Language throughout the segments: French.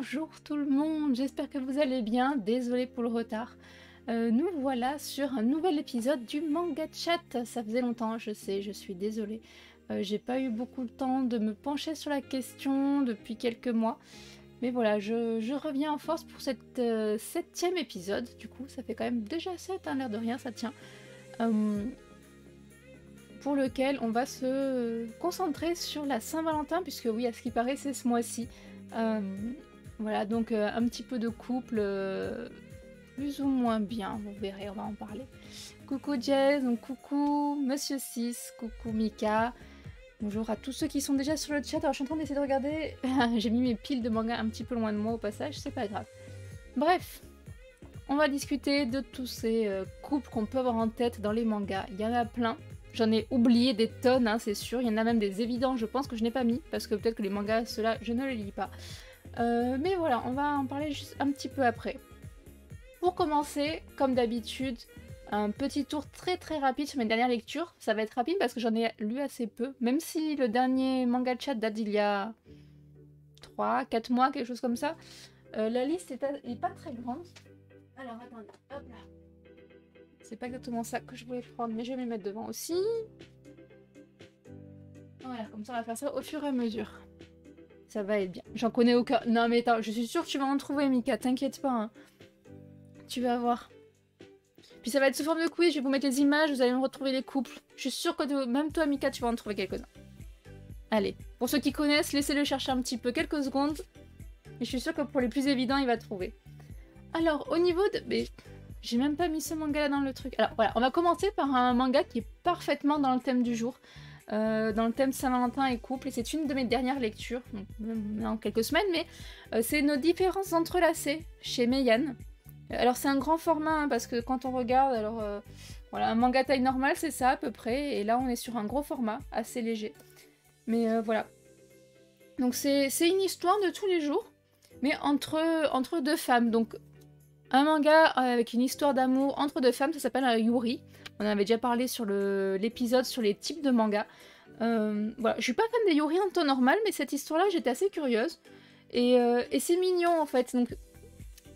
Bonjour tout le monde, j'espère que vous allez bien, désolée pour le retard. Nous voilà sur un nouvel épisode du Manga Chat. Ça faisait longtemps, je sais, je suis désolée. J'ai pas eu beaucoup de temps de me pencher sur la question depuis quelques mois. Mais voilà, je reviens en force pour cette septième épisode. Du coup, ça fait quand même déjà 7, hein, l'air de rien, ça tient. Pour lequel on va se concentrer sur la Saint-Valentin, puisque oui, à ce qui paraît, c'est ce mois-ci. Voilà, donc un petit peu de couple plus ou moins bien, vous verrez, on va en parler. Coucou Jazz, donc coucou Monsieur 6, coucou Mika. Bonjour à tous ceux qui sont déjà sur le chat. Alors je suis en train d'essayer de regarder, j'ai mis mes piles de manga un petit peu loin de moi au passage, c'est pas grave. Bref, on va discuter de tous ces couples qu'on peut avoir en tête dans les mangas. Il y en a plein. J'en ai oublié des tonnes, hein, c'est sûr. Il y en a même des évidents, je pense que je n'ai pas mis, parce que peut-être que les mangas, ceux-là, je ne les lis pas. Mais voilà, on va en parler juste un petit peu après. Pour commencer, comme d'habitude, un petit tour très très rapide sur mes dernières lectures. Ça va être rapide parce que j'en ai lu assez peu, même si le dernier manga chat date d'il y a 3-4 mois, quelque chose comme ça. La liste est pas très grande. Alors attendez, hop là. C'est pas exactement ça que je voulais prendre, mais je vais me les mettre devant aussi. Voilà, comme ça on va faire ça au fur et à mesure. Ça va être bien. J'en connais aucun. Non mais attends, je suis sûre que tu vas en trouver, Mika, t'inquiète pas. Hein. Tu vas voir. Puis ça va être sous forme de quiz, je vais vous mettre les images, vous allez me retrouver les couples. Je suis sûre que même toi, Mika, tu vas en trouver quelques-uns. Allez, pour ceux qui connaissent, laissez-le chercher un petit peu, quelques secondes. Et je suis sûre que pour les plus évidents, il va trouver. Alors, au niveau de... Mais... J'ai même pas mis ce manga-là dans le truc. Alors voilà, on va commencer par un manga qui est parfaitement dans le thème du jour. Dans le thème Saint-Valentin et couple. Et c'est une de mes dernières lectures, donc, en quelques semaines, mais c'est Nos différences entrelacées chez Meian. Alors c'est un grand format, hein, parce que quand on regarde, alors voilà, un manga taille normale, c'est ça à peu près. Et là, on est sur un gros format, assez léger. Mais voilà. Donc c'est une histoire de tous les jours, mais entre deux femmes. Donc un manga avec une histoire d'amour entre deux femmes, ça s'appelle Yuri. On en avait déjà parlé sur l'épisode sur les types de mangas. Voilà, je suis pas fan des Yuri en temps normal, mais cette histoire-là, j'étais assez curieuse. Et c'est mignon en fait, donc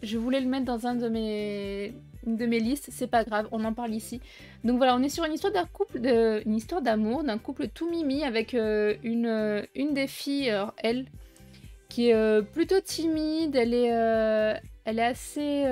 je voulais le mettre dans une de mes listes, c'est pas grave, on en parle ici. Donc voilà, on est sur une histoire d'un couple, une histoire d'amour, d'un couple tout mimi avec une des filles, alors, elle, qui est plutôt timide, elle est assez...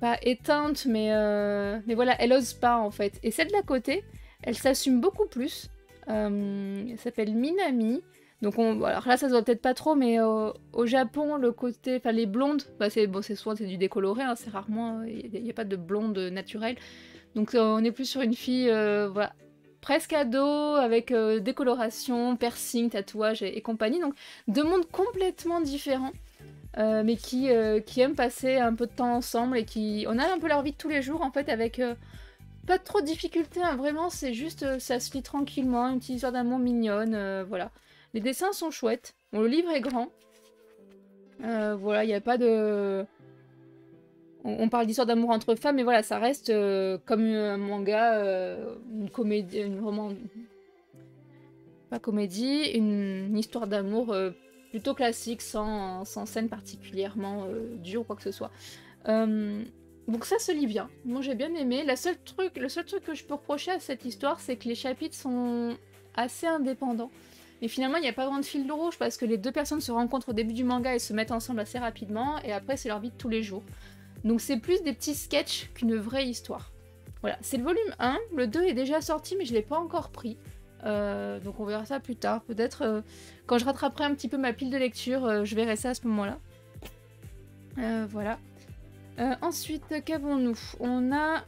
pas éteinte, mais voilà, elle ose pas en fait. Et celle de la côté, elle s'assume beaucoup plus. Elle s'appelle Minami. Donc alors là, ça se voit peut-être pas trop, mais au Japon, le côté... Enfin, les blondes, bah, c'est souvent du décoloré, hein, c'est rarement... Il n'y a pas de blonde naturelle. Donc on est plus sur une fille, voilà, presque ado, avec décoloration, piercing, tatouage et compagnie. Donc deux mondes complètement différents, mais qui aiment passer un peu de temps ensemble et qui... On a un peu leur vie de tous les jours, en fait, avec pas trop de difficultés, hein, vraiment, c'est juste, ça se lit tranquillement, une petite histoire d'amour mignonne, voilà. Les dessins sont chouettes. Bon, le livre est grand. Voilà, il n'y a pas de... On parle d'histoire d'amour entre femmes, mais voilà, ça reste comme un manga, une comédie, une roman... Pas comédie, une histoire d'amour plutôt classique, sans scène particulièrement dure ou quoi que ce soit. Donc ça se lit bien. Moi j'ai bien aimé. Le seul truc que je peux reprocher à cette histoire, c'est que les chapitres sont assez indépendants. Et finalement, il n'y a pas vraiment de fil rouge parce que les deux personnes se rencontrent au début du manga et se mettent ensemble assez rapidement, et après c'est leur vie de tous les jours. Donc c'est plus des petits sketchs qu'une vraie histoire. Voilà, c'est le volume 1, le 2 est déjà sorti mais je ne l'ai pas encore pris. Donc on verra ça plus tard. Peut-être quand je rattraperai un petit peu ma pile de lecture, je verrai ça à ce moment-là. Voilà. Ensuite, qu'avons-nous? On a...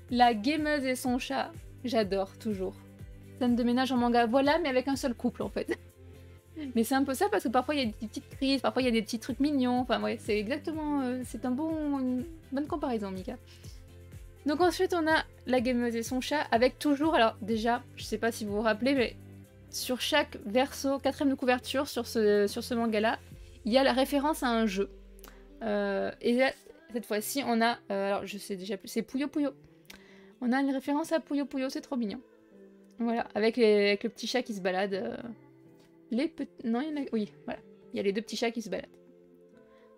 La gameuse et son chat. J'adore, toujours. Scène de ménage en manga. Voilà, mais avec un seul couple, en fait. Mais c'est un peu ça, parce que parfois il y a des petites crises, parfois il y a des petits trucs mignons. Enfin, ouais, c'est exactement... c'est une bonne comparaison, Mika. Donc ensuite, on a la gameuse et son chat, avec toujours... Alors, déjà, je sais pas si vous vous rappelez, mais sur chaque verso, quatrième de couverture, sur ce manga-là, il y a la référence à un jeu. Et là, cette fois-ci, on a... alors, je sais déjà plus, c'est Puyo Puyo. On a une référence à Puyo Puyo, c'est trop mignon. Voilà, avec le petit chat qui se balade. les petits... Non, il y en a... Oui, voilà. Il y a les 2 petits chats qui se baladent.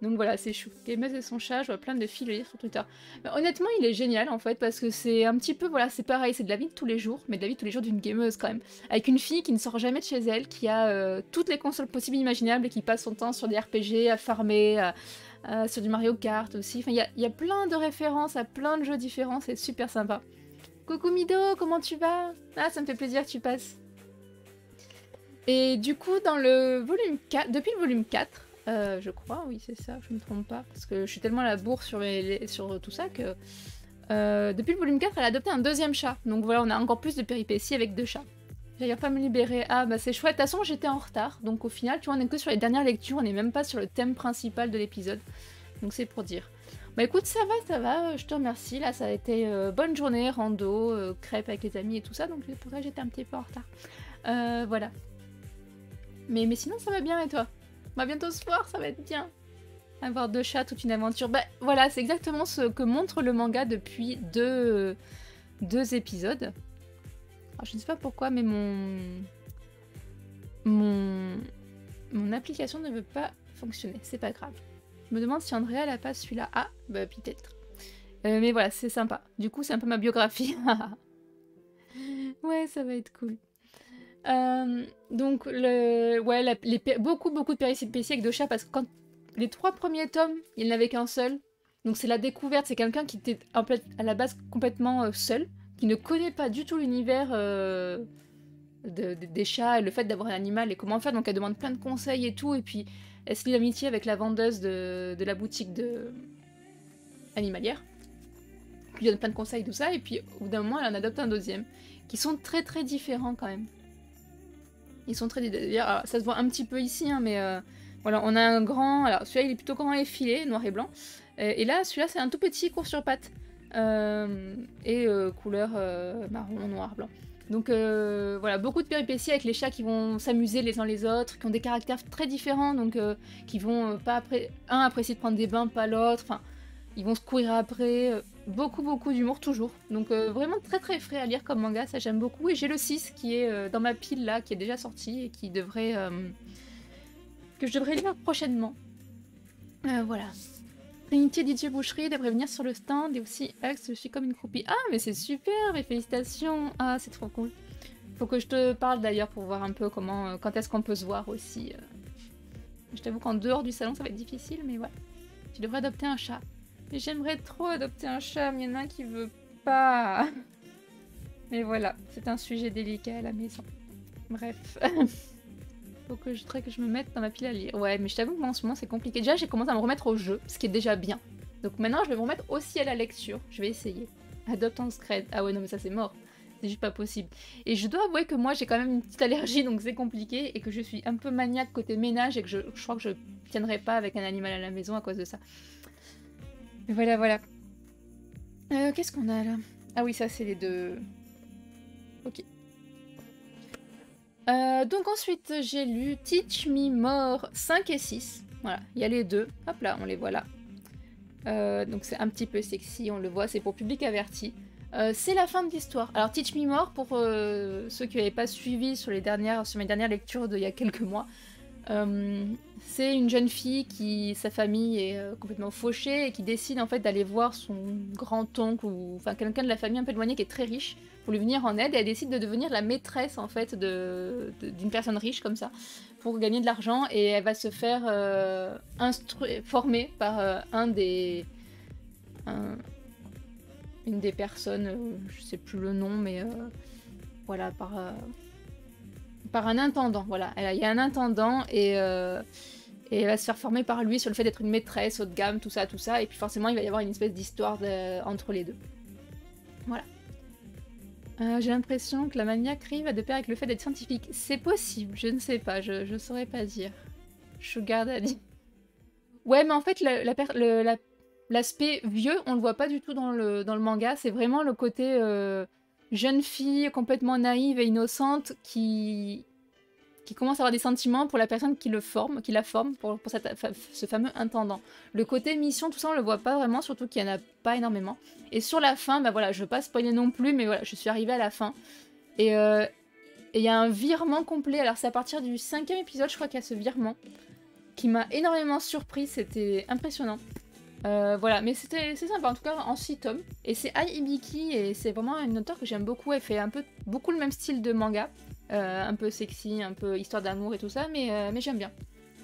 Donc voilà, c'est chou. Gameuse et son chat, je vois plein de filles le lire sur Twitter. Mais honnêtement, il est génial en fait, parce que c'est un petit peu, voilà, c'est pareil, c'est de la vie de tous les jours, mais de la vie de tous les jours d'une gameuse quand même. Avec une fille qui ne sort jamais de chez elle, qui a toutes les consoles possibles et imaginables et qui passe son temps sur des RPG, à farmer, sur du Mario Kart aussi. Enfin, il y a plein de références à plein de jeux différents, c'est super sympa. Coucou Mido, comment tu vas? Ah, ça me fait plaisir que tu passes. Et du coup, dans le volume 4, depuis le volume 4, je crois, oui c'est ça, je me trompe pas, parce que je suis tellement à la bourre sur, sur tout ça que... depuis le volume 4, elle a adopté un 2e chat, donc voilà, on a encore plus de péripéties avec 2 chats. J'arrive pas à me libérer, ah bah c'est chouette, de toute façon j'étais en retard, donc au final, tu vois, on est que sur les dernières lectures, on est même pas sur le thème principal de l'épisode, donc c'est pour dire. Bah écoute, ça va, je te remercie, là ça a été bonne journée, rando, crêpes avec les amis et tout ça, donc c'est pour ça que j'étais un petit peu en retard. Voilà. Mais sinon ça va bien et toi? On va bientôt se voir, ça va être bien. Avoir 2 chats, toute une aventure. Bah voilà, c'est exactement ce que montre le manga depuis deux épisodes. Alors, je ne sais pas pourquoi, mais mon application ne veut pas fonctionner. C'est pas grave. Je me demande si Andrea n'a pas celui-là. Ah, bah peut-être. Mais voilà, c'est sympa. Du coup, c'est un peu ma biographie. Ouais, ça va être cool. Donc, beaucoup de péripéties avec 2 chats, parce que quand les 3 premiers tomes, il n'avait qu'un seul. Donc c'est la découverte, c'est quelqu'un qui était à la base complètement seul, qui ne connaît pas du tout l'univers des chats et le fait d'avoir un animal et comment faire. Donc elle demande plein de conseils et tout, et puis elle se lie d'amitié avec la vendeuse de la boutique animalière. Puis elle donne plein de conseils, tout ça, et puis au bout d'un moment, elle en adopte un 2e, qui sont très très différents quand même. Ils sont très... D'ailleurs, ça se voit un petit peu ici, hein, mais voilà, on a un grand... Alors, celui-là, il est plutôt grand et filé, noir et blanc. Et là, celui-là, c'est un tout petit court sur pattes. Couleur marron, noir, blanc. Donc, voilà, beaucoup de péripéties avec les chats qui vont s'amuser les uns les autres, qui ont des caractères très différents, donc qui vont pas apprécier de prendre des bains, pas l'autre. Enfin, ils vont se courir après... Beaucoup d'humour toujours, donc vraiment très très frais à lire comme manga, ça j'aime beaucoup. Et j'ai le 6 qui est dans ma pile là, qui est déjà sorti et qui devrait... que je devrais lire prochainement. Voilà. Trinity Didier Boucherie devrait venir sur le stand, et aussi Axe, je suis comme une croupie. Ah mais c'est super, mes félicitations. Ah c'est trop cool. Faut que je te parle d'ailleurs pour voir un peu comment, quand est-ce qu'on peut se voir aussi. Je t'avoue qu'en dehors du salon ça va être difficile, mais voilà. Tu devrais adopter un chat. Mais j'aimerais trop adopter un chat, mais il y en a un qui veut pas. Mais voilà, c'est un sujet délicat à la maison. Bref. Faut que je me mette dans ma pile à lire. Ouais, mais je t'avoue que moi en ce moment c'est compliqué. Déjà j'ai commencé à me remettre au jeu, ce qui est déjà bien. Donc maintenant je vais me remettre aussi à la lecture. Je vais essayer. Adopte en scred. Ah ouais non mais ça c'est mort. C'est juste pas possible. Et je dois avouer que moi j'ai quand même une petite allergie, donc c'est compliqué. Et que je suis un peu maniaque côté ménage et que je crois que je tiendrai pas avec un animal à la maison à cause de ça. Voilà. Qu'est-ce qu'on a là? Ah oui, ça c'est les 2. Ok. Donc ensuite, j'ai lu Teach Me More 5 et 6. Voilà, il y a les 2. Hop là, on les voit là. Donc c'est un petit peu sexy, on le voit, c'est pour public averti. C'est la fin de l'histoire. Alors Teach Me More, pour ceux qui n'avaient pas suivi sur mes dernières lectures d'il y a quelques mois, c'est une jeune fille qui, sa famille est complètement fauchée et qui décide en fait d'aller voir son grand-oncle ou enfin quelqu'un de la famille un peu éloigné qui est très riche pour lui venir en aide, et elle décide de devenir la maîtresse en fait d'une personne riche comme ça pour gagner de l'argent, et elle va se faire former par une des personnes, je sais plus le nom, mais voilà, par un intendant, voilà. Il y a un intendant et elle va se faire former par lui sur le fait d'être une maîtresse haut de gamme, tout ça, et puis forcément il va y avoir une espèce d'histoire entre les deux. Voilà. J'ai l'impression que la maniaquerie va de pair avec le fait d'être scientifique. C'est possible, je ne sais pas, je saurais pas dire. Sugar Daddy. Ouais, mais en fait, l'aspect vieux, on le voit pas du tout dans le manga, c'est vraiment le côté... jeune fille complètement naïve et innocente qui commence à avoir des sentiments pour la personne qui la forme pour ce fameux intendant. Le côté mission, tout ça, on le voit pas vraiment, surtout qu'il y en a pas énormément. Et sur la fin, bah voilà, je veux pas spoiler non plus, mais voilà, je suis arrivée à la fin. Et Et il y a un virement complet. Alors c'est à partir du 5e épisode, je crois qu'il y a ce virement, qui m'a énormément surpris, c'était impressionnant. Voilà, mais c'est sympa, en tout cas en 6 tomes. Et c'est Ai Ibiki, et c'est vraiment une auteure que j'aime beaucoup. Elle fait beaucoup le même style de manga. Un peu sexy, un peu histoire d'amour et tout ça, mais j'aime bien.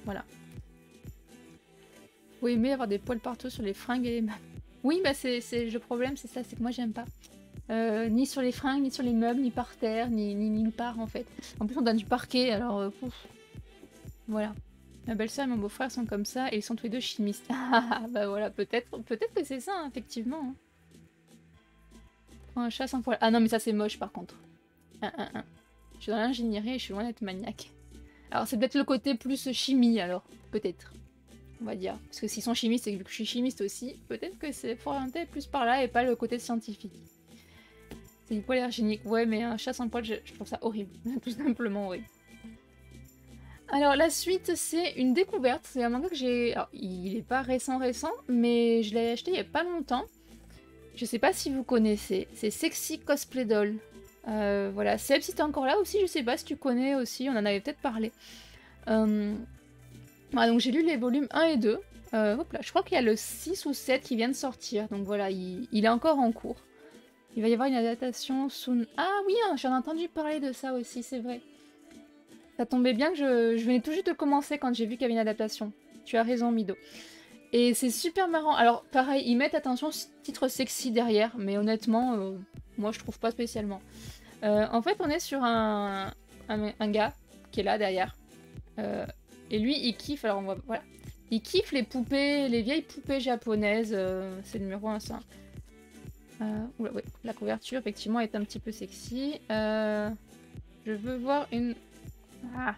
Voilà. Vous aimez avoir des poils partout sur les fringues et les meubles. Oui, bah le problème, c'est ça, c'est que moi j'aime pas. Ni sur les fringues, ni sur les meubles, ni par terre, ni nulle part en fait. En plus on donne du parquet, alors voilà. Ma belle-sœur et mon beau-frère sont comme ça et ils sont tous les deux chimistes. Ah bah voilà, peut-être que c'est ça, hein, effectivement. Hein. Un chat sans poil. Ah non mais ça c'est moche par contre. Je suis dans l'ingénierie et je suis loin d'être maniaque. Alors c'est peut-être le côté plus chimie alors, peut-être. On va dire. Parce que s'ils sont chimistes et que je suis chimiste aussi, peut-être que c'est orienté plus par là et pas le côté scientifique. C'est du poil hygiénique. Ouais, mais un chat sans poil, je trouve ça horrible. Tout simplement horrible. Alors la suite, c'est une découverte. C'est un manga que j'ai... Alors, il est pas récent, mais je l'ai acheté il y a pas longtemps. Je sais pas si vous connaissez. C'est Sexy Cosplay Doll. Voilà. Seb, si t'es encore là aussi, je sais pas si tu connais aussi. On en avait peut-être parlé. Voilà, donc j'ai lu les volumes 1 et 2. Hop là, je crois qu'il y a le 6 ou 7 qui vient de sortir. Donc voilà, il est encore en cours. Il va y avoir une adaptation soon. Ah oui, hein, j'en ai entendu parler de ça aussi, c'est vrai. Ça tombait bien que je venais tout juste de commencer quand j'ai vu qu'il y avait une adaptation. Tu as raison, Mido. Et c'est super marrant. Alors pareil, ils mettent attention titre sexy derrière, mais honnêtement, moi je trouve pas spécialement. En fait, on est sur un gars qui est là derrière. Et lui, il kiffe, alors on voit, voilà. Il kiffe les poupées, les vieilles poupées japonaises. C'est le numéro 1, ça. Oula, ouais, la couverture, effectivement, est un petit peu sexy. Je veux voir une... Ah.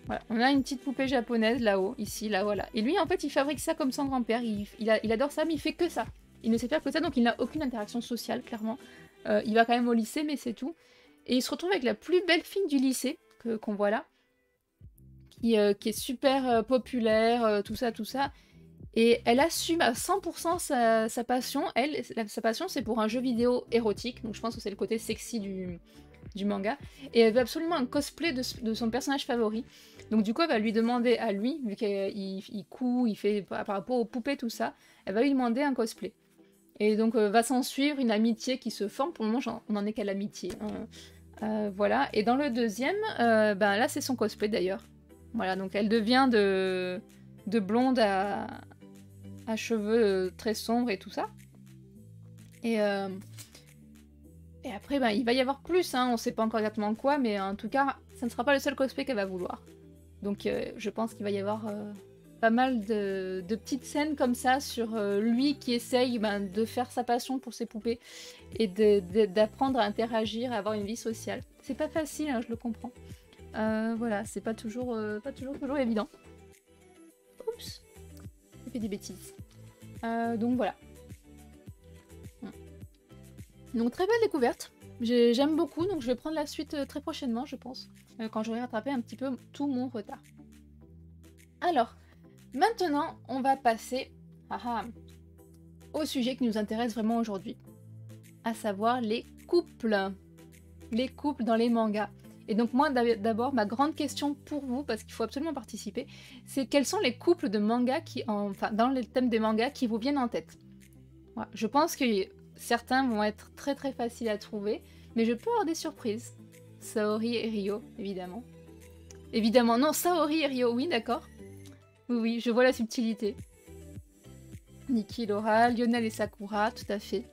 Voilà, on a une petite poupée japonaise là-haut, ici, là, voilà. Et lui, en fait, il fabrique ça comme son grand-père. Il adore ça, mais il fait que ça. Il ne sait faire que ça, donc il n'a aucune interaction sociale, clairement. Il va quand même au lycée, mais c'est tout. Et il se retrouve avec la plus belle fille du lycée, qu'on voit là. Qui est super populaire, tout ça. Et elle assume à 100% sa passion. Sa passion, c'est pour un jeu vidéo érotique. Donc je pense que c'est le côté sexy du manga. Et elle veut absolument un cosplay de son personnage favori. Donc du coup, elle va lui demander à lui, vu qu'il coud, il fait par rapport aux poupées, tout ça, elle va lui demander un cosplay. Et donc va s'en suivre une amitié qui se forme. Pour le moment, on n'en est qu'à l'amitié. Voilà. Et dans le deuxième, ben là, c'est son cosplay d'ailleurs. Voilà, donc elle devient de blonde à cheveux très sombres et tout ça. Et après, ben, il va y avoir plus, hein, on sait pas encore exactement quoi, mais en tout cas, ça ne sera pas le seul cosplay qu'elle va vouloir. Donc je pense qu'il va y avoir pas mal de petites scènes comme ça sur lui qui essaye de faire sa passion pour ses poupées et d'apprendre à interagir, à avoir une vie sociale. C'est pas facile, hein, je le comprends. Voilà, c'est pas toujours évident. Oups, j'ai fait des bêtises. Donc voilà. Donc très belle découverte. J'aime beaucoup, donc je vais prendre la suite très prochainement, je pense, quand j'aurai rattrapé un petit peu tout mon retard. Alors, maintenant, on va passer au sujet qui nous intéresse vraiment aujourd'hui, à savoir les couples. Les couples dans les mangas. Et donc moi, d'abord, ma grande question pour vous, parce qu'il faut absolument participer, c'est quels sont les couples de mangas dans le thème des mangas qui vous viennent en tête. Voilà. Je pense que certains vont être très très faciles à trouver, mais je peux avoir des surprises. Saori et Ryo, évidemment. Évidemment, non, Saori et Ryo, oui, d'accord. Oui, je vois la subtilité. Nikki et Laura, Lionel et Sakura, tout à fait.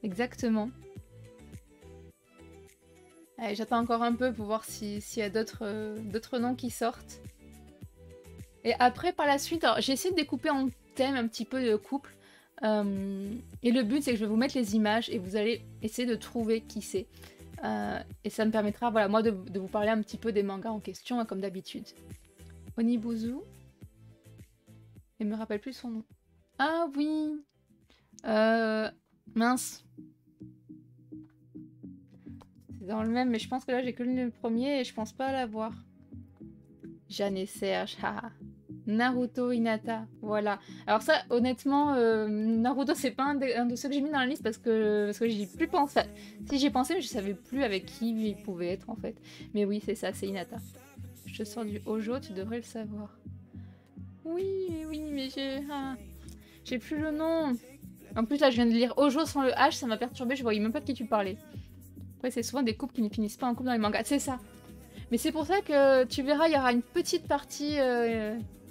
Exactement. Allez, j'attends encore un peu pour voir s'il y a d'autres noms qui sortent. Et après, par la suite, j'ai essayé de découper en thème un petit peu de couple. Et le but, c'est que je vais vous mettre les images et vous allez essayer de trouver qui c'est. Et ça me permettra, voilà, moi, de vous parler un petit peu des mangas en question, hein, comme d'habitude. Onibuzu. Il me rappelle plus son nom. Ah oui. Mince. C'est dans le même, mais je pense que là, j'ai que le premier et je pense pas l'avoir. Jeanne et Serge, haha. Naruto, Hinata, voilà. Alors ça, honnêtement, Naruto, c'est pas un de ceux que j'ai mis dans la liste parce que j'y ai plus pensé. Enfin, si j'y pensais, mais je savais plus avec qui il pouvait être en fait. Mais oui, c'est ça, c'est Hinata. Je sors du Hojo, tu devrais le savoir. Oui, oui, mais j'ai plus le nom. En plus, là, je viens de lire Hojo sans le H, ça m'a perturbé, je voyais même pas de qui tu parlais. Après, c'est souvent des couples qui ne finissent pas en couple dans les mangas, c'est ça. Mais c'est pour ça que tu verras, il y aura une petite partie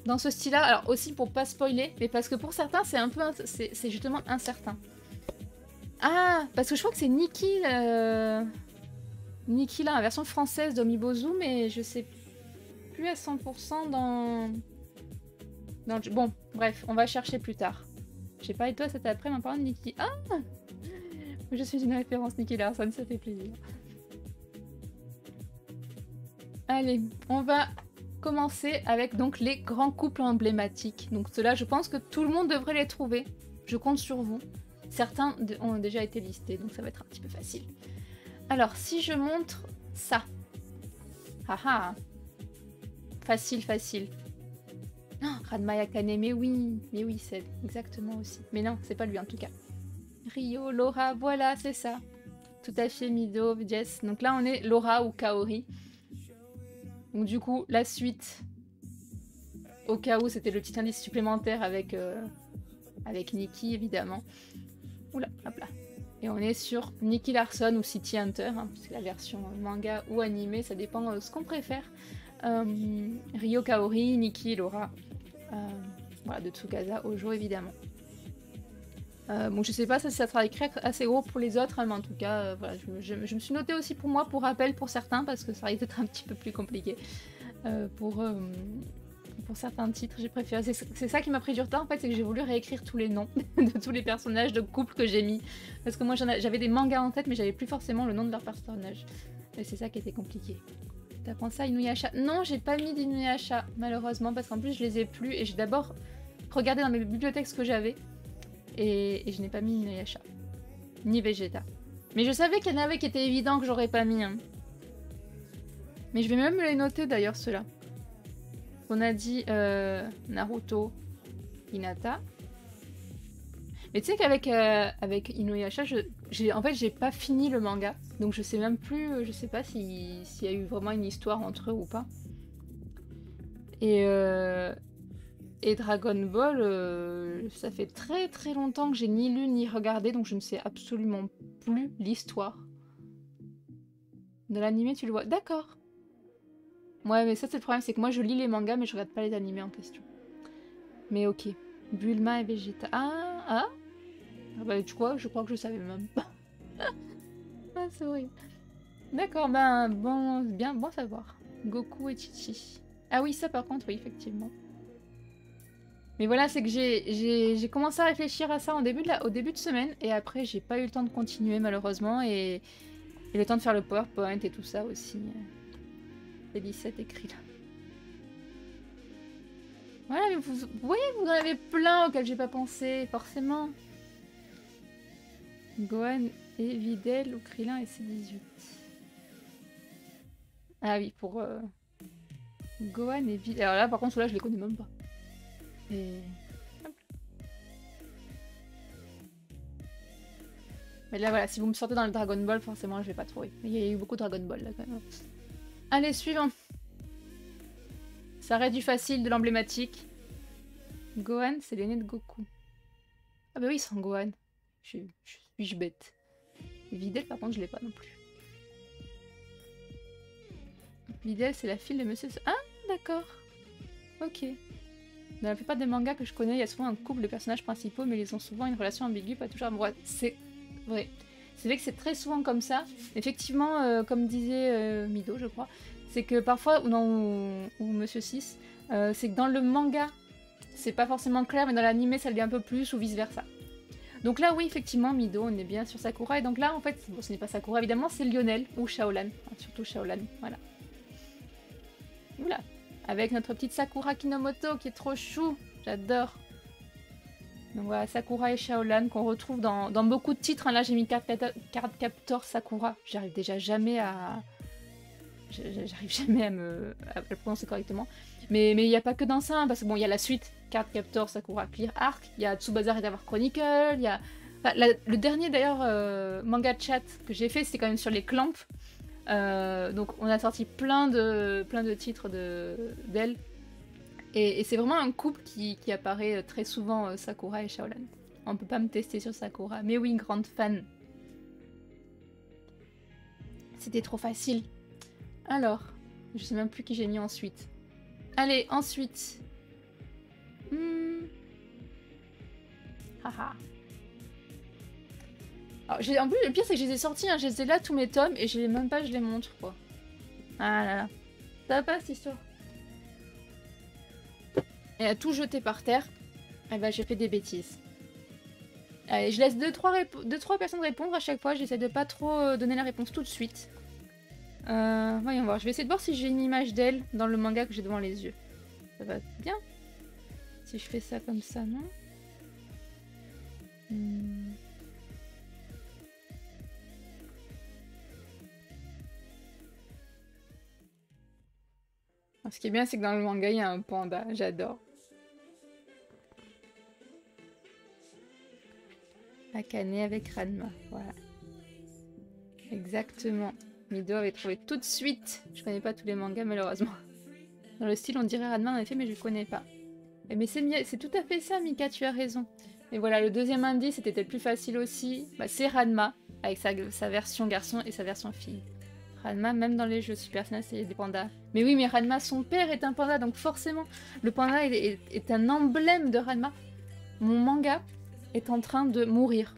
dans ce style-là. Alors aussi pour pas spoiler, mais parce que pour certains, c'est un peu, c'est justement incertain. Ah, parce que je crois que c'est Nikki, Nikki là, la version française d'Omibozu, mais je sais plus à 100% dans... Bon, bref, on va chercher plus tard. J'ai pas et toi cet après-midi en parlant de Nikki. Ah, je suis une référence Nikki Larson, ça fait plaisir. Allez, on va commencer avec donc les grands couples emblématiques. Donc ceux-là, je pense que tout le monde devrait les trouver. Je compte sur vous. Certains ont déjà été listés, donc ça va être un petit peu facile. Alors, si je montre ça. Haha. Facile, facile. Oh, Ranma Akane, mais oui, c'est exactement aussi. Mais non, c'est pas lui en tout cas. Ryo, Laura, voilà, c'est ça. Tout à fait, Mido, Jess. Donc là, on est Laura ou Kaori. Donc du coup, la suite, au cas où c'était le petit indice supplémentaire avec, avec Nikki, évidemment. Oula, hop là. Et on est sur Nicky Larson ou City Hunter, hein, c'est la version manga ou animé, ça dépend de ce qu'on préfère. Ryo Kaori, Nikki et Laura. Voilà, de Tsukasa Hojo, évidemment. Bon, je sais pas si ça sera écrit assez gros pour les autres, hein, mais en tout cas, voilà, je me suis noté aussi pour moi, pour rappel pour certains, parce que ça risque d'être un petit peu plus compliqué. Pour certains titres, j'ai préféré. C'est ça qui m'a pris du retard, en fait, c'est que j'ai voulu réécrire tous les noms de tous les personnages de couple que j'ai mis. Parce que moi, j'avais des mangas en tête, mais j'avais plus forcément le nom de leur personnage. Et c'est ça qui était compliqué. T'as pensé à Inuyasha? Non, j'ai pas mis d'Inuyasha, malheureusement, parce qu'en plus, je les ai plus. Et j'ai d'abord regardé dans mes bibliothèques ce que j'avais. Et je n'ai pas mis Inuyasha. Ni Vegeta. Mais je savais qu'il y en avait qui étaient évidents que j'aurais pas mis. Hein. Mais je vais même les noter d'ailleurs, ceux-là. On a dit Naruto, Hinata. Mais tu sais qu'avec avec Inuyasha, en fait, j'ai pas fini le manga. Donc je sais même plus, je sais pas s'il y a eu vraiment une histoire entre eux ou pas. Et Dragon Ball, ça fait très très longtemps que j'ai ni lu ni regardé, donc je ne sais absolument plus l'histoire. De l'animé, tu le vois? D'accord. Ouais, mais ça c'est le problème, c'est que moi je lis les mangas, mais je regarde pas les animés en question. Mais ok. Bulma et Vegeta. Ah bah tu vois, je crois que je savais même pas. Ah, c'est horrible. D'accord, ben bon, bien bon à savoir. Goku et Chichi. Ah oui, ça par contre, oui, effectivement. Mais voilà, c'est que j'ai commencé à réfléchir à ça au début de semaine, et après j'ai pas eu le temps de continuer malheureusement, et le temps de faire le PowerPoint et tout ça aussi. C'est 17 écrit là. Voilà, mais vous voyez, vous en avez plein auxquels j'ai pas pensé, forcément. Gohan et Videl ou Krillin et C18. Ah oui, pour Gohan et Videl. Alors là, par contre, ceux-là, je les connais même pas. Et... Mais là, voilà, si vous me sortez dans le Dragon Ball, forcément, je vais pas trouver. Il y a eu beaucoup de Dragon Ball, là, quand même. Allez, suivant. Ça reste du facile, de l'emblématique. Gohan, c'est l'aîné de Goku. Ah bah oui, sans Gohan. Suis-je bête. Videl, par contre, je l'ai pas non plus. Videl, c'est la fille de Monsieur... Ah, d'accord. Ok. Dans la plupart des mangas que je connais, il y a souvent un couple de personnages principaux, mais ils ont souvent une relation ambiguë, pas toujours amoureuse. C'est vrai. C'est vrai que c'est très souvent comme ça. Effectivement, comme disait Mido, je crois, c'est que parfois, ou Monsieur 6, c'est que dans le manga, c'est pas forcément clair, mais dans l'anime, ça le dit un peu plus, ou vice-versa. Donc là, oui, effectivement, Mido, on est bien sur Sakura. Et donc là, en fait, bon, ce n'est pas Sakura, évidemment, c'est Lionel, ou Shaolan. Enfin, surtout Shaolan, voilà. Oula. Avec notre petite Sakura Kinomoto qui est trop chou. J'adore. Donc voilà, Sakura et Shaolan qu'on retrouve dans beaucoup de titres. Hein. Là, j'ai mis Card Captor Sakura. J'arrive déjà jamais à j'arrive jamais à le prononcer correctement. Mais il n'y a pas que dans ça, hein, parce que bon, il y a la suite Card Captor Sakura Clear Arc, il y a Tsubasa Reservoir Chronicle, il y a... Enfin, le dernier d'ailleurs manga chat que j'ai fait, c'était quand même sur les Clamps. Donc on a sorti plein de titres d'elle. Et c'est vraiment un couple qui apparaît très souvent, Sakura et Shaolan. On peut pas me tester sur Sakura, mais oui, grande fan. C'était trop facile. Alors, je sais même plus qui j'ai mis ensuite. Allez, ensuite. Haha. Alors, en plus, le pire, c'est que je les ai sortis, hein, je les ai là, tous mes tomes, et je les montre, quoi. Ah là là. Ça va pas, cette histoire. Et à tout jeter par terre, eh ben, j'ai fait des bêtises. Allez, je laisse 2-3 personnes répondre à chaque fois, j'essaie de pas trop donner la réponse tout de suite. Voyons voir, je vais essayer de voir si j'ai une image d'elle dans le manga que j'ai devant les yeux. Ça va bien? Si je fais ça comme ça, non? Ce qui est bien, c'est que dans le manga, il y a un panda. J'adore. Akane avec Ranma. Voilà. Exactement. Mido avait trouvé tout de suite. Je connais pas tous les mangas, malheureusement. Dans le style, on dirait Ranma en effet, mais je connais pas. Mais c'est tout à fait ça, Mika, tu as raison. Et voilà, le deuxième indice, c'était peut-être plus facile aussi. Bah, c'est Ranma, avec sa version garçon et sa version fille. Ranma, même dans les jeux Super SNES, il y a des pandas. Mais oui, mais Ranma, son père est un panda, donc forcément, le panda est un emblème de Ranma. Mon manga est en train de mourir.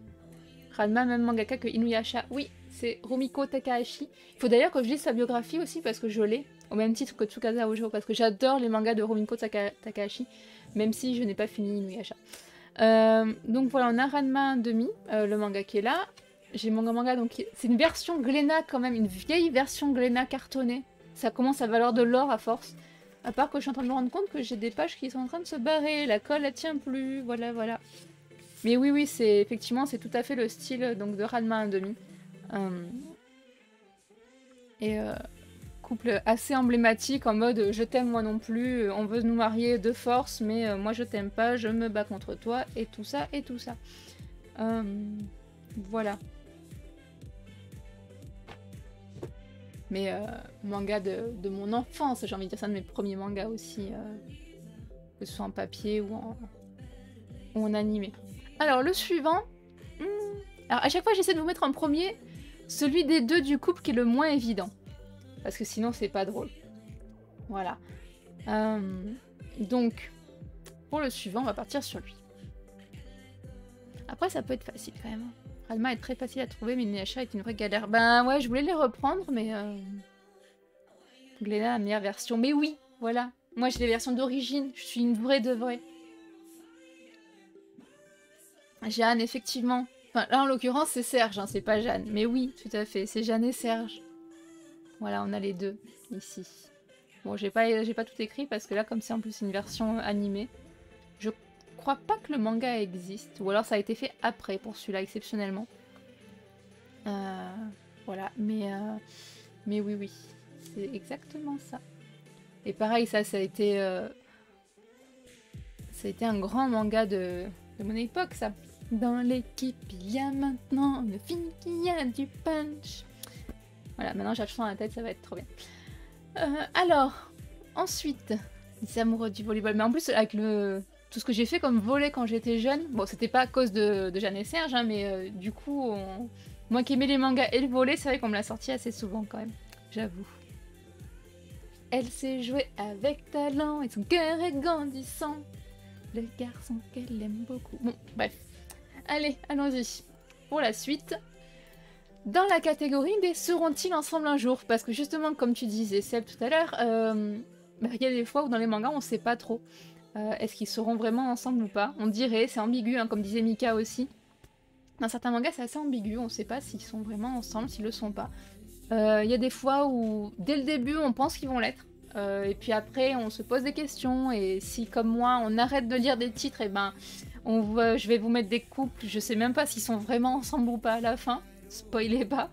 Ranma, même mangaka que Inuyasha. Oui, c'est Rumiko Takahashi. Il faut d'ailleurs que je lise sa biographie aussi, parce que je l'ai, au même titre que Tsukasa Ojo, parce que j'adore les mangas de Rumiko Takahashi, même si je n'ai pas fini Inuyasha. Donc voilà, on a Ranma 1,5, le manga qui est là. J'ai mon manga, donc c'est une version Glénat quand même, une vieille version Glénat cartonnée. Ça commence à valoir de l'or à force. À part que je suis en train de me rendre compte que j'ai des pages qui sont en train de se barrer, la colle elle tient plus, voilà voilà. Mais oui, c'est effectivement, c'est tout à fait le style donc, de Ranma 1,5. Couple assez emblématique en mode je t'aime moi non plus, on veut nous marier de force, mais moi je t'aime pas, je me bats contre toi, et tout ça, et tout ça. Voilà. Mais manga de mon enfance, j'ai envie de dire ça, de mes premiers mangas aussi, que ce soit en papier ou en animé. Alors le suivant, alors à chaque fois j'essaie de vous mettre en premier celui des deux du couple qui est le moins évident, parce que sinon c'est pas drôle. Voilà. Donc pour le suivant, on va partir sur lui. Après ça peut être facile quand même. Ranma est très facile à trouver, mais Inuyasha est une vraie galère. Ben ouais, je voulais les reprendre, mais Glénat, la meilleure version. Mais oui, voilà. Moi j'ai les versions d'origine, je suis une vraie de vraie. Jeanne, effectivement. Enfin, là, en l'occurrence, c'est Serge, hein, c'est pas Jeanne. Mais oui, tout à fait, c'est Jeanne et Serge. Voilà, on a les deux, ici. Bon, j'ai pas tout écrit, parce que là, comme c'est en plus une version animée, je crois pas que le manga existe. Ou alors, ça a été fait après, pour celui-là, exceptionnellement. Voilà, mais oui, c'est exactement ça. Et pareil, ça a été un grand manga de mon époque, ça. Dans l'équipe, il y a maintenant une fille qui a du punch. Voilà, maintenant j'ai la chanson dans la tête, ça va être trop bien. Alors, ensuite, les amoureux du volleyball. Mais en plus, avec tout ce que j'ai fait comme volley quand j'étais jeune, bon, c'était pas à cause de Jeanne et Serge, hein, mais du coup, moi qui aimais les mangas et le volley, c'est vrai qu'on me l'a sorti assez souvent quand même, j'avoue. Elle sait jouer avec talent et son cœur est grandissant. Le garçon qu'elle aime beaucoup. Bon, bref. Allez, allons-y. Pour la suite, dans la catégorie des seront-ils ensemble un jour? Parce que justement, comme tu disais, Seb, tout à l'heure, il y a des fois où dans les mangas, on sait pas trop. Est-ce qu'ils seront vraiment ensemble ou pas? On dirait, c'est ambigu, hein, comme disait Mika aussi. Dans certains mangas, c'est assez ambigu, on sait pas s'ils sont vraiment ensemble, s'ils le sont pas. Il y a des fois où, dès le début, on pense qu'ils vont l'être. Et puis après, on se pose des questions, et si, comme moi, on arrête de lire des titres, et ben... je vais vous mettre des couples, je sais même pas s'ils sont vraiment ensemble ou pas à la fin, spoilez pas.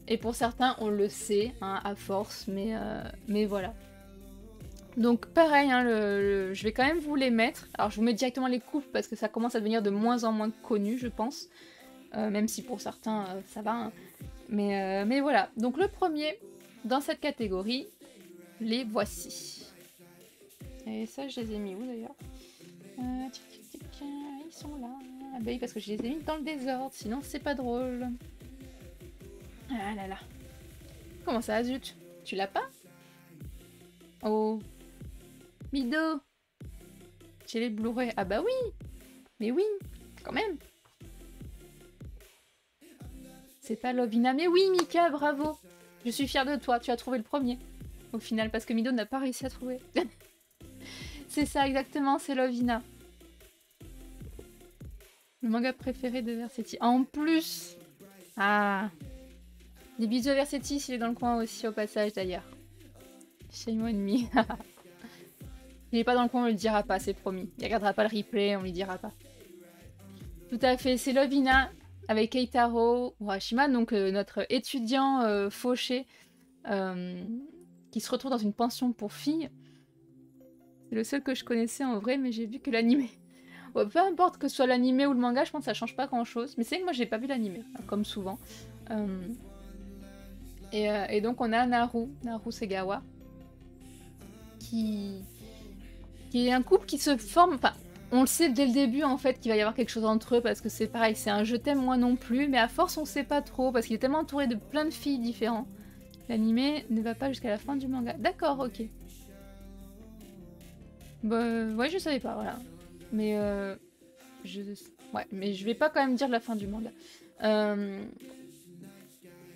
Et pour certains, on le sait, hein, à force, mais voilà. Donc pareil, hein, je vais quand même vous les mettre. Alors je vous mets directement les couples parce que ça commence à devenir de moins en moins connu, je pense. Même si pour certains, ça va. Hein. Mais voilà. Donc le premier dans cette catégorie, les voici. Et ça, je les ai mis où d'ailleurs ils sont là. Ah bah oui, parce que je les ai mis dans le désordre, sinon c'est pas drôle. Ah là là. Comment ça, zut? Tu l'as pas? Oh. Mido. J'ai les Blu-ray. Ah bah oui. Mais oui, quand même. C'est pas Lovina. Mais oui, Mika, bravo. Je suis fière de toi, tu as trouvé le premier. Au final, parce que Mido n'a pas réussi à trouver. C'est ça, exactement, c'est Lovina. Le manga préféré de Versetti. En plus. Ah. Des bisous à Versetti, s'il est dans le coin aussi, au passage, d'ailleurs. Shame on me. Il est pas dans le coin, on le dira pas, c'est promis. Il regardera pas le replay, on lui dira pas. Tout à fait, c'est Lovina avec Keitaro Urashima, donc notre étudiant fauché qui se retrouve dans une pension pour filles. C'est le seul que je connaissais en vrai, mais j'ai vu que l'animé. Ouais, peu importe que ce soit l'animé ou le manga, je pense que ça change pas grand chose. Mais c'est que moi j'ai pas vu l'animé, comme souvent. Et donc on a Naru Segawa, qui est un couple qui se forme. Enfin, on le sait dès le début en fait qu'il va y avoir quelque chose entre eux parce que c'est pareil, c'est un je t'aime moi non plus, mais à force on sait pas trop parce qu'il est tellement entouré de plein de filles différentes. L'animé ne va pas jusqu'à la fin du manga. D'accord, ok. Bah ouais, je savais pas, voilà. Mais mais je vais pas quand même dire la fin du manga.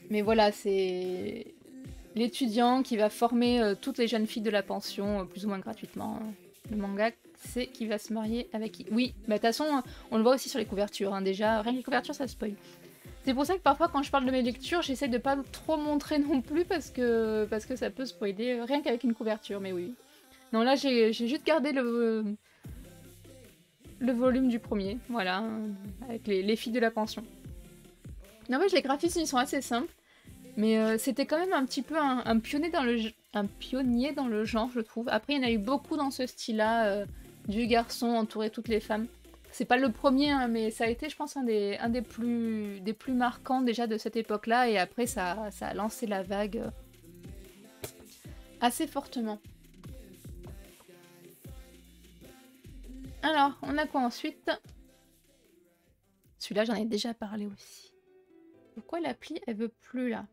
Mais voilà, c'est l'étudiant qui va former toutes les jeunes filles de la pension, plus ou moins gratuitement. Le manga, c'est qu'il va se marier avec qui? Oui, bah de toute façon, on le voit aussi sur les couvertures, hein, déjà. Rien que les couvertures, ça spoil. C'est pour ça que parfois, quand je parle de mes lectures, j'essaie de pas trop montrer non plus, parce que ça peut spoiler, rien qu'avec une couverture, mais oui. Non, là, j'ai juste gardé le volume du premier, voilà, avec les filles de la pension. Non, mais les graphismes, ils sont assez simples. Mais c'était quand même un petit peu un pionnier dans le genre, je trouve. Après, il y en a eu beaucoup dans ce style-là, du garçon entouré toutes les femmes. C'est pas le premier, hein, mais ça a été, je pense, un des plus marquants déjà de cette époque-là. Et après, ça a lancé la vague assez fortement. Alors, on a quoi ensuite? Celui-là, j'en ai déjà parlé aussi. Pourquoi l'appli, elle veut plus, là?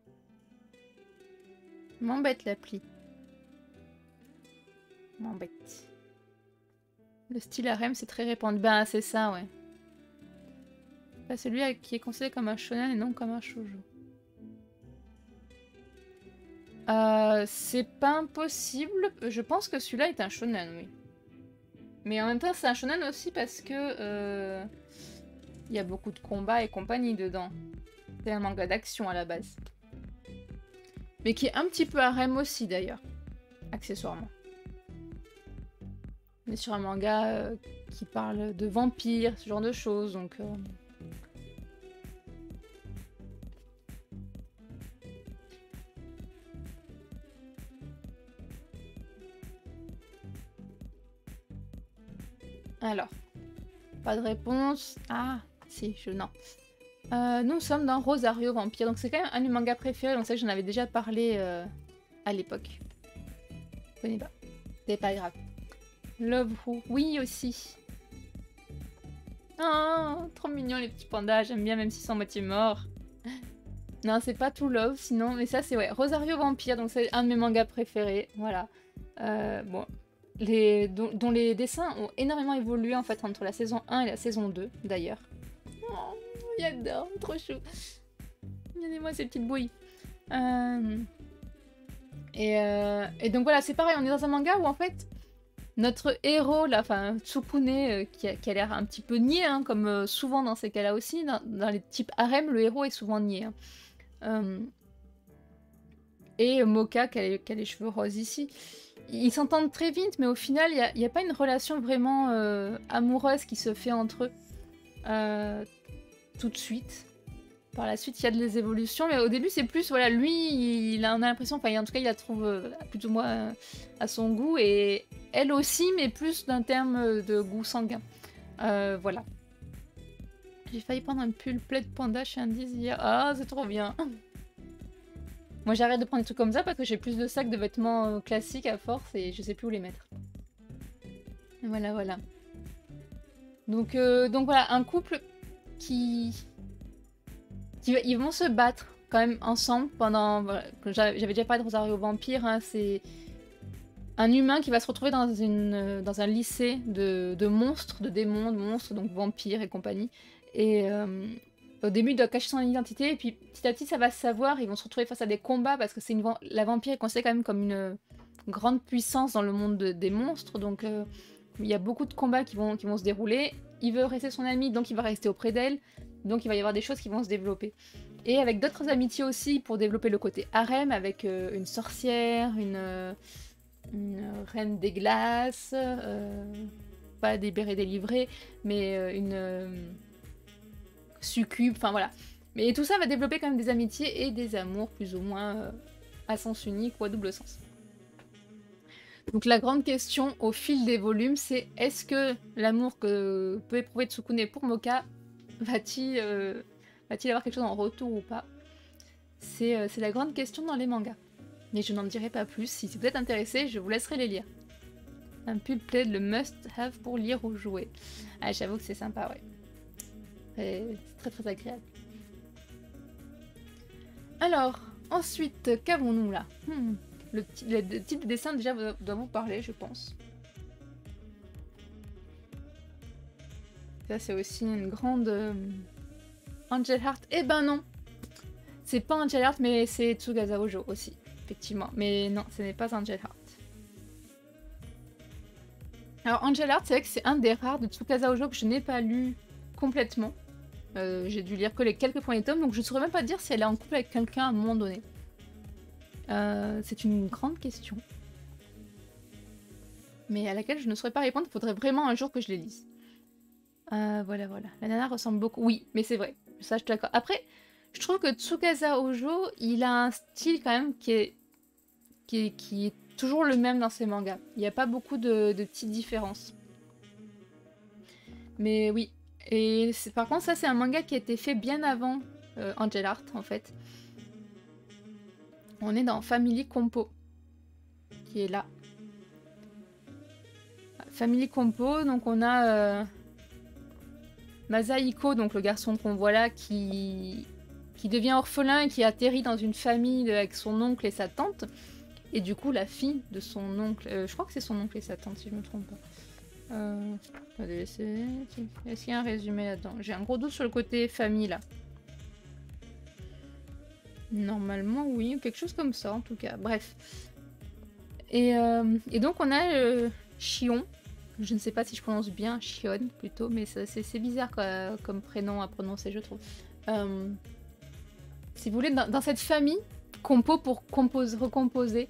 M'embête l'appli. M'embête. Le style harem, c'est très répandu. Ben, c'est ça, ouais. Bah, c'est lui qui est considéré comme un shonen et non comme un shoujo. C'est pas impossible. Je pense que celui-là est un shonen, oui. Mais en même temps, c'est un shonen aussi parce que il y a beaucoup de combats et compagnie dedans. C'est un manga d'action à la base. Mais qui est un petit peu harem aussi d'ailleurs, accessoirement. On est sur un manga qui parle de vampires, ce genre de choses, donc... Alors, pas de réponse. Ah, si, non. Nous sommes dans Rosario Vampire, donc c'est quand même un de mes mangas préférés, donc ça j'en avais déjà parlé à l'époque. Je connais pas. C'est pas grave. Love Who, oui aussi. Oh, trop mignon les petits pandas, j'aime bien même s'ils sont moitié morts. Non, c'est pas tout Love sinon, mais ça c'est ouais. Rosario Vampire, donc c'est un de mes mangas préférés, voilà. Bon, dont les dessins ont énormément évolué en fait entre la saison 1 et la saison 2 d'ailleurs. Oh, j'adore, trop chou. Regardez-moi ces petites bouilles. Et donc voilà, c'est pareil, on est dans un manga où en fait notre héros, là, enfin Tsukune, qui a l'air un petit peu niais, hein, comme souvent dans ces cas-là aussi, dans les types harem, le héros est souvent niais. Hein. Et Moka, qui a les cheveux roses ici, ils s'entendent très vite, mais au final, il n'y a pas une relation vraiment amoureuse qui se fait entre eux tout de suite. Par la suite, il y a des évolutions, mais au début, c'est plus, voilà, lui, on a l'impression, enfin, en tout cas, il la trouve plus ou moins à son goût, et elle aussi, mais plus d'un terme de goût sanguin. Voilà. J'ai failli prendre un pull plaid panda chez Indies hier. Ah, c'est trop bien. Moi, j'arrête de prendre des trucs comme ça parce que j'ai plus de sacs de vêtements classiques à force et je sais plus où les mettre. Et voilà, voilà. Donc voilà, un couple qui... Ils vont se battre quand même ensemble pendant... Voilà, j'avais déjà parlé de Rosario Vampire, hein, c'est un humain qui va se retrouver dans un lycée de monstres, de démons, de monstres, donc vampires et compagnie. Et au début, il doit cacher son identité, et puis petit à petit, ça va se savoir, ils vont se retrouver face à des combats, parce que la vampire est considérée quand même comme une grande puissance dans le monde des monstres, donc il y a beaucoup de combats qui vont se dérouler. Il veut rester son ami, donc il va rester auprès d'elle, donc il va y avoir des choses qui vont se développer. Et avec d'autres amitiés aussi, pour développer le côté harem, avec une sorcière, une reine des glaces, pas des bérets délivrés, mais une succube, enfin voilà. Mais tout ça va développer quand même des amitiés et des amours plus ou moins à sens unique ou à double sens. Donc la grande question au fil des volumes, c'est est-ce que l'amour que peut éprouver Tsukune pour Moka va-t-il avoir quelque chose en retour ou pas? C'est la grande question dans les mangas. Mais je n'en dirai pas plus. Si vous êtes intéressé, je vous laisserai les lire. Un pull plaid, le must-have pour lire ou jouer. Ah, j'avoue que c'est sympa, ouais. C'est très très agréable. Alors, ensuite, qu'avons-nous là? Le type de dessin déjà doit vous parler, je pense. Ça, c'est aussi une grande Angel Heart. Eh ben non! C'est pas Angel Heart, mais c'est Tsukasa Ojo aussi, effectivement. Mais non, ce n'est pas Angel Heart. Alors, Angel Heart, c'est vrai que c'est un des rares de Tsukasa Ojo que je n'ai pas lu complètement. J'ai dû lire que les quelques premiers tomes, donc je ne saurais même pas dire si elle est en couple avec quelqu'un à un moment donné. C'est une grande question. Mais à laquelle je ne saurais pas répondre, il faudrait vraiment un jour que je les lise. Voilà, voilà. La nana ressemble beaucoup. Oui, mais c'est vrai. Ça, je suis d'accord. Après, je trouve que Tsukasa Ojo, il a un style quand même qui est toujours le même dans ses mangas. Il n'y a pas beaucoup de petites différences. Mais oui. Et par contre, ça, c'est un manga qui a été fait bien avant Angel Heart, en fait. On est dans Family Compo, qui est là. Family Compo, donc on a Masahiko, donc le garçon qu'on voit là, qui devient orphelin et qui atterrit dans une famille avec son oncle et sa tante. Et du coup, la fille de son oncle, je crois que c'est son oncle et sa tante, si je ne me trompe pas. Est-ce qu'il y a un résumé là-dedans? J'ai un gros doute sur le côté famille là. Normalement oui, quelque chose comme ça en tout cas, bref. Et donc on a Shion, je ne sais pas si je prononce bien Shion plutôt, mais c'est bizarre quoi, comme prénom à prononcer je trouve. Si vous voulez, dans cette famille, compo pour recomposer,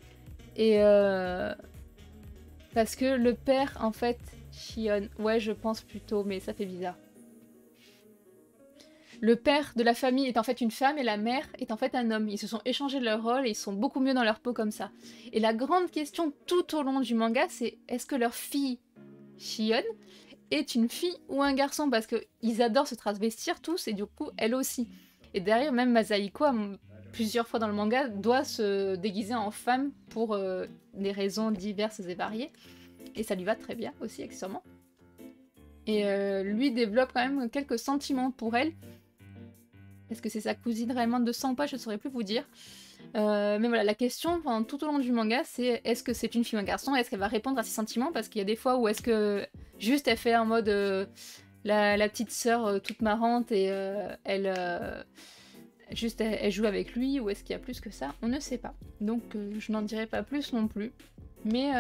et parce que le père en fait, Shion, ouais je pense plutôt, mais ça fait bizarre. Le père de la famille est en fait une femme et la mère est en fait un homme. Ils se sont échangés leur rôle et ils sont beaucoup mieux dans leur peau comme ça. Et la grande question tout au long du manga, c'est est-ce que leur fille, Shion, est une fille ou un garçon? Parce qu'ils adorent se travestir tous et du coup, elle aussi. Et derrière, même Masahiko, plusieurs fois dans le manga, doit se déguiser en femme pour des raisons diverses et variées. Et ça lui va très bien aussi, accessoirement. Et lui développe quand même quelques sentiments pour elle. Est-ce que c'est sa cousine réellement de sang ou pas? Je ne saurais plus vous dire. Mais voilà, la question pendant tout au long du manga, c'est est-ce que c'est une fille ou un garçon? Est-ce qu'elle va répondre à ses sentiments? Parce qu'il y a des fois où est-ce que juste elle fait en mode la petite sœur toute marrante et elle joue avec lui, ou est-ce qu'il y a plus que ça? On ne sait pas. Donc je n'en dirai pas plus non plus. Mais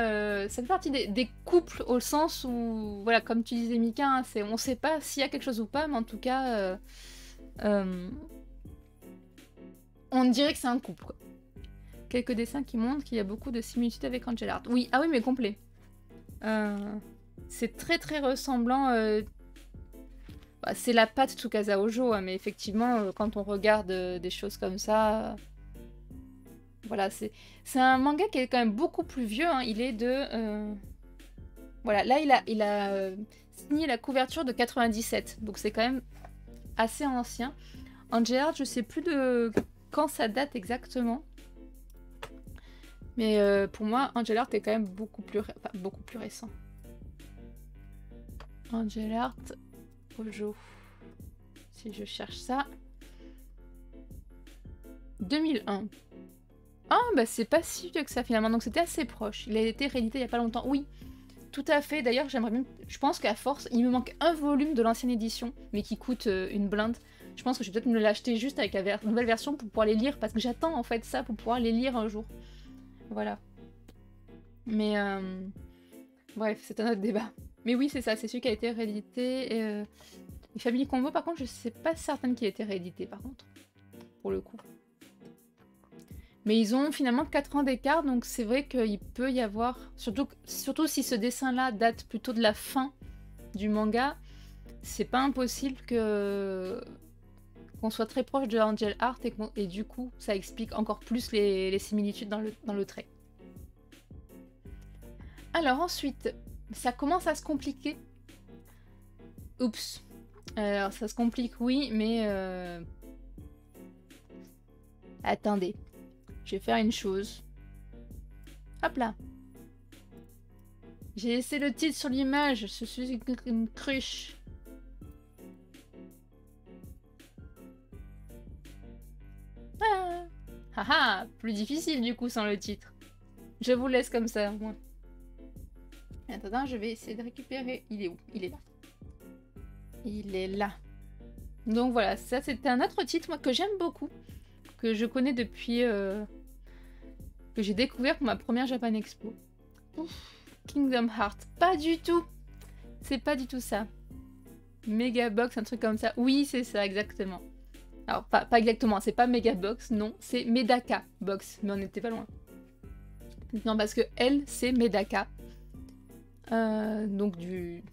ça fait partie des couples au sens où, voilà, comme tu disais Mika, hein, on ne sait pas s'il y a quelque chose ou pas, mais en tout cas... on dirait que c'est un couple. Quoi. Quelques dessins qui montrent qu'il y a beaucoup de similitudes avec Angel Heart. Oui, ah oui, mais complet. C'est très très ressemblant. Bah, c'est la patte Tsukasa Ojo, hein, mais effectivement, quand on regarde des choses comme ça, voilà, c'est un manga qui est quand même beaucoup plus vieux, hein. Il est de... Voilà, là, il a signé la couverture de 97, donc c'est quand même assez ancien. Angel Heart, je sais plus de quand ça date exactement. Mais pour moi, Angel Heart est quand même beaucoup plus récent. Angel Heart Ojo. Si je cherche ça. 2001. Ah, bah c'est pas si vieux que ça finalement, donc c'était assez proche. Il a été réédité il y a pas longtemps. Oui, tout à fait. D'ailleurs, j'aimerais bien... Je pense qu'à force, il me manque un volume de l'ancienne édition, mais qui coûte une blinde. Je pense que je vais peut-être me l'acheter juste avec la nouvelle version pour pouvoir les lire, parce que j'attends en fait ça pour pouvoir les lire un jour. Voilà. Mais bref, c'est un autre débat. Mais oui, c'est ça, c'est celui qui a été réédité. Et Family Combo, par contre, je sais pas certaine qu'il a été réédité, par contre. Pour le coup. Mais ils ont finalement 4 ans d'écart, donc c'est vrai qu'il peut y avoir... Surtout si ce dessin-là date plutôt de la fin du manga, c'est pas impossible qu'on soit très proche de Angel Heart et du coup, ça explique encore plus les similitudes dans le trait. Alors ensuite, ça commence à se compliquer. Oups. Alors ça se complique, oui, mais... Attendez. Je vais faire une chose. Hop là. J'ai laissé le titre sur l'image. Je suis une cruche. Ah. Haha, plus difficile du coup sans le titre. Je vous laisse comme ça, moi. Attends, je vais essayer de récupérer. Il est où? Il est là. Il est là. Donc voilà, ça c'était un autre titre moi, que j'aime beaucoup. Que je connais depuis... que j'ai découvert pour ma première Japan Expo. Ouf, Kingdom Heart. Pas du tout. C'est pas du tout ça. Megabox, un truc comme ça. Oui, c'est ça, exactement. Alors, pas exactement, c'est pas Megabox, non. C'est Medaka Box, mais on n'était pas loin. Non, parce que elle, c'est Medaka. Donc du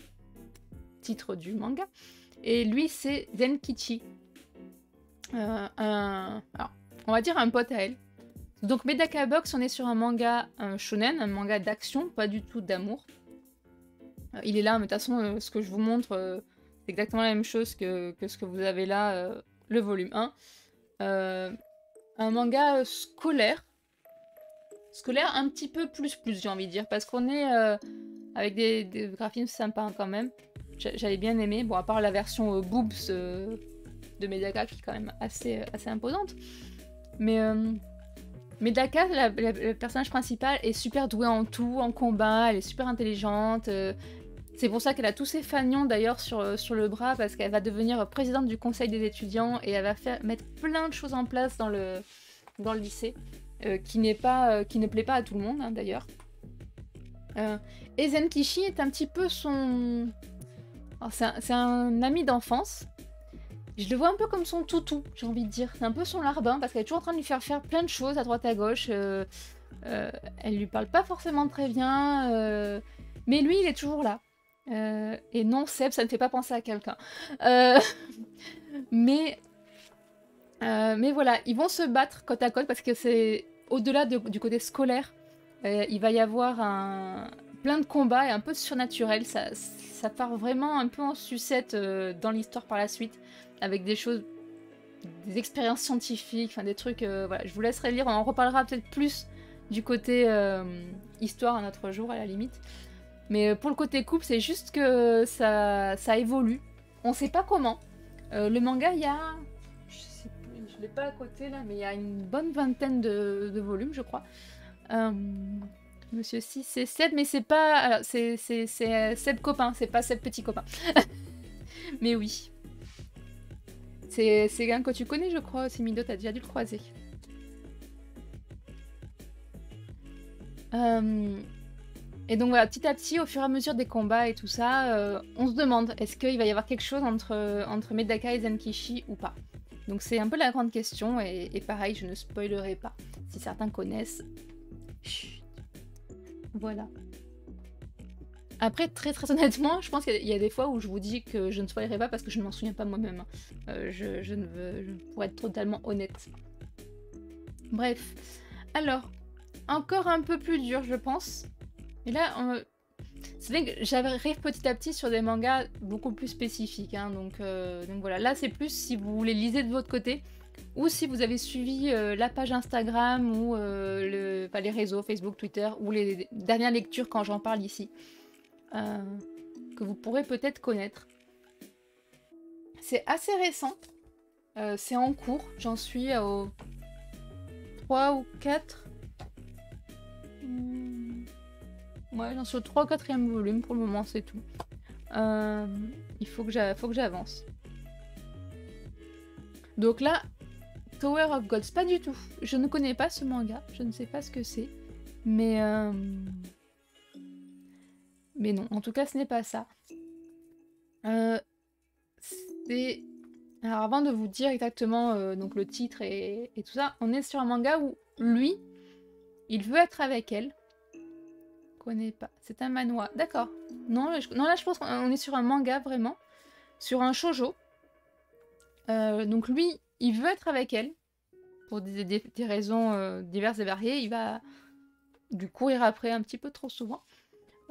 titre du manga. Et lui, c'est Zenkichi. Alors, on va dire un pote à elle. Donc Medaka Box, on est sur un manga shonen, un manga d'action, pas du tout d'amour. Il est là, mais de toute façon, ce que je vous montre, c'est exactement la même chose que ce que vous avez là, le volume 1. Un manga scolaire. Scolaire un petit peu plus, j'ai envie de dire, parce qu'on est avec des graphismes sympas quand même. J'avais bien aimé, bon, à part la version boobs de Medaka, qui est quand même assez imposante. Mais... Medaka, le personnage principal, est super douée en tout, en combat, elle est super intelligente. C'est pour ça qu'elle a tous ses fanions d'ailleurs sur le bras, parce qu'elle va devenir présidente du conseil des étudiants et elle va mettre plein de choses en place dans le lycée, qui ne plaît pas à tout le monde hein, d'ailleurs. Et Zenkichi est un petit peu son... C'est un ami d'enfance. Je le vois un peu comme son toutou, j'ai envie de dire. C'est un peu son larbin, parce qu'elle est toujours en train de lui faire plein de choses à droite à gauche. Elle lui parle pas forcément très bien, mais lui, il est toujours là. Et non, Seb, ça ne fait pas penser à quelqu'un. Mais voilà, ils vont se battre côte à côte, parce que c'est au-delà du côté scolaire. Il va y avoir plein de combats et un peu surnaturel. Ça part vraiment un peu en sucette dans l'histoire par la suite. Avec des choses, des expériences scientifiques, enfin des trucs, voilà, je vous laisserai lire, on en reparlera peut-être plus du côté histoire un autre jour à la limite. Mais pour le côté couple, c'est juste que ça évolue. On sait pas comment. Le manga, il y a... Je sais plus, je l'ai pas à côté là, mais il y a une bonne vingtaine de volumes, je crois. Monsieur 6, c'est Seb, mais c'est pas... Alors, c'est Seb copain, c'est pas Seb petit copain. Mais oui. C'est quelqu'un que tu connais, je crois, aussi, Mido, t'as déjà dû le croiser. Et donc voilà, petit à petit, au fur et à mesure des combats et tout ça, on se demande, est-ce qu'il va y avoir quelque chose entre Medaka et Zenkichi ou pas? Donc c'est un peu la grande question, et pareil, je ne spoilerai pas. Si certains connaissent... Chut. Voilà. Après, très honnêtement, je pense qu'il y a des fois où je vous dis que je ne spoilerai pas parce que je ne m'en souviens pas moi-même. Hein. Je ne veux... Pour être totalement honnête. Bref. Alors, encore un peu plus dur, je pense. Et là, c'est vrai que j'arrive petit à petit sur des mangas beaucoup plus spécifiques. Hein, donc voilà, là c'est plus si vous les lisez de votre côté ou si vous avez suivi la page Instagram ou les réseaux Facebook, Twitter ou les dernières lectures quand j'en parle ici. Que vous pourrez peut-être connaître. C'est assez récent. C'est en cours. J'en suis au 3 ou 4. Ouais, j'en suis au 3 ou 4e volume pour le moment, c'est tout. Il faut que j'avance. Donc là, Tower of Gods, pas du tout. Je ne connais pas ce manga, je ne sais pas ce que c'est. Mais non, en tout cas, ce n'est pas ça. C'est... Alors avant de vous dire exactement donc le titre et tout ça, on est sur un manga où lui, il veut être avec elle. Connais pas. C'est un manhwa. D'accord. Non, là je pense qu'on est sur un manga vraiment. Sur un shoujo. Donc lui, il veut être avec elle. Pour des raisons diverses et variées. Il va lui courir après un petit peu trop souvent.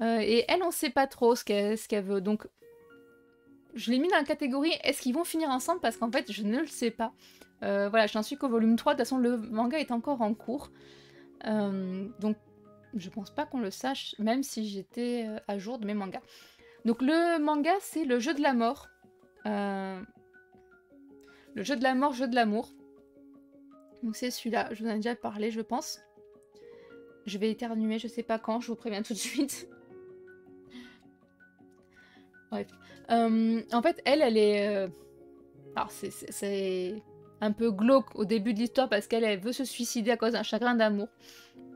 Et elle, on sait pas trop ce qu'elle veut. Donc je l'ai mis dans la catégorie est-ce qu'ils vont finir ensemble parce qu'en fait je ne le sais pas. Voilà, je n'en suis qu'au volume 3, de toute façon le manga est encore en cours. Donc je pense pas qu'on le sache, même si j'étais à jour de mes mangas. Donc le manga c'est le jeu de la mort. Le jeu de la mort, jeu de l'amour. Donc c'est celui-là, je vous en ai déjà parlé je pense. Je vais éternuer, je sais pas quand, je vous préviens tout de suite. Bref. En fait, elle est... Alors, c'est un peu glauque au début de l'histoire parce qu'elle veut se suicider à cause d'un chagrin d'amour.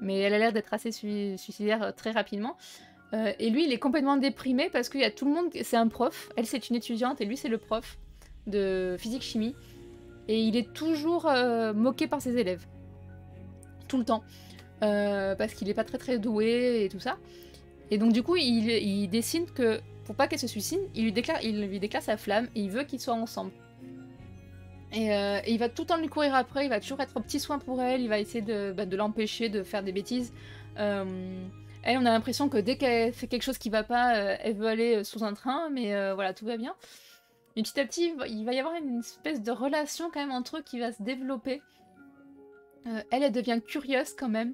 Mais elle a l'air d'être assez suicidaire très rapidement. Et lui, il est complètement déprimé parce qu'il y a tout le monde... C'est un prof, elle c'est une étudiante et lui c'est le prof de physique-chimie. Et il est toujours moqué par ses élèves. Tout le temps. Parce qu'il est pas très doué et tout ça. Et donc du coup, il décide que... Pour pas qu'elle se suicide, il lui déclare sa flamme et il veut qu'ils soient ensemble. Et il va tout le temps lui courir après, il va toujours être au petit soin pour elle, il va essayer de l'empêcher de faire des bêtises. Elle, on a l'impression que dès qu'elle fait quelque chose qui va pas, elle veut aller sous un train, mais voilà, tout va bien. Et petit à petit, il va y avoir une espèce de relation quand même entre eux qui va se développer. Elle devient curieuse quand même.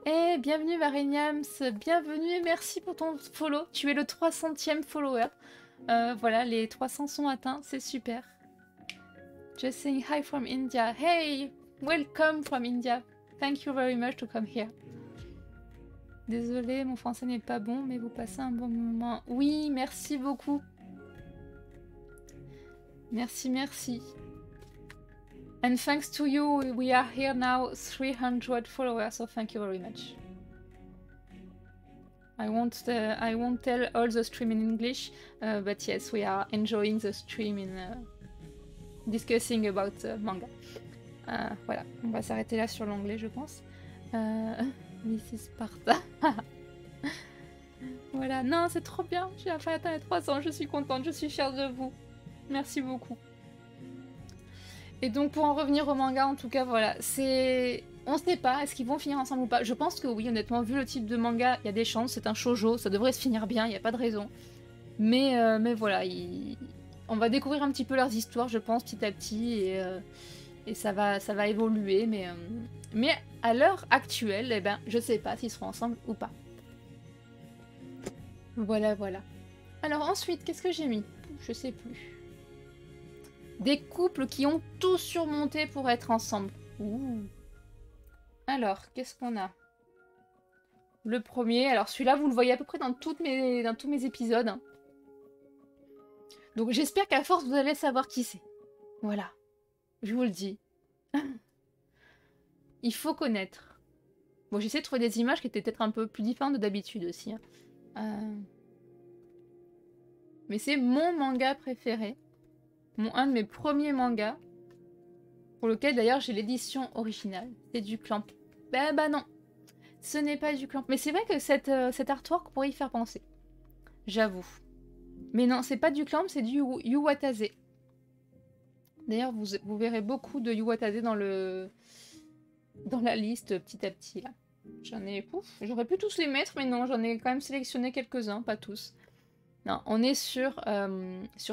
Eh, bienvenue Marignams, bienvenue et merci pour ton follow. Tu es le 300e follower. Voilà, les 300 sont atteints, c'est super. Just saying hi from India. Hey, welcome from India. Thank you very much to come here. Désolée, mon français n'est pas bon, mais vous passez un bon moment. Oui, merci beaucoup. Merci. And thanks to you, we are here now 300 followers, so thank you very much. I won't tell all the stream in English, but yes, we are enjoying the stream in discussing about manga. Voilà, on va s'arrêter là sur l'anglais, je pense. Mrs. Sparta. Voilà, non, c'est trop bien. J'ai enfin atteint les 300, je suis contente, je suis fière de vous. Merci beaucoup. Et donc pour en revenir au manga, en tout cas, voilà, c'est... On sait pas, est-ce qu'ils vont finir ensemble ou pas? Je pense que oui, honnêtement, vu le type de manga, il y a des chances, c'est un shoujo, ça devrait se finir bien, il n'y a pas de raison. Mais voilà, on va découvrir un petit peu leurs histoires, je pense, petit à petit, et ça va évoluer, mais à l'heure actuelle, eh ben, je sais pas s'ils seront ensemble ou pas. Voilà. Alors ensuite, qu'est-ce que j'ai mis? Je sais plus. Des couples qui ont tout surmonté pour être ensemble. Ouh. Alors, qu'est-ce qu'on a? Le premier, alors celui-là, vous le voyez à peu près dans tous mes épisodes. Hein. Donc j'espère qu'à force, vous allez savoir qui c'est. Voilà. Je vous le dis. Il faut connaître. Bon, j'essaie de trouver des images qui étaient peut-être un peu plus différentes de d'habitude aussi. Hein. Mais c'est mon manga préféré. Un de mes premiers mangas, pour lequel d'ailleurs j'ai l'édition originale, c'est du Clamp. Bah non, ce n'est pas du Clamp. Mais c'est vrai que cet artwork pourrait y faire penser. j'avoue. Mais non, c'est pas du clamp, c'est du Yuwatase. D'ailleurs, vous verrez beaucoup de Yuwatase dans la liste petit à petit là. J'en ai... Pouf, j'aurais pu tous les mettre, mais non, j'en ai quand même sélectionné quelques-uns, pas tous. Non, on est sur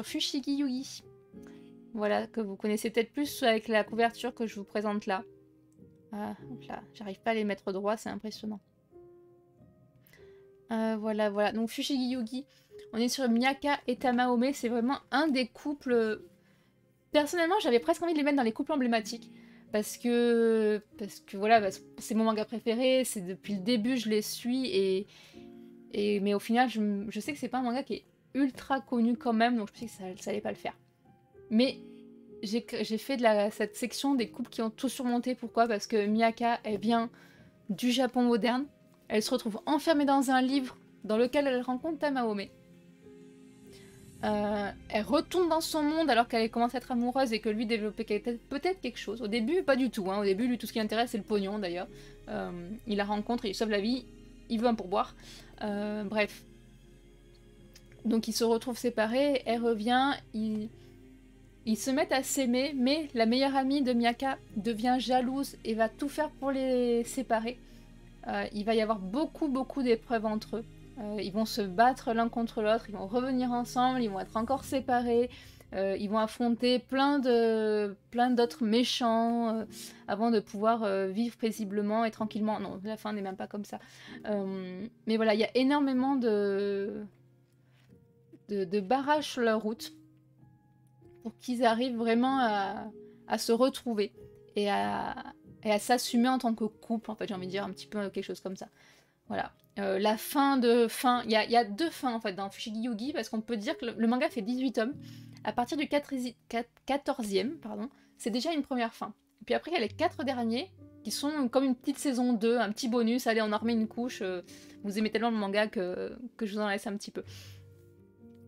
Fushigi Yugi. Voilà, que vous connaissez peut-être plus avec la couverture que je vous présente là. Ah, là, j'arrive pas à les mettre droit, c'est impressionnant. Voilà, voilà. Donc Fushigi Yugi, on est sur Miyaka et Tamaome, c'est vraiment un des couples... Personnellement, j'avais presque envie de les mettre dans les couples emblématiques. Parce que voilà, c'est mon manga préféré, c'est depuis le début je les suis, mais au final, je sais que c'est pas un manga qui est ultra connu quand même, donc je pensais que ça allait pas le faire. Mais j'ai fait cette section des couples qui ont tout surmonté. Pourquoi? Parce que Miyaka, elle vient du Japon moderne. Elle se retrouve enfermée dans un livre dans lequel elle rencontre Tamaome. Elle retourne dans son monde alors qu'elle commence à être amoureuse et que lui développait peut-être quelque chose. Au début, pas du tout. Hein. Au début, lui, tout ce qui l'intéresse, c'est le pognon d'ailleurs. Il la rencontre, il sauve la vie, il veut un pourboire. Bref. Donc ils se retrouvent séparés, elle revient, ils se mettent à s'aimer, mais la meilleure amie de Miyaka devient jalouse et va tout faire pour les séparer. Il va y avoir beaucoup d'épreuves entre eux. Ils vont se battre l'un contre l'autre, ils vont revenir ensemble, ils vont être encore séparés, ils vont affronter plein d'autres méchants avant de pouvoir vivre paisiblement et tranquillement. Non, la fin n'est même pas comme ça. Mais voilà, il y a énormément de barrages sur leur route pour qu'ils arrivent vraiment à se retrouver et à s'assumer en tant que couple, en fait, j'ai envie de dire un petit peu quelque chose comme ça. Voilà. La fin, il y a deux fins en fait dans Fushigi Yugi, parce qu'on peut dire que le manga fait 18 tomes. À partir du 14e, pardon, c'est déjà une première fin. Et puis après, il y a les 4 derniers qui sont comme une petite saison 2, un petit bonus. Allez, on en remet une couche. Vous aimez tellement le manga que je vous en laisse un petit peu.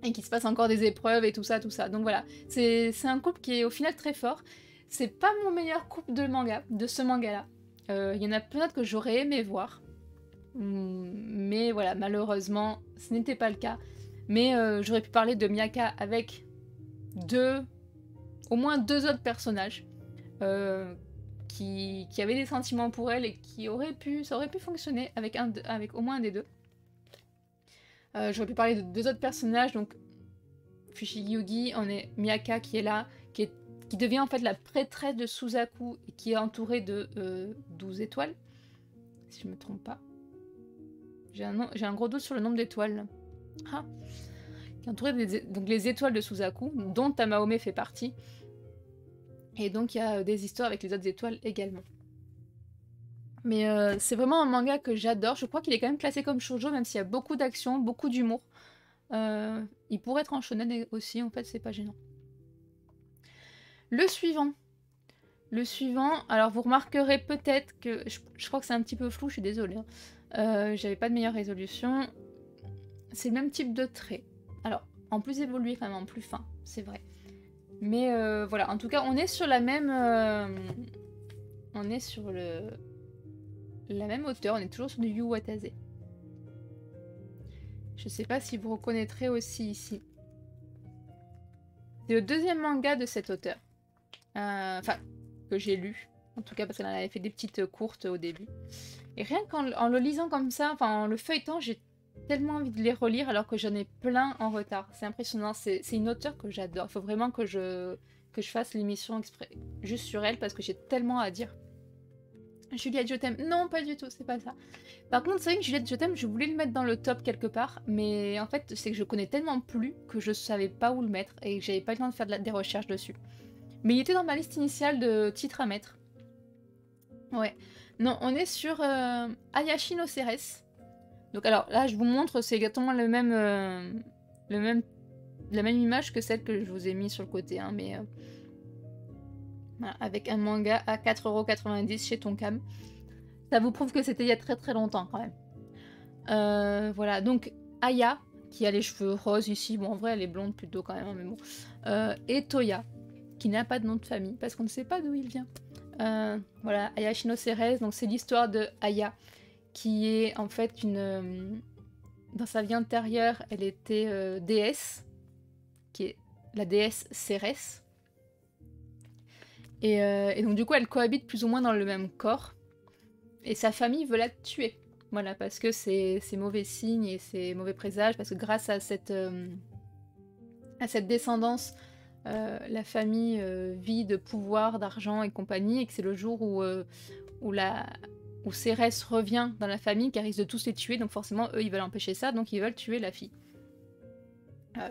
Et qu'il se passe encore des épreuves et tout ça. Donc voilà, c'est un couple qui est au final très fort. C'est pas mon meilleur couple de ce manga-là. Il y en a plein d'autres que j'aurais aimé voir. Mais voilà, malheureusement, ce n'était pas le cas. Mais j'aurais pu parler de Miyaka avec au moins deux autres personnages qui avaient des sentiments pour elle et ça aurait pu fonctionner avec au moins un des deux. J'aurais pu parler de deux autres personnages, donc Fushigi Yugi, on est Miyaka qui est là, qui devient en fait la prêtresse de Suzaku et qui est entourée de 12 étoiles, si je me trompe pas. J'ai un gros doute sur le nombre d'étoiles. Ah. Qui est entourée donc les étoiles de Suzaku, dont Tamaome fait partie. Et donc il y a des histoires avec les autres étoiles également. Mais c'est vraiment un manga que j'adore. Je crois qu'il est quand même classé comme shoujo, même s'il y a beaucoup d'action, beaucoup d'humour. Il pourrait être en shonen aussi, en fait, c'est pas gênant. Le suivant, alors vous remarquerez peut-être que... Je crois que c'est un petit peu flou, je suis désolée. J'avais pas de meilleure résolution. C'est le même type de trait. Alors, en plus évolué quand même, en plus fin, c'est vrai. Mais voilà, en tout cas, on est sur la même... on est sur la même hauteur, on est toujours sur du Yu Watase. Je sais pas si vous reconnaîtrez aussi ici. C'est le deuxième manga de cet auteur. Enfin, que j'ai lu. En tout cas, parce qu'elle avait fait des petites courtes au début. Et rien qu'en le lisant comme ça, enfin en le feuilletant, j'ai tellement envie de les relire alors que j'en ai plein en retard. C'est impressionnant, c'est une auteure que j'adore. Il faut vraiment que je fasse l'émission exprès juste sur elle parce que j'ai tellement à dire. Juliette, je t'aime. Non, pas du tout, c'est pas ça. Par contre, c'est vrai que Juliette, je t'aime, je voulais le mettre dans le top quelque part, mais en fait, c'est que je connais tellement plus que je savais pas où le mettre et que j'avais pas le temps de faire des recherches dessus. Mais il était dans ma liste initiale de titres à mettre. Ouais. Non, on est sur Ayashi no Ceres. Donc alors là, je vous montre, c'est exactement la même image que celle que je vous ai mis sur le côté, hein, mais voilà, avec un manga à 4,90€ chez Tonkam. Ça vous prouve que c'était il y a très longtemps quand même. Voilà, donc Aya, qui a les cheveux roses ici, bon en vrai elle est blonde plutôt quand même, mais bon. Et Toya, qui n'a pas de nom de famille, parce qu'on ne sait pas d'où il vient. Voilà, Ayashi no Ceres, donc c'est l'histoire de Aya, qui est en fait une dans sa vie antérieure, elle était déesse, qui est la déesse Cérès. Et donc du coup, elle cohabite plus ou moins dans le même corps. Et sa famille veut la tuer. Voilà, parce que c'est mauvais signe et c'est mauvais présage, parce que grâce à cette descendance, la famille vit de pouvoir, d'argent et compagnie, et que c'est le jour où Cérès revient dans la famille qu'elle risque de tous les tuer, donc forcément eux ils veulent empêcher ça, donc ils veulent tuer la fille.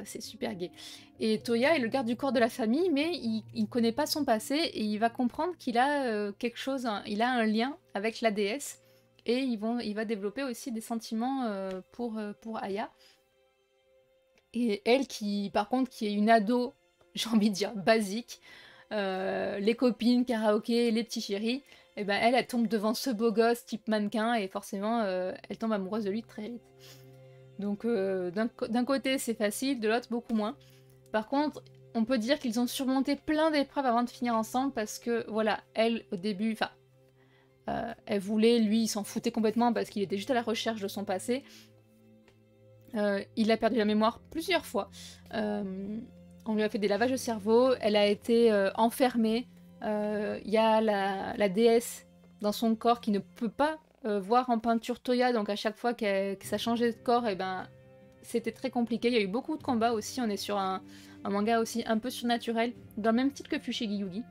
C'est super gai. Et Toya est le garde du corps de la famille, mais il ne connaît pas son passé et il va comprendre qu'il a quelque chose, il a un lien avec la déesse et il va développer aussi des sentiments pour Aya. Et elle qui, par contre, qui est une ado, j'ai envie de dire basique, les copines, karaoké, les petits chéris, et ben elle tombe devant ce beau gosse type mannequin et forcément elle tombe amoureuse de lui très vite. Donc d'un côté c'est facile, de l'autre beaucoup moins. Par contre, on peut dire qu'ils ont surmonté plein d'épreuves avant de finir ensemble parce que voilà, elle au début, enfin, elle voulait, lui il s'en foutait complètement parce qu'il était juste à la recherche de son passé. Il a perdu la mémoire plusieurs fois. On lui a fait des lavages de cerveau, elle a été enfermée. Il y a la déesse dans son corps qui ne peut pas voir en peinture Toya, donc à chaque fois que ça changeait de corps, et ben c'était très compliqué. Il y a eu beaucoup de combats aussi, on est sur un manga aussi un peu surnaturel, dans le même titre que Fushigi Yugi.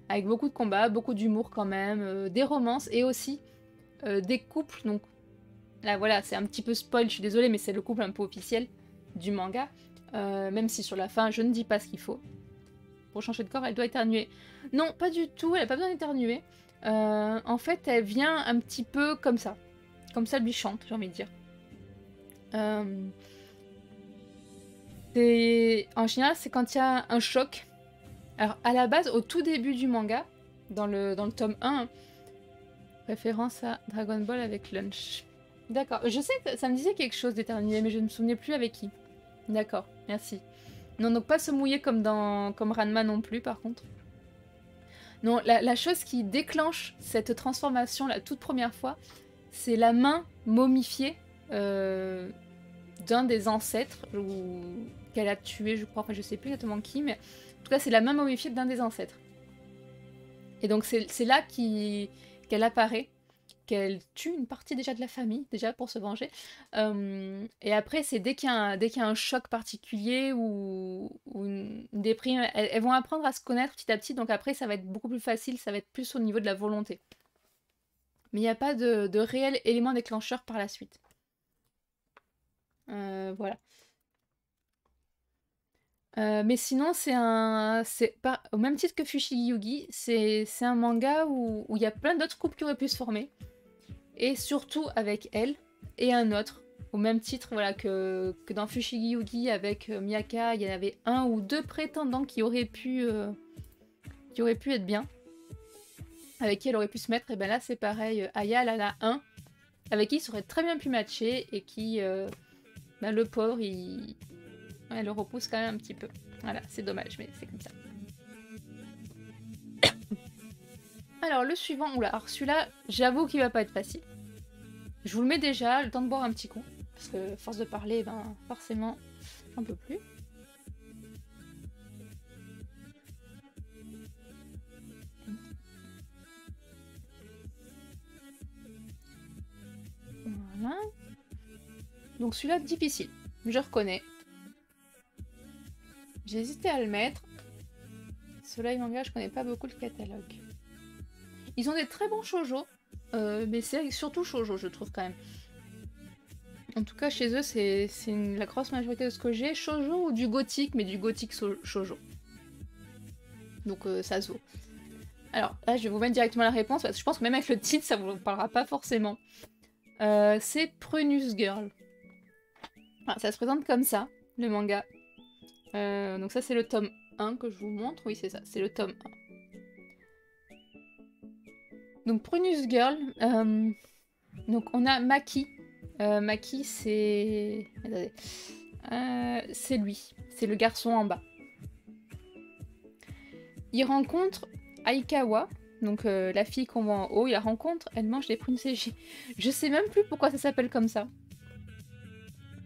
Avec beaucoup de combats, beaucoup d'humour quand même, des romances et aussi des couples. Donc là voilà, c'est un petit peu spoil, je suis désolée, mais c'est le couple un peu officiel du manga. Même si sur la fin, je ne dis pas ce qu'il faut. Pour changer de corps, elle doit éternuer. Non, pas du tout, elle n'a pas besoin d'éternuer. En fait, elle vient un petit peu comme ça. Comme ça, elle lui chante, j'ai envie de dire. En général, c'est quand il y a un choc. Alors, à la base, au tout début du manga, dans le tome 1, référence à Dragon Ball avec Lunch. D'accord, je sais que ça me disait quelque chose d'éternuer, mais je ne me souvenais plus avec qui. D'accord, merci. Non, donc pas se mouiller comme Ranma non plus, par contre. Non, la chose qui déclenche cette transformation la toute première fois, c'est la main momifiée d'un des ancêtres qu'elle a tué, je crois. Enfin, je sais plus exactement qui, mais en tout cas, c'est la main momifiée d'un des ancêtres. Et donc, c'est là qu'elle apparaît, qu'elle tue une partie déjà de la famille, déjà pour se venger. Et après, c'est dès qu'il y a un choc particulier ou une déprime, elles vont apprendre à se connaître petit à petit, donc après, ça va être beaucoup plus facile, ça va être plus au niveau de la volonté. Mais il n'y a pas de réel élément déclencheur par la suite. Voilà. Mais sinon, au même titre que Fushigi Yugi, c'est un manga où il y a plein d'autres couples qui auraient pu se former. Et surtout avec elle et un autre, au même titre voilà, que dans Fushigi Yugi avec Miyaka, il y en avait un ou deux prétendants qui auraient pu être bien, avec qui elle aurait pu se mettre. Et ben là c'est pareil, Aya elle en a un avec qui il serait très bien pu matcher et qui, le pauvre, elle le repousse quand même un petit peu. Voilà, c'est dommage, mais c'est comme ça. Alors le suivant, alors celui-là, j'avoue qu'il va pas être facile. Je vous le mets déjà, le temps de boire un petit coup. Parce que force de parler, ben forcément, j'en peux plus. Voilà. Donc celui-là, difficile. Je reconnais. J'ai hésité à le mettre. Soleil Manga, je connais pas beaucoup le catalogue. Ils ont des très bons shoujo. Mais c'est surtout shoujo, je trouve quand même. En tout cas, chez eux, c'est la grosse majorité de ce que j'ai. Shoujo ou du gothique, mais du gothique shoujo. Donc ça se vaut. Alors là, je vais vous mettre directement la réponse, parce que je pense que même avec le titre, ça vous parlera pas forcément. C'est Prunus Girl. Alors, ça se présente comme ça, le manga. Donc ça, c'est le tome 1 que je vous montre. Oui, c'est ça, c'est le tome 1. Donc Prunus Girl, donc on a Maki. Maki, c'est... c'est lui, c'est le garçon en bas. Il rencontre Aikawa, Donc la fille qu'on voit en haut, il la rencontre, elle mange des prunes séchées. Je sais même plus pourquoi ça s'appelle comme ça.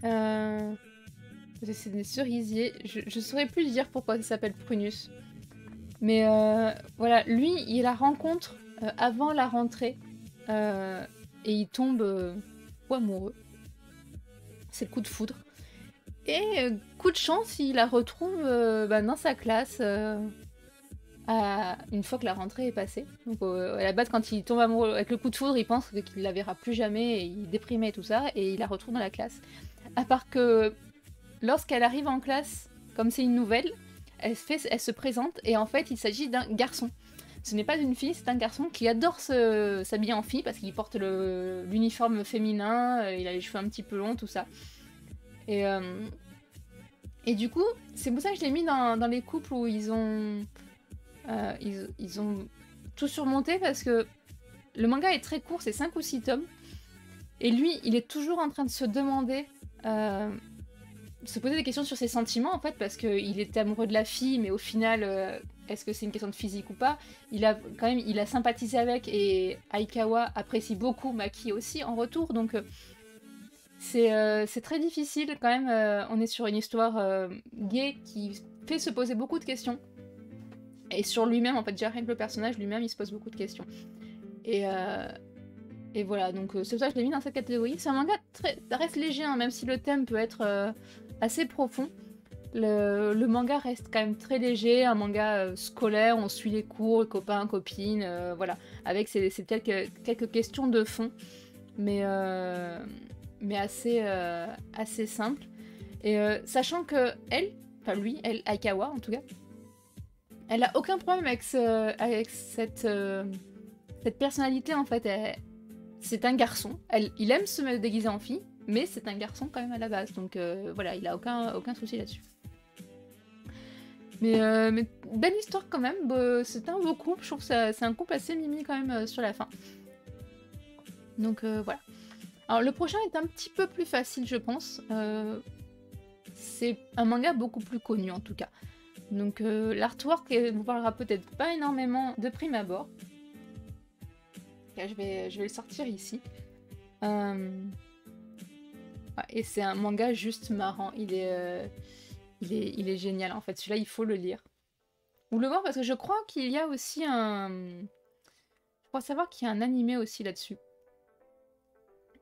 C'est des cerisiers. Je saurais plus dire pourquoi ça s'appelle prunus. Mais voilà, lui, il la rencontre avant la rentrée. Et il tombe fou amoureux. C'est le coup de foudre. Et coup de chance, il la retrouve dans sa classe une fois que la rentrée est passée. Donc à la base, quand il tombe amoureux avec le coup de foudre, il pense qu'il la verra plus jamais, et il est déprimé et tout ça, et il la retrouve dans la classe. À part que lorsqu'elle arrive en classe, comme c'est une nouvelle, elle se présente, et en fait, il s'agit d'un garçon. Ce n'est pas une fille, c'est un garçon qui adore s'habiller en fille parce qu'il porte l'uniforme féminin, il a les cheveux un petit peu longs, tout ça. Et du coup, c'est pour ça que je l'ai mis dans les couples où ils ont tout surmonté, parce que le manga est très court, c'est 5 ou 6 tomes. Et lui, il est toujours en train de se demander, se poser des questions sur ses sentiments, en fait, parce qu'il était amoureux de la fille, mais au final, est-ce que c'est une question de physique ou pas? Il a sympathisé avec, et Aikawa apprécie beaucoup Maki aussi en retour, donc c'est très difficile quand même. On est sur une histoire gay qui fait se poser beaucoup de questions. Et sur lui-même, en fait, déjà rien que le personnage lui-même, il se pose beaucoup de questions. Et voilà, donc c'est pour ça que je l'ai mis dans cette catégorie. C'est un manga ça reste léger, hein, même si le thème peut être assez profond. Le manga reste quand même très léger, un manga scolaire, on suit les cours, les copains, copines, voilà. Avec c'est quelques questions de fond, mais assez simple. Et sachant que elle, Aikawa en tout cas, elle a aucun problème avec cette personnalité, en fait. C'est un garçon. Il aime se déguiser en fille, mais c'est un garçon quand même à la base. Donc voilà, il a aucun souci là-dessus. Mais belle histoire quand même. C'est un beau couple. Je trouve que c'est un couple assez mimi quand même sur la fin. Donc voilà. Alors le prochain est un petit peu plus facile, je pense. C'est un manga beaucoup plus connu en tout cas. Donc l'artwork vous parlera peut-être pas énormément de prime abord. Je vais le sortir ici. Et c'est un manga juste marrant. Il est génial en fait. Celui-là, il faut le lire. Ou le voir, parce que je crois qu'il y a aussi je crois savoir qu'il y a un animé aussi là-dessus.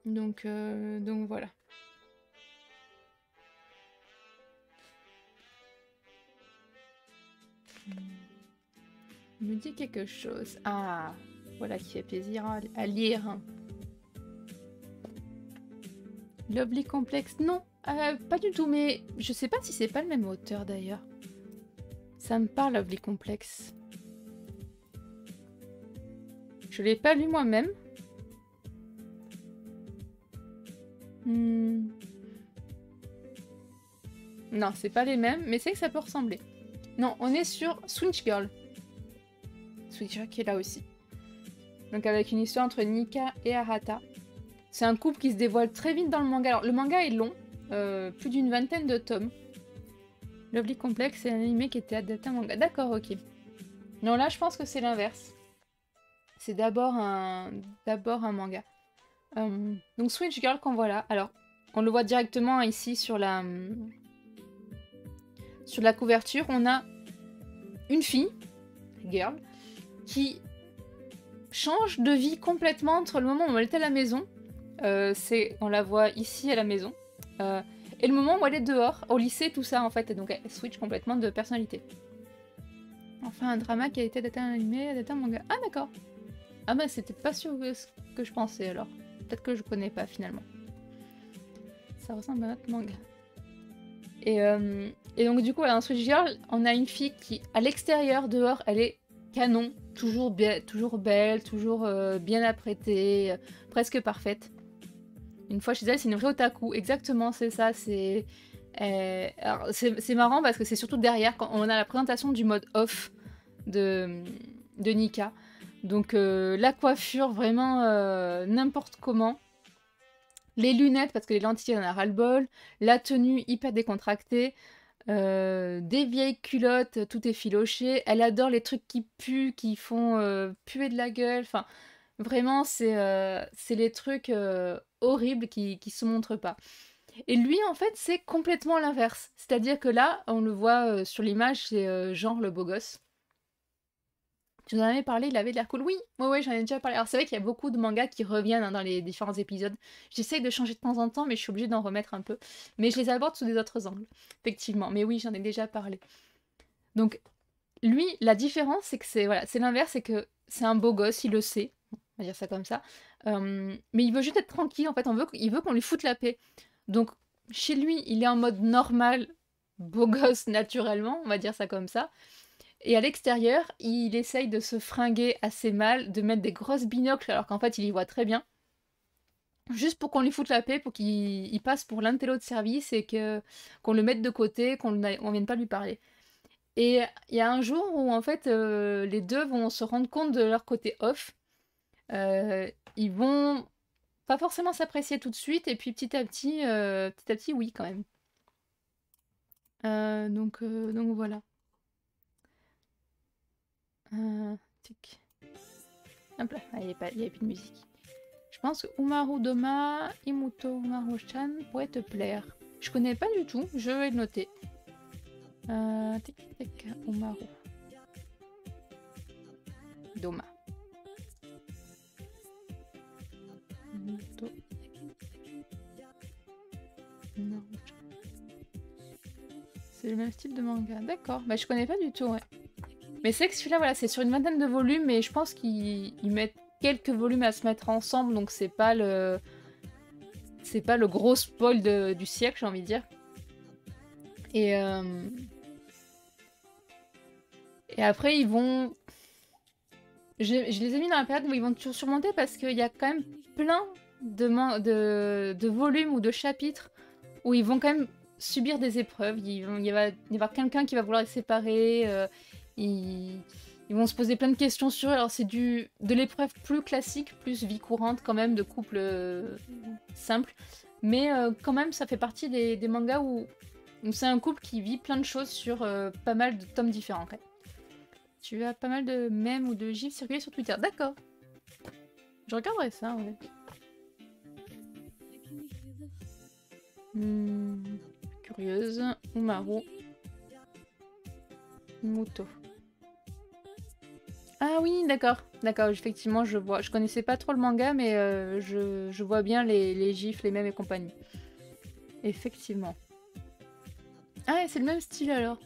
Donc voilà. Il me dit quelque chose. Ah, voilà qui fait plaisir à lire. Lovely Complex, non, pas du tout, mais je sais pas si c'est pas le même auteur d'ailleurs. Ça me parle, Lovely Complex. Je l'ai pas lu moi-même. Non, c'est pas les mêmes, mais c'est que ça peut ressembler. Non, on est sur Switch Girl. Switch Girl qui est là aussi. Donc avec une histoire entre Nika et Arata. C'est un couple qui se dévoile très vite dans le manga. Alors le manga est long, plus d'une 20aine de tomes. Lovely Complex, c'est un anime qui était adapté en manga. D'accord, ok. Non, là je pense que c'est l'inverse. C'est d'abord un manga. Donc Switch Girl qu'on voit là. Alors, on le voit directement ici sur la couverture. On a une fille, girl, qui change de vie complètement entre le moment où elle était à la maison, on la voit ici à la maison, et le moment où elle est dehors, au lycée, tout ça en fait, et donc elle switch complètement de personnalité. Enfin, un drama qui a été adapté en animé, adapté en manga. Ah d'accord. Ah bah c'était pas sûr ce que je pensais alors. Peut-être que je connais pas finalement. Ça ressemble à notre manga. Et donc du coup, dans Switch Girl, on a une fille qui, à l'extérieur, dehors, elle est canon, toujours belle, toujours bien apprêtée, presque parfaite. Une fois chez elle, c'est une vraie otaku, exactement, c'est ça. C'est marrant parce que c'est surtout derrière, quand on a la présentation du mode off de Nika. Donc la coiffure, vraiment n'importe comment. Les lunettes, parce que les lentilles, on a ras-le-bol. La tenue hyper décontractée. des vieilles culottes, tout est filoché. Elle adore les trucs qui puent, qui font puer de la gueule. Enfin, vraiment, c'est les trucs horribles qui se montrent pas. Et lui, en fait, c'est complètement l'inverse. C'est-à-dire que là, on le voit sur l'image, c'est genre le beau gosse. Tu nous en avais parlé, il avait l'air cool. Oui, ouais, j'en ai déjà parlé. Alors c'est vrai qu'il y a beaucoup de mangas qui reviennent dans les différents épisodes. J'essaye de changer de temps en temps, mais je suis obligée d'en remettre un peu. Mais je les aborde sous des autres angles, effectivement. Mais oui, j'en ai déjà parlé. Donc, lui, la différence, c'est que c'est voilà, c'est l'inverse, c'est que c'est un beau gosse, il le sait. On va dire ça comme ça. Mais il veut juste être tranquille, en fait. Il veut qu'on lui foute la paix. Donc, chez lui, il est en mode normal, beau gosse naturellement, on va dire ça comme ça. Et à l'extérieur, il essaye de se fringuer assez mal, de mettre des grosses binocles alors qu'en fait il y voit très bien. Juste pour qu'on lui foute la paix, pour qu'il passe pour l'intello de service et qu'on le mette de côté, qu'on vienne pas lui parler. Et il y a un jour où en fait les deux vont se rendre compte de leur côté off. Ils vont pas forcément s'apprécier tout de suite et puis petit à petit, oui quand même. Donc voilà. Tic. Hop là, il n'y avait plus de musique. Je pense que Umaru Doma, Imuto Umaru-chan pourrait te plaire. Je connais pas du tout, je vais le noter. Tic tic, Umaru. Doma. Imuto. Umaru-chan. C'est le même style de manga, d'accord. Bah je connais pas du tout, ouais. Mais c'est que celui-là, voilà, c'est sur une vingtaine de volumes, et je pense qu'ils mettent quelques volumes à se mettre ensemble, donc c'est pas le gros spoil du siècle, j'ai envie de dire. Et après, ils vont... Je les ai mis dans la période où ils vont surmonter parce qu'il y a quand même plein de volumes ou de chapitres où ils vont quand même subir des épreuves. Il va y avoir quelqu'un qui va vouloir les séparer. Ils vont se poser plein de questions sur eux. Alors c'est de l'épreuve plus classique, plus vie courante quand même, de couple simple. Mais quand même, ça fait partie des mangas où c'est un couple qui vit plein de choses sur pas mal de tomes différents. En fait. Tu as pas mal de mèmes ou de gifs circulés sur Twitter. D'accord. Je regarderai ça, ouais. Curieuse. Umaru. Muto. Ah oui, d'accord. D'accord, effectivement, je vois. Je connaissais pas trop le manga, mais je vois bien les gifs, les mèmes et compagnie. Effectivement. Ah, c'est le même style alors.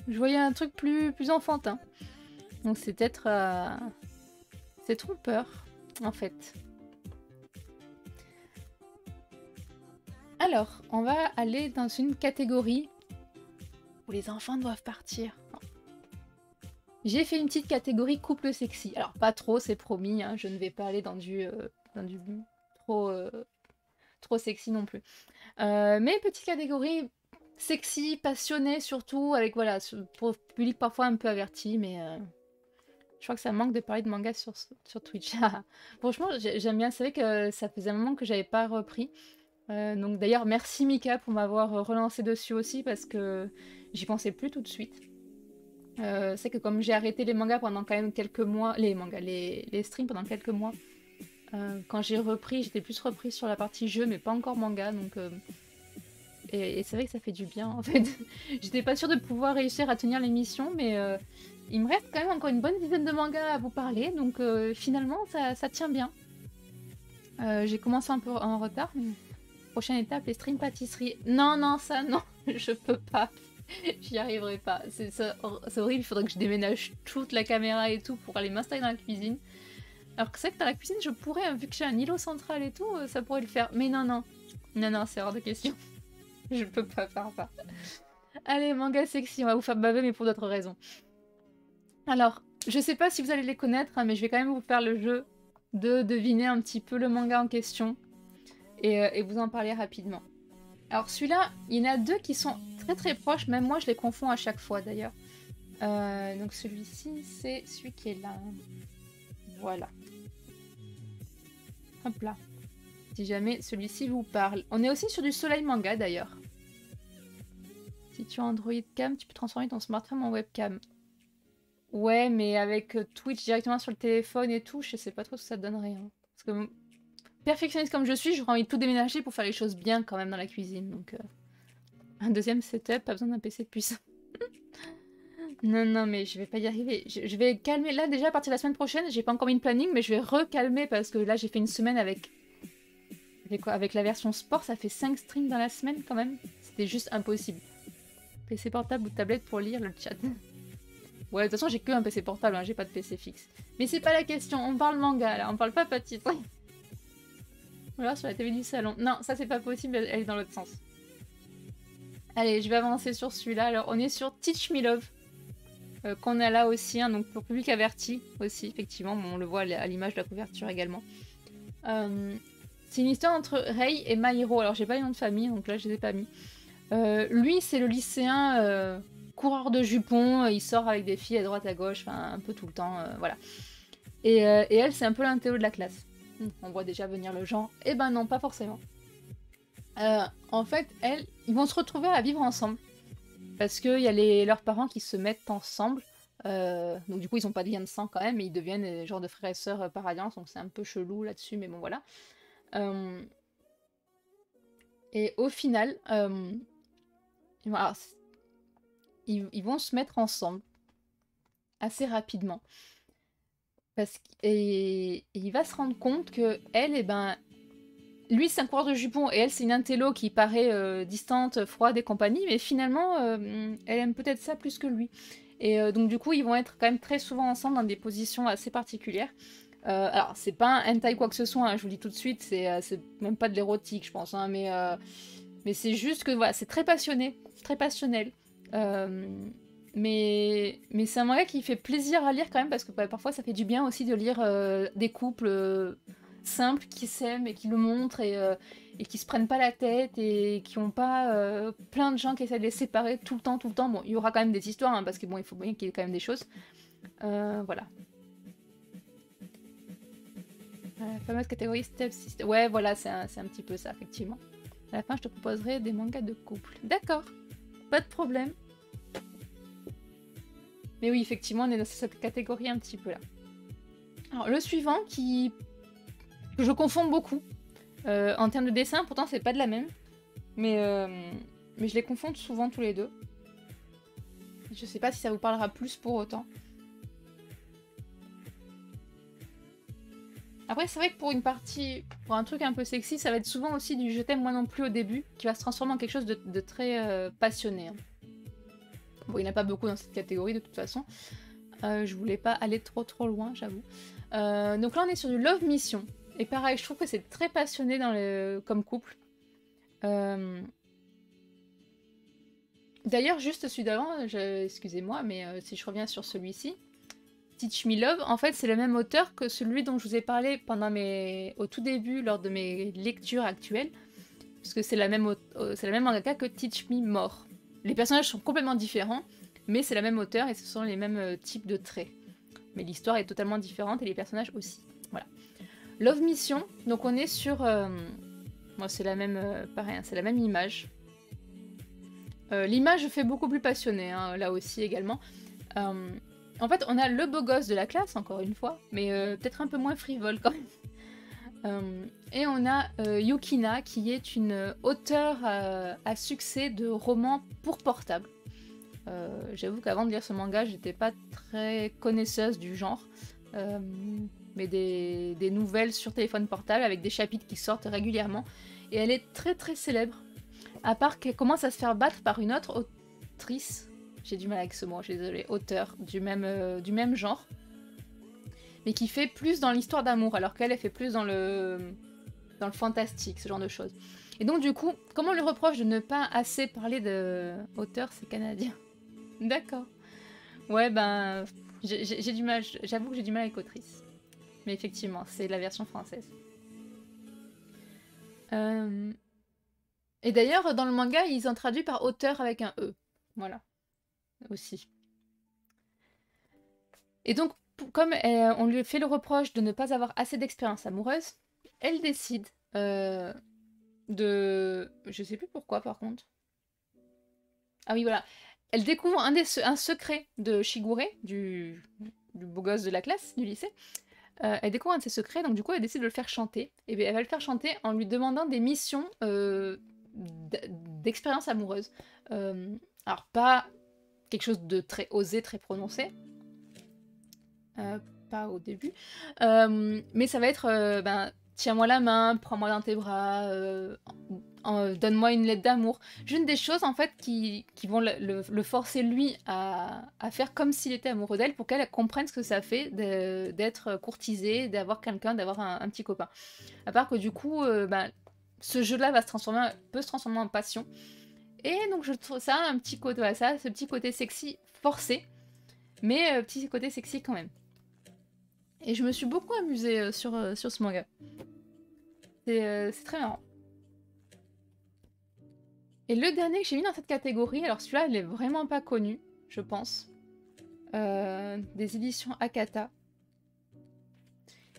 Je voyais un truc plus enfantin. Donc c'est peut-être... C'est trompeur, en fait. Alors, on va aller dans une catégorie où les enfants doivent partir. J'ai fait une petite catégorie couple sexy. Alors pas trop, c'est promis, hein, je ne vais pas aller dans du trop sexy non plus. Mais petite catégorie sexy, passionnée surtout, avec voilà, pour public parfois un peu averti, mais je crois que ça manque de parler de manga sur Twitch. Franchement, j'aime bien, c'est vrai que ça faisait un moment que j'avais pas repris. Donc d'ailleurs, merci Mika pour m'avoir relancé dessus aussi, parce que j'y pensais plus tout de suite. C'est que comme j'ai arrêté les mangas pendant quand même quelques mois, les streams pendant quelques mois, quand j'ai repris, j'étais plus reprise sur la partie jeu, mais pas encore manga, donc... Et c'est vrai que ça fait du bien, en fait. J'étais pas sûre de pouvoir réussir à tenir l'émission, mais il me reste quand même encore une bonne dizaine de mangas à vous parler, donc finalement, ça tient bien. J'ai commencé un peu en retard, mais... Prochaine étape, les streams pâtisserie. Non, ça, non, je peux pas. J'y arriverai pas. C'est horrible, il faudrait que je déménage toute la caméra et tout pour aller m'installer dans la cuisine. Alors que c'est vrai que dans la cuisine, je pourrais, hein, vu que j'ai un îlot central et tout, ça pourrait le faire. Mais non, c'est hors de question. Je peux pas faire ça. Allez, manga sexy, on va vous faire baver, mais pour d'autres raisons. Alors, je sais pas si vous allez les connaître, hein, mais je vais quand même vous faire le jeu de deviner un petit peu le manga en question et vous en parler rapidement. Alors celui-là, il y en a deux qui sont très proches, même moi je les confonds à chaque fois d'ailleurs. Donc celui-ci, c'est celui qui est là. Voilà. Hop là. Si jamais celui-ci vous parle. On est aussi sur du Soleil Manga d'ailleurs. Si tu as Android Cam, tu peux transformer ton smartphone en webcam. Ouais, mais avec Twitch directement sur le téléphone et tout, je sais pas trop ce que ça donnerait. Hein. Parce que perfectionniste comme je suis, j'aurais envie de tout déménager pour faire les choses bien quand même dans la cuisine. Donc, un deuxième setup, pas besoin d'un PC puissant. Non, non, mais je vais pas y arriver. Je vais calmer. Là, déjà, à partir de la semaine prochaine, j'ai pas encore mis de planning, mais je vais recalmer parce que là, j'ai fait une semaine avec. Avec quoi? Avec la version sport, ça fait 5 streams dans la semaine quand même. C'était juste impossible. PC portable ou tablette pour lire le chat. Ouais, de toute façon, j'ai que un PC portable, hein, j'ai pas de PC fixe. Mais c'est pas la question, on parle manga là, on parle pas petite. Voilà, sur la TV du salon. Non, ça c'est pas possible, elle est dans l'autre sens. Allez, je vais avancer sur celui-là. Alors, on est sur Teach Me Love. Qu'on a là aussi, hein, donc pour public averti aussi, effectivement. Bon, on le voit à l'image de la couverture également. C'est une histoire entre Rei et Mahiro. Alors, j'ai pas les noms de famille, donc là, je les ai pas mis. Lui, c'est le lycéen coureur de jupons. Il sort avec des filles à droite à gauche, enfin, un peu tout le temps, voilà. Et elle, c'est un peu l'intello de la classe. On voit déjà venir le genre. Eh ben non, pas forcément. En fait, ils vont se retrouver à vivre ensemble. Parce qu'il y a leurs parents qui se mettent ensemble. Donc du coup, ils n'ont pas de lien de sang quand même, mais ils deviennent des genres de frères et sœurs par alliance. Donc c'est un peu chelou là-dessus, mais bon voilà. Et au final, alors, ils vont se mettre ensemble assez rapidement. Et il va se rendre compte que elle, eh ben, lui c'est un coureur de jupons et elle c'est une intello qui paraît distante, froide et compagnie, mais finalement elle aime peut-être ça plus que lui. Et donc du coup ils vont être quand même très souvent ensemble dans des positions assez particulières. Alors c'est pas un hentai quoi que ce soit, hein, je vous le dis tout de suite, c'est même pas de l'érotique je pense, hein, mais c'est juste que voilà, c'est très passionné, très passionnel. Mais c'est un manga qui fait plaisir à lire quand même parce que parfois ça fait du bien aussi de lire des couples simples qui s'aiment et qui le montrent et qui se prennent pas la tête et qui ont pas plein de gens qui essaient de les séparer tout le temps, tout le temps. Bon, il y aura quand même des histoires hein, parce que bon, il faut bien qu'il y ait quand même des choses. Voilà. La fameuse catégorie Step System. Ouais, voilà, c'est un petit peu ça, effectivement. À la fin, je te proposerai des mangas de couple. D'accord, pas de problème. Mais oui, effectivement, on est dans cette catégorie un petit peu là. Alors, le suivant, que je confonds beaucoup. En termes de dessin, pourtant, c'est pas de la même. Mais je les confonds souvent tous les deux. Je sais pas si ça vous parlera plus pour autant. Après, c'est vrai que pour un truc un peu sexy, ça va être souvent aussi du je t'aime moi non plus au début, qui va se transformer en quelque chose de très passionné. Hein. Bon, il n'y en a pas beaucoup dans cette catégorie de toute façon. Je voulais pas aller trop loin, j'avoue. Donc là, on est sur du Love Mission. Et pareil, je trouve que c'est très passionné comme couple. D'ailleurs, juste celui d'avant, excusez-moi, mais si je reviens sur celui-ci, Teach Me Love, en fait, c'est le même auteur que celui dont je vous ai parlé au tout début, lors de mes lectures actuelles. Parce que c'est la même mangaka que Teach Me More. Les personnages sont complètement différents, mais c'est la même auteur et ce sont les mêmes types de traits. Mais l'histoire est totalement différente et les personnages aussi. Voilà. Love Mission, donc on est sur... Bon, c'est la même... pareil, hein, c'est la même image. L'image fait beaucoup plus passionné, hein, là aussi également. En fait, on a le beau gosse de la classe, encore une fois, mais peut-être un peu moins frivole quand même. Et on a Yukina, qui est une auteure à succès de romans pour portable. J'avoue qu'avant de lire ce manga, j'étais pas très connaisseuse du genre. Mais des nouvelles sur téléphone portable avec des chapitres qui sortent régulièrement. Et elle est très très célèbre. À part qu'elle commence à se faire battre par une autre autrice. J'ai du mal avec ce mot, je suis désolée. Auteur du même genre. Mais qui fait plus dans l'histoire d'amour, alors qu'elle fait plus dans le fantastique, ce genre de choses. Et donc du coup, comment on lui reproche de ne pas assez parler d'auteur, c'est canadien. D'accord. Ouais, ben, j'ai du mal, j'avoue que j'ai du mal avec autrice. Mais effectivement, c'est la version française. Et d'ailleurs, dans le manga, ils ont traduit par auteur avec un E. Voilà. Aussi. Et donc, comme on lui fait le reproche de ne pas avoir assez d'expérience amoureuse, elle décide de... Je sais plus pourquoi, par contre. Ah oui, voilà. Elle découvre un secret de Shigure, du beau gosse de la classe, du lycée. Elle découvre un de ses secrets, donc du coup elle décide de le faire chanter. Et bien elle va le faire chanter en lui demandant des missions d'expérience amoureuse. Alors pas quelque chose de très osé, très prononcé, pas au début, mais ça va être ben, tiens-moi la main, prends-moi dans tes bras, donne-moi une lettre d'amour. Juste des choses en fait qui vont le forcer lui à faire comme s'il était amoureux d'elle pour qu'elle comprenne ce que ça fait d'être courtisée, d'avoir quelqu'un, d'avoir un petit copain. À part que du coup, ben, ce jeu-là peut se transformer en passion. Et donc je trouve ça un petit côté, voilà, ça, ce petit côté sexy forcé, mais petit côté sexy quand même. Et je me suis beaucoup amusée sur ce manga. C'est très marrant. Et le dernier que j'ai mis dans cette catégorie, alors celui-là, il est vraiment pas connu, je pense. Des éditions Akata.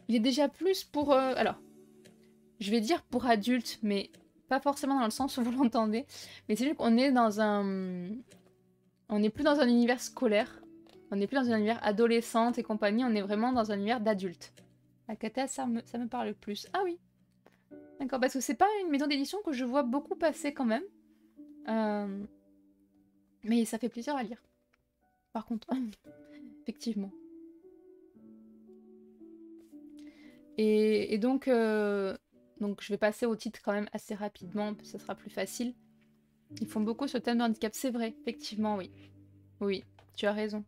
Il est déjà plus pour... alors, je vais dire pour adultes, mais pas forcément dans le sens où vous l'entendez. Mais c'est juste qu'on est dans un... On n'est plus dans un univers scolaire. On n'est plus dans un univers adolescente et compagnie. On est vraiment dans un univers d'adultes. Akata, ça me parle plus. Ah oui, d'accord, parce que c'est pas une maison d'édition que je vois beaucoup passer quand même. Euh, Mais ça fait plaisir à lire. Par contre, effectivement. Et donc je vais passer au titre quand même assez rapidement, ça sera plus facile. Ils font beaucoup sur le thème de handicap, c'est vrai, effectivement, oui. Oui, tu as raison.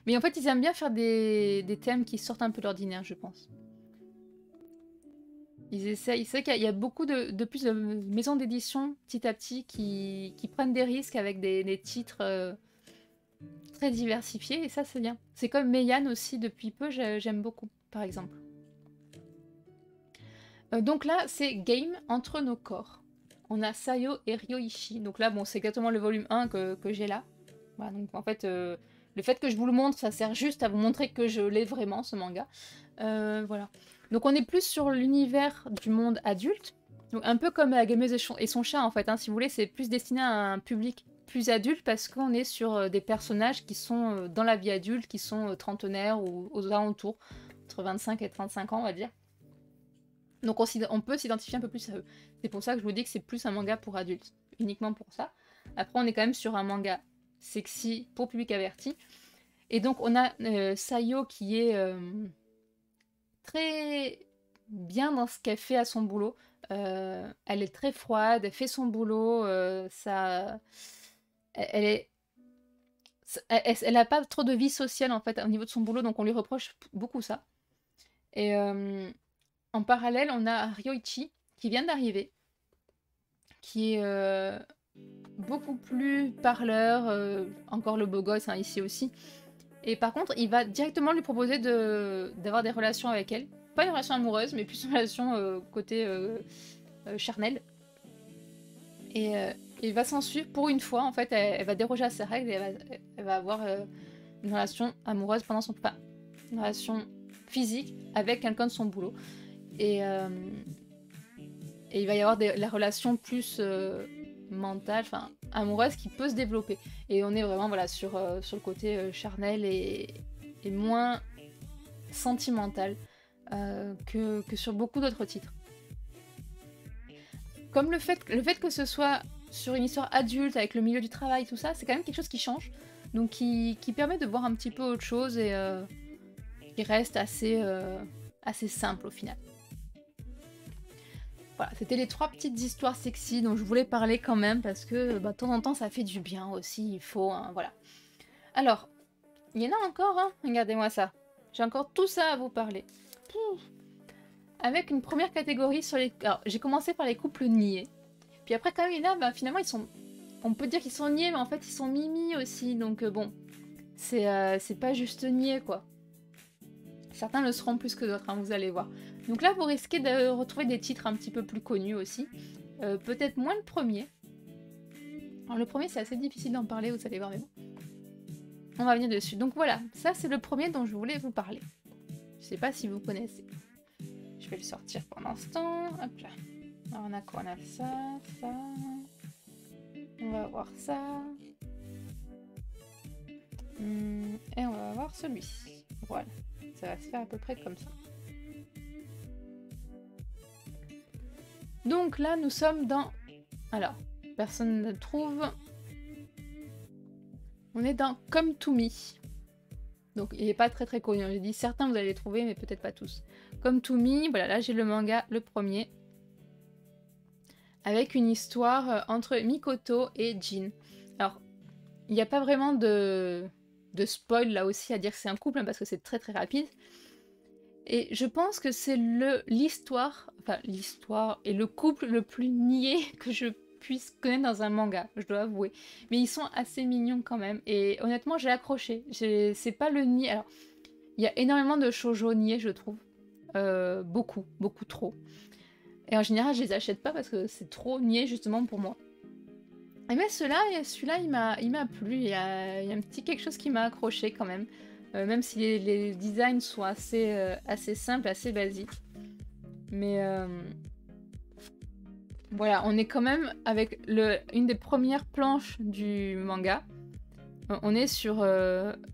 Mais en fait, ils aiment bien faire des thèmes qui sortent un peu de l'ordinaire, je pense. Ils essayent, c'est vrai qu'il y a beaucoup de plus de maisons d'édition, petit à petit, qui prennent des risques avec des titres très diversifiés, et ça, c'est bien. C'est comme Meian aussi, depuis peu, j'aime beaucoup, par exemple. Donc là, c'est Game entre nos corps. On a Sayo et Ryoichi. Donc là, bon, c'est exactement le volume 1 que j'ai là. Voilà, donc en fait, le fait que je vous le montre, ça sert juste à vous montrer que je l'ai vraiment, ce manga. Voilà. Donc on est plus sur l'univers du monde adulte. Donc un peu comme la gameuse et son chat, en fait. Hein, si vous voulez, c'est plus destiné à un public plus adulte parce qu'on est sur des personnages qui sont dans la vie adulte, qui sont trentenaires ou aux alentours, entre 25 et 35 ans, on va dire. Donc on peut s'identifier un peu plus à eux. C'est pour ça que je vous dis que c'est plus un manga pour adultes, uniquement pour ça. Après, on est quand même sur un manga sexy pour public averti. Et donc on a Sayo qui est très bien dans ce qu'elle fait à son boulot. Elle est très froide, elle fait son boulot, elle est... Elle n'a pas trop de vie sociale en fait au niveau de son boulot, donc on lui reproche beaucoup ça. Et en parallèle, on a Ryoichi qui vient d'arriver, qui est beaucoup plus parleur, encore le beau gosse hein, ici aussi. Et par contre, il va directement lui proposer d'avoir des relations avec elle. Pas une relation amoureuse, mais plus une relation côté charnel. Et il va s'en suivre pour une fois, en fait, elle va déroger à ses règles et elle va avoir une relation amoureuse pendant son... Enfin, une relation physique avec quelqu'un de son boulot. Et, euh, et il va y avoir la relation plus mentale, enfin amoureuse qui peut se développer. Et on est vraiment voilà, sur le côté charnel et moins sentimental que sur beaucoup d'autres titres. Comme le fait que ce soit sur une histoire adulte avec le milieu du travail, tout ça, c'est quand même quelque chose qui change. Donc qui permet de voir un petit peu autre chose et qui reste assez simple au final. Voilà, c'était les 3 petites histoires sexy dont je voulais parler quand même parce que de temps en temps ça fait du bien aussi, il faut, hein, voilà. Alors, il y en a encore, hein, regardez-moi ça. J'ai encore tout ça à vous parler. Pouf. Avec une première catégorie sur les... Alors, j'ai commencé par les couples niais. Puis après quand même, il y en a, bah, finalement ils sont... On peut dire qu'ils sont niais, mais en fait ils sont mimi aussi, donc bon, c'est pas juste niais quoi. Certains le seront plus que d'autres, hein, vous allez voir. Donc là, vous risquez de retrouver des titres un petit peu plus connus aussi. Peut-être moins le premier. Alors le premier, c'est assez difficile d'en parler, vous allez voir, mais bon. On va venir dessus. Donc voilà, ça c'est le premier dont je voulais vous parler. Je sais pas si vous connaissez. Je vais le sortir pour l'instant. Hop là. Alors on a quoi? On a ça, ça. On va voir ça. Et on va avoir celui-ci. Voilà, ça va se faire à peu près comme ça. Donc là, nous sommes dans... Alors, personne ne trouve. On est dans Come to Me. Donc il n'est pas très connu. J'ai dit certains vous allez les trouver, mais peut-être pas tous. Come to Me, voilà, là j'ai le manga, le premier. Avec une histoire entre Mikoto et Jin. Alors, il n'y a pas vraiment de spoil là aussi à dire que c'est un couple, hein, parce que c'est très rapide. Et je pense que c'est l'histoire et le couple le plus niais que je puisse connaître dans un manga, je dois avouer. Mais ils sont assez mignons quand même, et honnêtement j'ai accroché. C'est pas le niais. Alors, il y a énormément de shoujo niais, je trouve. Beaucoup trop. Et en général, je les achète pas parce que c'est trop niais justement pour moi. Et mais celui-là, il m'a plu. Il y a un petit quelque chose qui m'a accroché quand même. Même si les designs sont assez simples, assez basiques. Mais voilà, on est quand même avec une des premières planches du manga. On est sur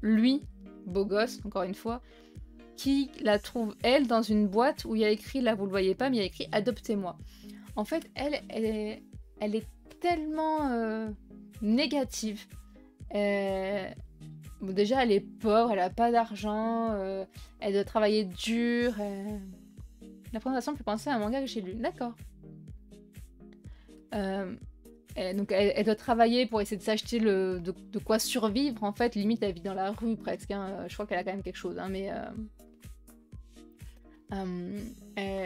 lui, beau gosse, encore une fois, qui la trouve, elle, dans une boîte où il y a écrit, là vous le voyez pas, mais il y a écrit « Adoptez-moi ». En fait, elle est tellement négative. Bon, déjà, elle est pauvre, elle a pas d'argent, elle doit travailler dur. La présentation me fait penser à un manga que j'ai lu. D'accord. Donc elle doit travailler pour essayer de s'acheter de quoi survivre. En fait, limite, elle vit dans la rue presque. Hein. Je crois qu'elle a quand même quelque chose. Hein, mais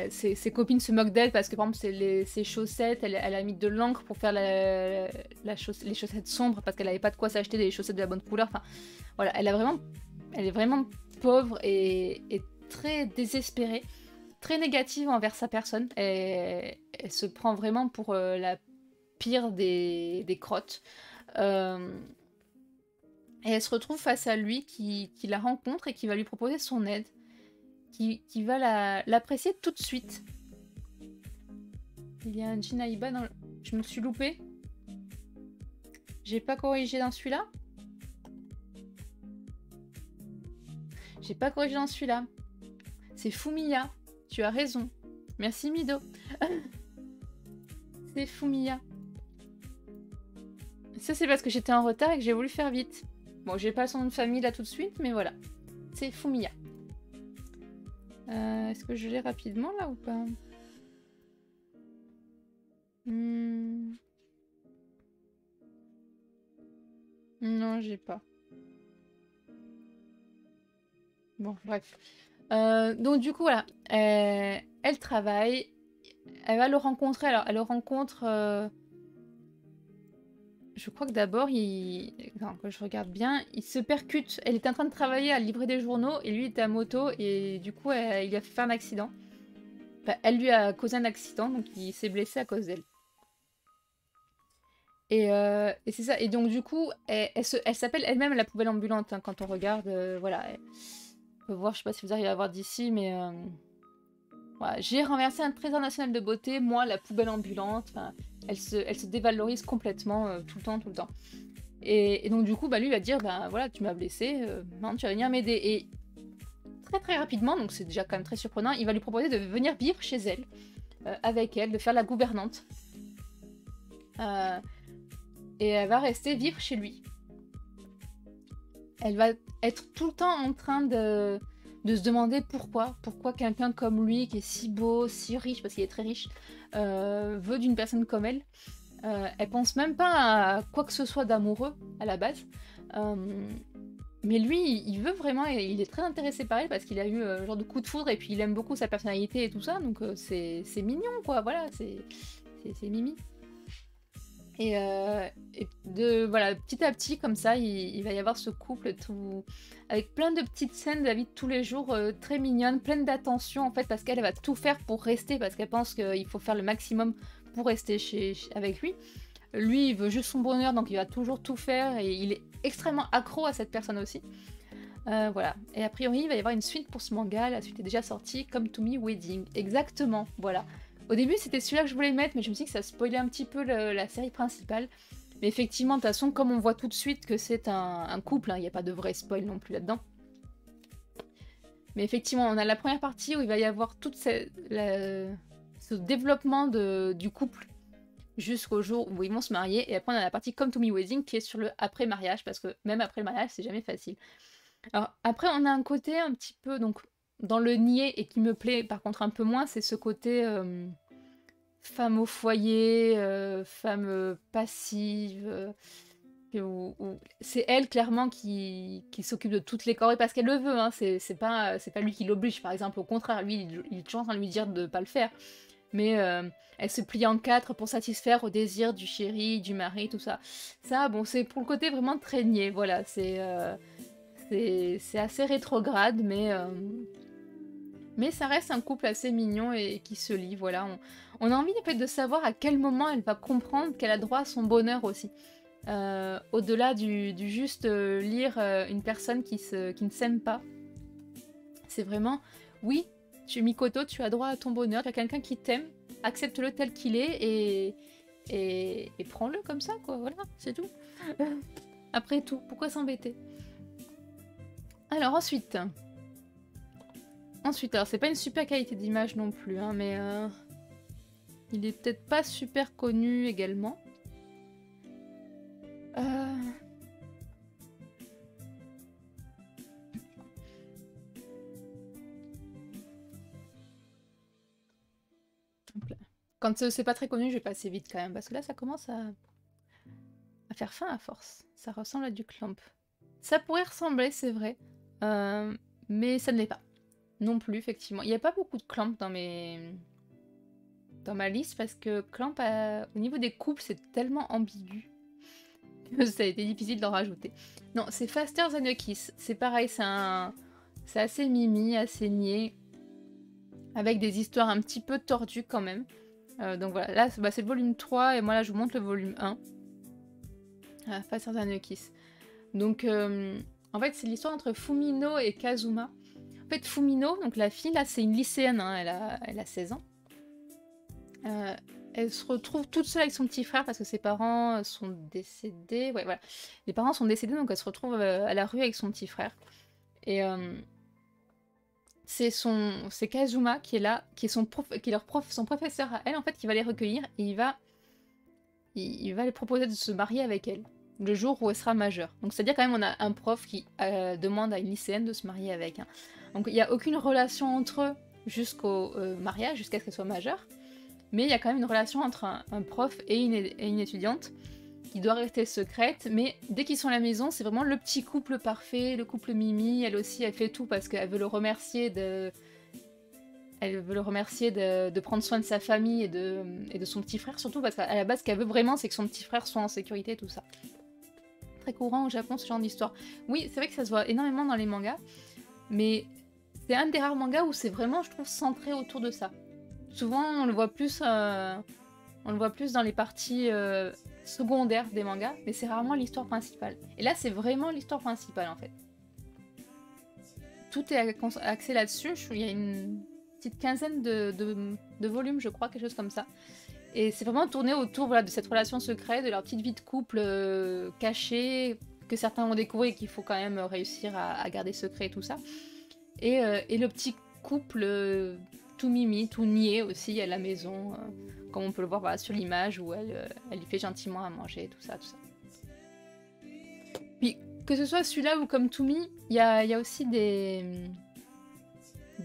ses copines se moquent d'elle parce que, par exemple, ses chaussettes, elle a mis de l'encre pour faire les chaussettes sombres parce qu'elle n'avait pas de quoi s'acheter des chaussettes de la bonne couleur. Enfin, voilà, elle est vraiment pauvre et très désespérée, très négative envers sa personne. Elle se prend vraiment pour la pire des crottes. Et elle se retrouve face à lui qui la rencontre et qui va lui proposer son aide. Qui va l'apprécier tout de suite. Il y a un Jinaiba dans le... Je me suis loupée. J'ai pas corrigé dans celui-là. J'ai pas corrigé dans celui-là. C'est Fumiya. Tu as raison. Merci Mido. C'est Fumiya. Ça c'est parce que j'étais en retard et que j'ai voulu faire vite. Bon, j'ai pas son nom de famille là tout de suite, mais voilà. C'est Fumiya. Est-ce que je l'ai rapidement là ou pas? Non, j'ai pas. Bon, bref. Donc du coup, voilà. Elle travaille. Elle va le rencontrer. Alors, elle le rencontre... Je crois que d'abord, que je regarde bien, il se percute. Elle était en train de travailler à livrer des journaux et lui était à moto et du coup, il lui a fait un accident. Enfin, elle lui a causé un accident, donc il s'est blessé à cause d'elle. Et c'est ça. Et donc du coup, elle s'appelle elle-même la poubelle ambulante hein, quand on regarde. Voilà. On peut voir, je sais pas si vous arrivez à voir d'ici, mais voilà. J'ai renversé un trésor national de beauté, moi, la poubelle ambulante. Enfin, elle se dévalorise complètement tout le temps. Et donc du coup, lui va dire, voilà, tu m'as blessé, maintenant tu vas venir m'aider. Et très rapidement, donc c'est déjà quand même très surprenant, il va lui proposer de venir vivre chez elle, avec elle, de faire la gouvernante. Et elle va rester vivre chez lui. Elle va être tout le temps en train de se demander pourquoi quelqu'un comme lui, qui est si beau, si riche, parce qu'il est très riche, veut d'une personne comme elle. Elle pense même pas à quoi que ce soit d'amoureux, à la base. Mais lui, il veut vraiment, et il est très intéressé par elle, parce qu'il a eu un genre de coup de foudre, et puis il aime beaucoup sa personnalité et tout ça, donc c'est mignon, quoi, voilà, c'est mimi. Et voilà, petit à petit, comme ça, il va y avoir ce couple tout avec plein de petites scènes de la vie de tous les jours, très mignonnes, pleines d'attention en fait, parce qu'elle va tout faire pour rester, parce qu'elle pense qu'il faut faire le maximum pour rester avec lui. Lui, il veut juste son bonheur, donc il va toujours tout faire, et il est extrêmement accro à cette personne aussi. Voilà. Et a priori, il va y avoir une suite pour ce manga, la suite est déjà sortie, Come to Me Wedding. Exactement, voilà. Au début, c'était celui-là que je voulais mettre, mais je me suis dit que ça spoilait un petit peu la série principale. Mais effectivement, de toute façon, comme on voit tout de suite que c'est un couple, il n'y a pas de vrai spoil non plus là-dedans. Mais effectivement, on a la première partie où il va y avoir tout ce développement du couple jusqu'au jour où ils vont se marier. Et après, on a la partie Come to Me Wedding qui est sur le après-mariage, parce que même après le mariage, c'est jamais facile. Alors après, on a un côté un petit peu, donc, dans le niais, et qui me plaît par contre un peu moins, c'est ce côté femme au foyer, femme passive, c'est elle clairement qui s'occupe de toutes les corvées parce qu'elle le veut, hein. C'est pas lui qui l'oblige, par exemple, au contraire, lui il est toujours en train de lui dire de pas le faire. Mais elle se plie en quatre pour satisfaire au désir du chéri, du mari, tout ça. Ça, bon, c'est pour le côté vraiment très niais, voilà, c'est assez rétrograde, mais ça reste un couple assez mignon et qui se lie, voilà. On a envie en fait de savoir à quel moment elle va comprendre qu'elle a droit à son bonheur aussi. Au-delà du juste lire une personne qui ne s'aime pas. C'est vraiment, oui, Mikoto, tu as droit à ton bonheur, tu as quelqu'un qui t'aime, accepte-le tel qu'il est et prends-le comme ça, quoi, voilà, c'est tout. Après tout, pourquoi s'embêter? Alors ensuite, alors c'est pas une super qualité d'image non plus, hein, mais il est peut-être pas super connu également. Quand c'est pas très connu, je vais passer vite quand même, parce que là ça commence à faire faim à force. Ça ressemble à du clamp. Ça pourrait ressembler, c'est vrai, mais ça ne l'est pas. Non plus, effectivement. Il n'y a pas beaucoup de clamp dans ma liste, parce que clamp, au niveau des couples, c'est tellement ambigu que ça a été difficile d'en rajouter. Non, c'est Faster Than a Kiss. C'est pareil, c'est assez mimi, assez niais, avec des histoires un petit peu tordues quand même. Donc voilà, là c'est le volume 3 et moi là je vous montre le volume 1. Faster Than a Kiss. Donc en fait c'est l'histoire entre Fumino et Kazuma. En fait Fumino, donc la fille là c'est une lycéenne, hein, elle a 16 ans. Elle se retrouve toute seule avec son petit frère parce que ses parents sont décédés. Ouais, voilà. Les parents sont décédés, donc elle se retrouve à la rue avec son petit frère. Et c'est Kazuma qui est là, qui est son professeur à elle, en fait, qui va les recueillir et il va lui proposer de se marier avec elle le jour où elle sera majeure. Donc c'est-à-dire quand même on a un prof qui demande à une lycéenne de se marier avec. Hein. Donc il n'y a aucune relation entre eux jusqu'au mariage, jusqu'à ce qu'elle soit majeure. Mais il y a quand même une relation entre un prof et une étudiante qui doit rester secrète, mais dès qu'ils sont à la maison, c'est vraiment le petit couple parfait, le couple Mimi. Elle aussi, elle fait tout parce qu'elle veut le remercier de prendre soin de sa famille et de son petit frère, surtout parce qu'à la base, ce qu'elle veut vraiment, c'est que son petit frère soit en sécurité, tout ça. Très courant au Japon, ce genre d'histoire. Oui, c'est vrai que ça se voit énormément dans les mangas, mais c'est un des rares mangas où c'est vraiment, je trouve, centré autour de ça. Souvent, on le voit plus dans les parties secondaires des mangas, mais c'est rarement l'histoire principale. Et là, c'est vraiment l'histoire principale, en fait. Tout est axé là-dessus. Il y a une petite quinzaine de volumes, je crois, quelque chose comme ça. Et c'est vraiment tourné autour de cette relation secrète, de leur petite vie de couple cachée, que certains vont découvrir et qu'il faut quand même réussir à garder secret et tout ça. Et le petit couple tout mimi, tout niais aussi à la maison, comme on peut le voir sur l'image où elle lui fait gentiment à manger, tout ça. Puis que ce soit celui-là ou comme To Me, il y a aussi des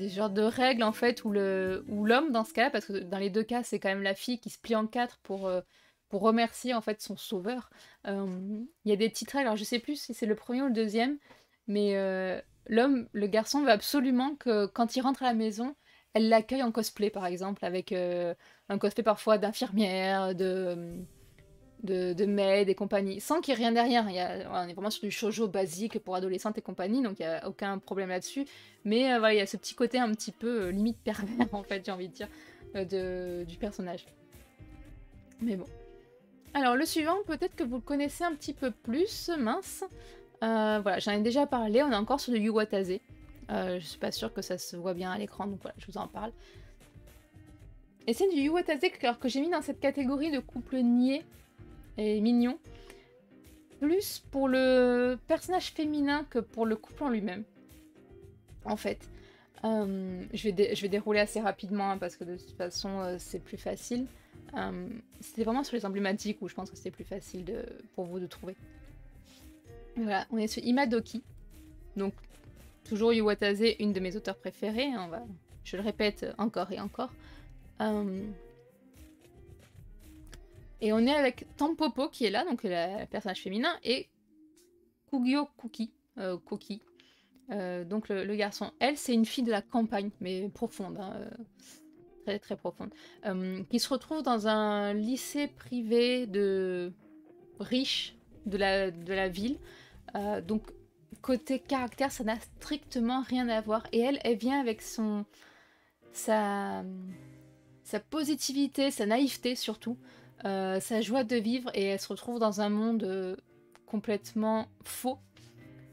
genres de règles en fait où l'homme dans ce cas-là, parce que dans les deux cas c'est quand même la fille qui se plie en quatre pour remercier en fait son sauveur. Il y a des petites règles, alors je sais plus si c'est le premier ou le deuxième, mais le garçon veut absolument que quand il rentre à la maison, elle l'accueille en cosplay par exemple, avec un cosplay parfois d'infirmière, de maid et compagnie, sans qu'il y ait rien derrière. On est vraiment sur du shoujo basique pour adolescentes et compagnie, donc il n'y a aucun problème là-dessus. Mais voilà, il y a ce petit côté un petit peu limite pervers en fait, j'ai envie de dire, du personnage. Mais bon. Alors le suivant, peut-être que vous le connaissez un petit peu plus, mince. Voilà, j'en ai déjà parlé, on est encore sur du Yuwatase. Je suis pas sûre que ça se voit bien à l'écran, donc voilà, je vous en parle. Et c'est du Yuwatase que j'ai mis dans cette catégorie de couple niais et mignon. plus pour le personnage féminin que pour le couple en lui-même, en fait. Je vais dérouler assez rapidement hein, parce que de toute façon c'est plus facile. C'était vraiment sur les emblématiques où je pense que c'était plus facile pour vous de trouver. Voilà, on est sur Imadoki. Donc, toujours Iwatase, une de mes auteurs préférés. Hein, je le répète encore et encore. Et on est avec Tampopo qui est là, donc le personnage féminin, et Kugyo Koki, donc le garçon. Elle, c'est une fille de la campagne, mais profonde, hein, très très profonde, qui se retrouve dans un lycée privé de riches de la ville. Donc côté caractère, ça n'a strictement rien à voir. Et elle vient avec sa positivité, sa naïveté surtout, sa joie de vivre, et elle se retrouve dans un monde complètement faux.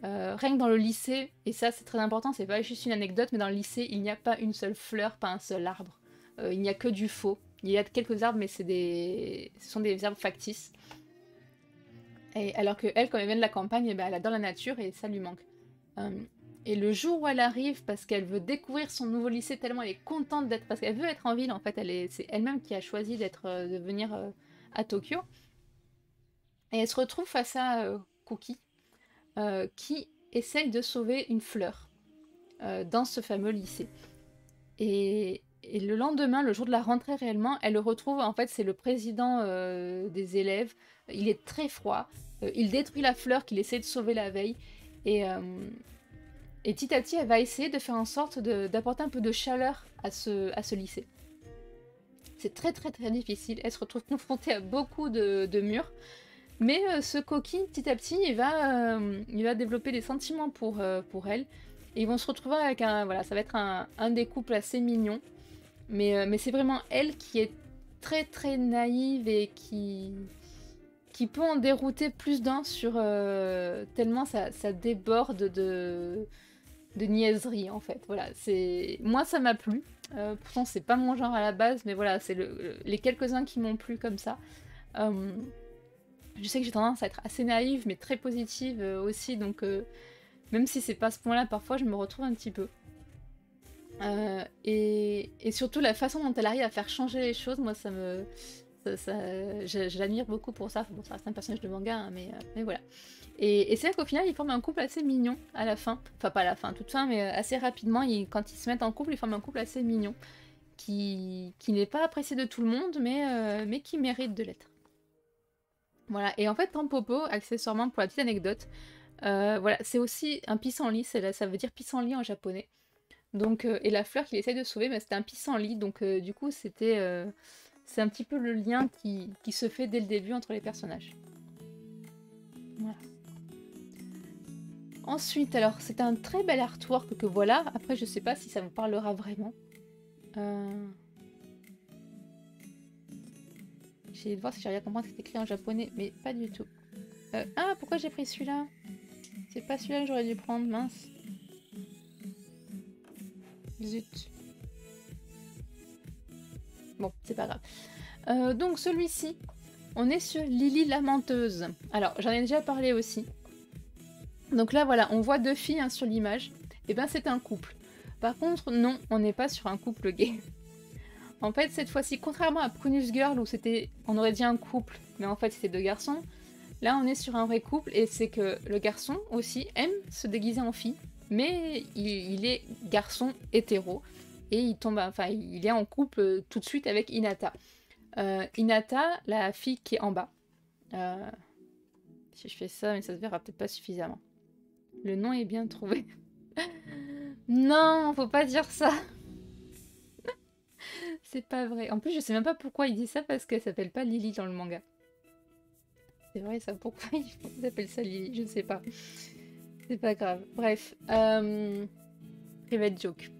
Rien que dans le lycée, et ça c'est très important, c'est pas juste une anecdote, mais dans le lycée, il n'y a pas une seule fleur, pas un seul arbre. Il n'y a que du faux. Il y a quelques arbres, mais ce sont des arbres factices. Et alors que elle, quand elle vient de la campagne, eh ben, elle adore la nature et ça lui manque. Et le jour où elle arrive, parce qu'elle veut découvrir son nouveau lycée, tellement elle est contente d'être, parce qu'elle veut être en ville, en fait, c'est elle-même qui a choisi de venir à Tokyo. Et elle se retrouve face à Cookie, qui essaye de sauver une fleur dans ce fameux lycée. Et le lendemain, le jour de la rentrée réellement, elle le retrouve, en fait, c'est le président des élèves. Il est très froid. Il détruit la fleur qu'il essaie de sauver la veille. Et petit à petit, elle va essayer de faire en sorte d'apporter un peu de chaleur à ce lycée. C'est très très très difficile. Elle se retrouve confrontée à beaucoup de murs. Mais ce coquille, petit à petit, il va développer des sentiments pour elle. Et ils vont se retrouver avec voilà, ça va être un des couples assez mignons. Mais c'est vraiment elle qui est très très naïve et qui peut en dérouter plus d'un sur tellement ça déborde de niaiserie en fait. Voilà, moi ça m'a plu. Pourtant c'est pas mon genre à la base, mais voilà, c'est les quelques-uns qui m'ont plu comme ça. Je sais que j'ai tendance à être assez naïve, mais très positive aussi, donc même si c'est pas à ce point-là, parfois je me retrouve un petit peu. Et surtout la façon dont elle arrive à faire changer les choses, moi je l'admire beaucoup pour ça. Bon, ça reste un personnage de manga, hein, mais voilà. Et c'est vrai qu'au final, ils forment un couple assez mignon à la fin. Enfin, pas à la fin, toute fin, mais assez rapidement, quand ils se mettent en couple, ils forment un couple assez mignon. Qui n'est pas apprécié de tout le monde, mais qui mérite de l'être. Voilà, et en fait, Tampopo, accessoirement, pour la petite anecdote, voilà, c'est aussi un pissenlit, ça veut dire pissenlit en japonais. Donc, et la fleur qu'il essaye de sauver, bah, c'était un pissenlit, donc du coup, c'est un petit peu le lien qui se fait dès le début entre les personnages. Voilà. Ensuite, alors, c'est un très bel artwork que voilà, après, je sais pas si ça vous parlera vraiment. J'ai de voir si j'arrive à comprendre que c'est écrit en japonais, mais pas du tout. Ah, pourquoi j'ai pris celui-là? C'est pas celui-là que j'aurais dû prendre, mince. Zut. Bon, c'est pas grave. Donc celui-ci, on est sur Lily la menteuse. Alors, j'en ai déjà parlé aussi. Donc là, voilà, on voit deux filles hein, sur l'image. Et ben, c'est un couple. Par contre, non, on n'est pas sur un couple gay. En fait, cette fois-ci, contrairement à Prunus Girl, où on aurait dit un couple, mais en fait, c'était deux garçons, là, on est sur un vrai couple, et c'est que le garçon, aussi, aime se déguiser en fille, mais il est garçon hétéro, et il est en couple tout de suite avec Hinata. Hinata, la fille qui est en bas. Si je fais ça, mais ça se verra peut-être pas suffisamment. Le nom est bien trouvé. Non, faut pas dire ça. C'est pas vrai. En plus, je sais même pas pourquoi il dit ça parce qu'elle s'appelle pas Lily dans le manga. C'est vrai ça, pourquoi il appelle ça Lily? Je sais pas. C'est pas grave. Bref. Private joke.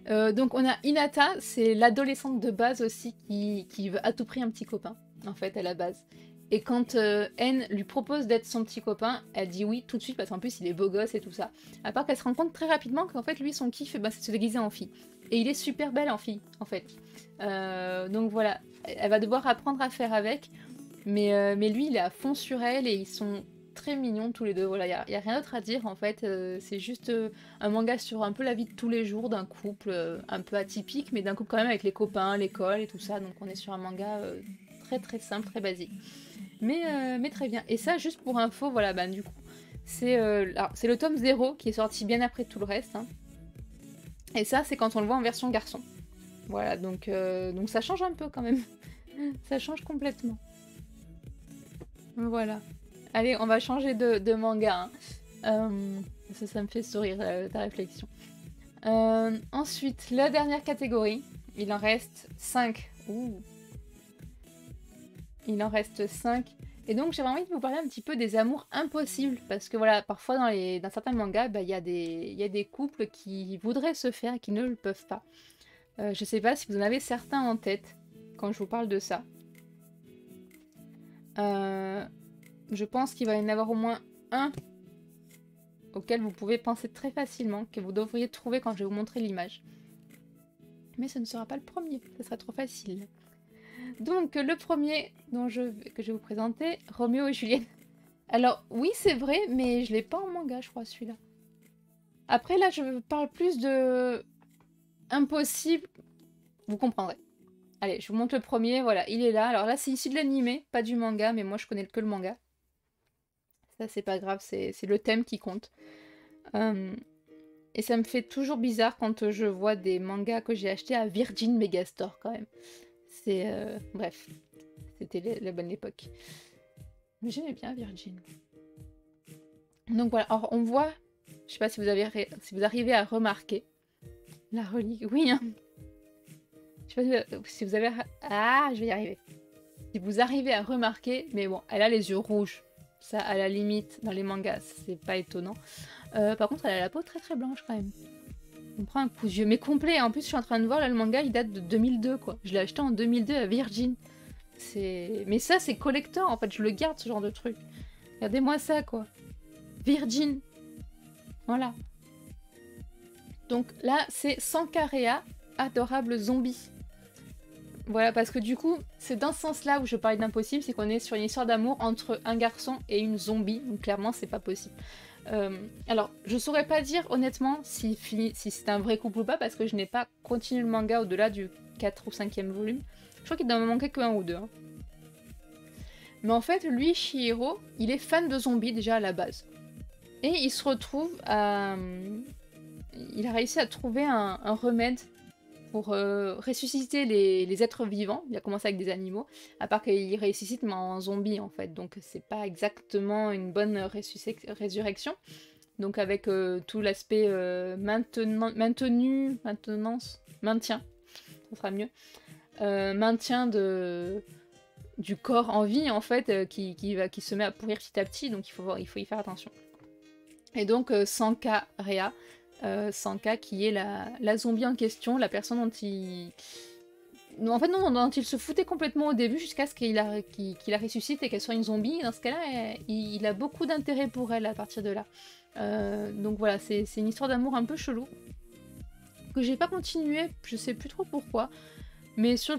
Donc on a Hinata, c'est l'adolescente de base aussi qui veut à tout prix un petit copain, en fait, à la base. Et quand N lui propose d'être son petit copain, elle dit oui tout de suite parce qu'en plus il est beau gosse et tout ça. À part qu'elle se rend compte très rapidement qu'en fait lui son kiff c'est de se déguiser en fille. Et il est super belle en fille en fait. Donc voilà, elle va devoir apprendre à faire avec. Mais lui, il est à fond sur elle et ils sont très mignons tous les deux. Voilà, y a rien d'autre à dire en fait. C'est juste un manga sur un peu la vie de tous les jours d'un couple un peu atypique, mais d'un couple quand même avec les copains, l'école et tout ça. Donc on est sur un manga très très simple, très basique. Mais très bien. Et ça, juste pour info, voilà, ben du coup, c'est le tome 0 qui est sorti bien après tout le reste. Hein. Et ça, c'est quand on le voit en version garçon. Voilà, donc ça change un peu quand même. Ça change complètement. Voilà. Allez, on va changer de manga. Hein. Ça me fait sourire ta réflexion. Ensuite, la dernière catégorie. Il en reste 5. Ouh. Il en reste 5. Et donc j'avais envie de vous parler un petit peu des amours impossibles. Parce que voilà, parfois dans certains mangas, bah, y a des couples qui voudraient se faire et qui ne le peuvent pas. Je sais pas si vous en avez certains en tête quand je vous parle de ça. Je pense qu'il va y en avoir au moins un auquel vous pouvez penser très facilement, que vous devriez trouver quand je vais vous montrer l'image. Mais ce ne sera pas le premier, ce sera trop facile. Donc le premier que je vais vous présenter, Roméo et Juliette. Alors oui c'est vrai, mais je l'ai pas en manga je crois celui-là. Après là je parle plus de impossible, vous comprendrez. Allez, je vous montre le premier, voilà, il est là. Alors là c'est issu de l'animé, pas du manga, mais moi je connais que le manga. Ça c'est pas grave, c'est le thème qui compte. Et ça me fait toujours bizarre quand je vois des mangas que j'ai achetés à Virgin Megastore quand même. C'est... bref, c'était la bonne époque. Mais j'aimais bien Virgin. Donc voilà, alors on voit, je sais pas si vous arrivez à remarquer la relique, oui hein. Je sais pas si vous avez... Ah, je vais y arriver. Si vous arrivez à remarquer, mais bon, elle a les yeux rouges. Ça, à la limite, dans les mangas, c'est pas étonnant. Par contre, elle a la peau très très blanche quand même. On prend un coup de yeux, mais complet. En plus, je suis en train de voir, là, le manga, il date de 2002, quoi. Je l'ai acheté en 2002 à Virgin. Mais ça, c'est collector, en fait. Je le garde, ce genre de truc. Regardez-moi ça, quoi. Virgin. Voilà. Donc là, c'est Sankarea, adorable zombie. Voilà, parce que du coup, c'est dans ce sens-là où je parlais d'impossible, c'est qu'on est sur une histoire d'amour entre un garçon et une zombie. Donc clairement, c'est pas possible. Alors, je saurais pas dire honnêtement si c'est un vrai couple ou pas, parce que je n'ai pas continué le manga au-delà du 4 ou 5e volume. Je crois qu'il doit me manquer que 1 ou 2. Hein. Mais en fait, lui, Chihiro, il est fan de zombies déjà à la base. Et il se retrouve à... Il a réussi à trouver un remède pour ressusciter les êtres vivants. Il a commencé avec des animaux, à part qu'il ressuscite mais en zombie en fait, donc c'est pas exactement une bonne résurrection. Donc avec tout l'aspect maintien, ça sera mieux. Maintien du corps en vie en fait, qui se met à pourrir petit à petit, donc il faut y faire attention. Et donc Sankarea, Sanka qui est la zombie en question, la personne dont il... En fait non, dont il se foutait complètement au début jusqu'à ce qu'il la ressuscite et qu'elle soit une zombie. Dans ce cas-là, il a beaucoup d'intérêt pour elle à partir de là. Donc voilà, c'est une histoire d'amour un peu chelou. Que j'ai pas continué, je sais plus trop pourquoi. Mais de ce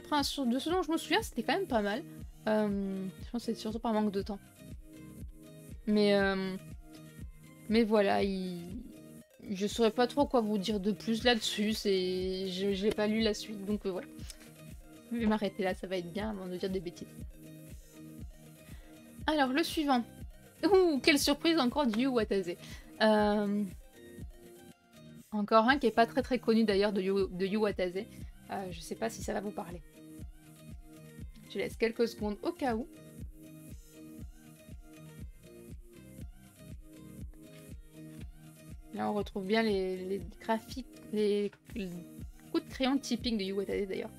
dont je me souviens, c'était quand même pas mal. Je pense que c'est surtout par manque de temps. Mais voilà, je saurais pas trop quoi vous dire de plus là-dessus, je n'ai pas lu la suite, donc voilà. Je vais m'arrêter là, ça va être bien avant de dire des bêtises. Alors, le suivant. Ouh, quelle surprise, encore du Yu Watase. Encore un qui est pas très très connu d'ailleurs de Yu Watase. Je sais pas si ça va vous parler. Je laisse quelques secondes au cas où. Là, on retrouve bien les graphiques, les coups de crayon typiques de Yu Watase d'ailleurs.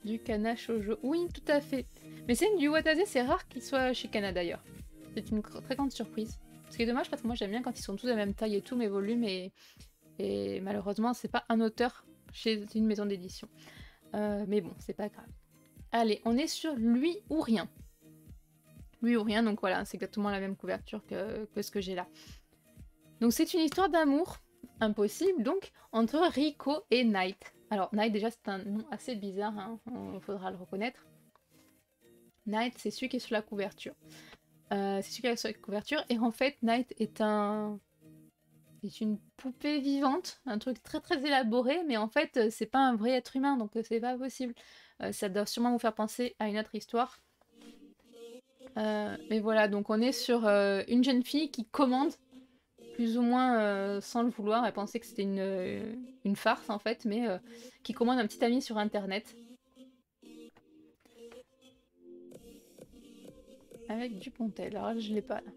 Du Kana Shoujo. Oui, tout à fait. Mais c'est Yu Watase, c'est rare qu'il soit chez Kana d'ailleurs. C'est une très grande surprise. Ce qui est dommage parce que moi j'aime bien quand ils sont tous de la même taille et tout, mes volumes, et malheureusement, c'est pas un auteur chez une maison d'édition. Mais bon, c'est pas grave. Allez, on est sur Lui ou Rien. Lui ou Rien, donc voilà, c'est exactement la même couverture que ce que j'ai là. Donc c'est une histoire d'amour, impossible, donc, entre Riko et Night. Alors, Night, déjà, c'est un nom assez bizarre, hein, il faudra le reconnaître. Night, c'est celui qui est sur la couverture. C'est celui qui est sur la couverture, et en fait, Night est une poupée vivante, un truc très très élaboré, mais en fait, c'est pas un vrai être humain, donc c'est pas possible. Ça doit sûrement vous faire penser à une autre histoire. Mais voilà, donc on est sur une jeune fille qui commande, plus ou moins sans le vouloir. Elle pensait que c'était une farce en fait, mais qui commande un petit ami sur internet. Avec Dupontel, alors là, je l'ai pas là.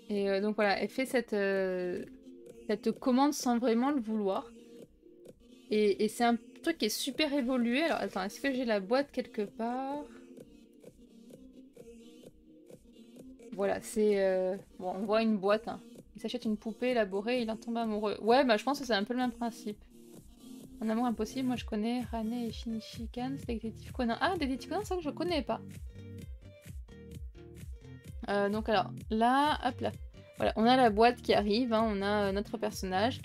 Et donc voilà, elle fait cette commande sans vraiment le vouloir. Et c'est un truc qui est super évolué. Alors attends, est-ce que j'ai la boîte quelque part? Voilà, c'est... Bon, on voit une boîte, hein. Il s'achète une poupée élaborée, il en tombe amoureux. Ouais, bah je pense que c'est un peu le même principe. En amour impossible, moi je connais Rane et Shinichikan, c'est Détective Conan. Ah, Détective Conan, c'est ça que je connais pas. Donc alors, là, hop là. Voilà, on a la boîte qui arrive, hein, on a notre personnage.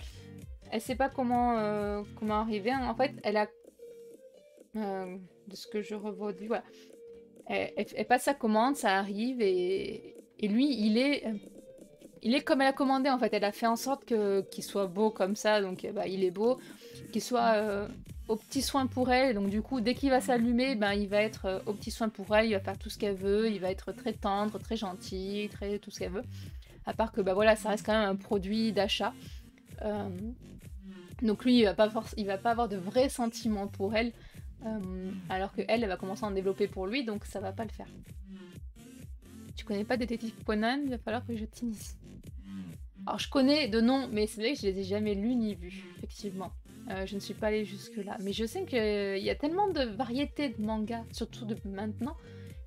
Elle sait pas comment arriver, hein. En fait, elle a... de ce que je reproduis, voilà. Elle passe sa commande, ça arrive, et lui, il est comme elle a commandé, en fait. Elle a fait en sorte qu'il soit beau comme ça, donc bah, il est beau. Qu'il soit aux petits soins pour elle, donc du coup, dès qu'il va s'allumer, ben, il va être aux petits soins pour elle, il va faire tout ce qu'elle veut, il va être très tendre, très gentil, très tout ce qu'elle veut. À part que, bah voilà, ça reste quand même un produit d'achat. Euh, donc lui, il va pas avoir de vrais sentiments pour elle, alors que elle va commencer à en développer pour lui, donc ça va pas le faire. Tu connais pas Détective Conan? Il va falloir que je t'initie. Alors je connais de nom, mais c'est vrai que je les ai jamais lus ni vus, effectivement. Je ne suis pas allée jusque-là. Mais je sais qu'il y a tellement de variétés de mangas, surtout de maintenant.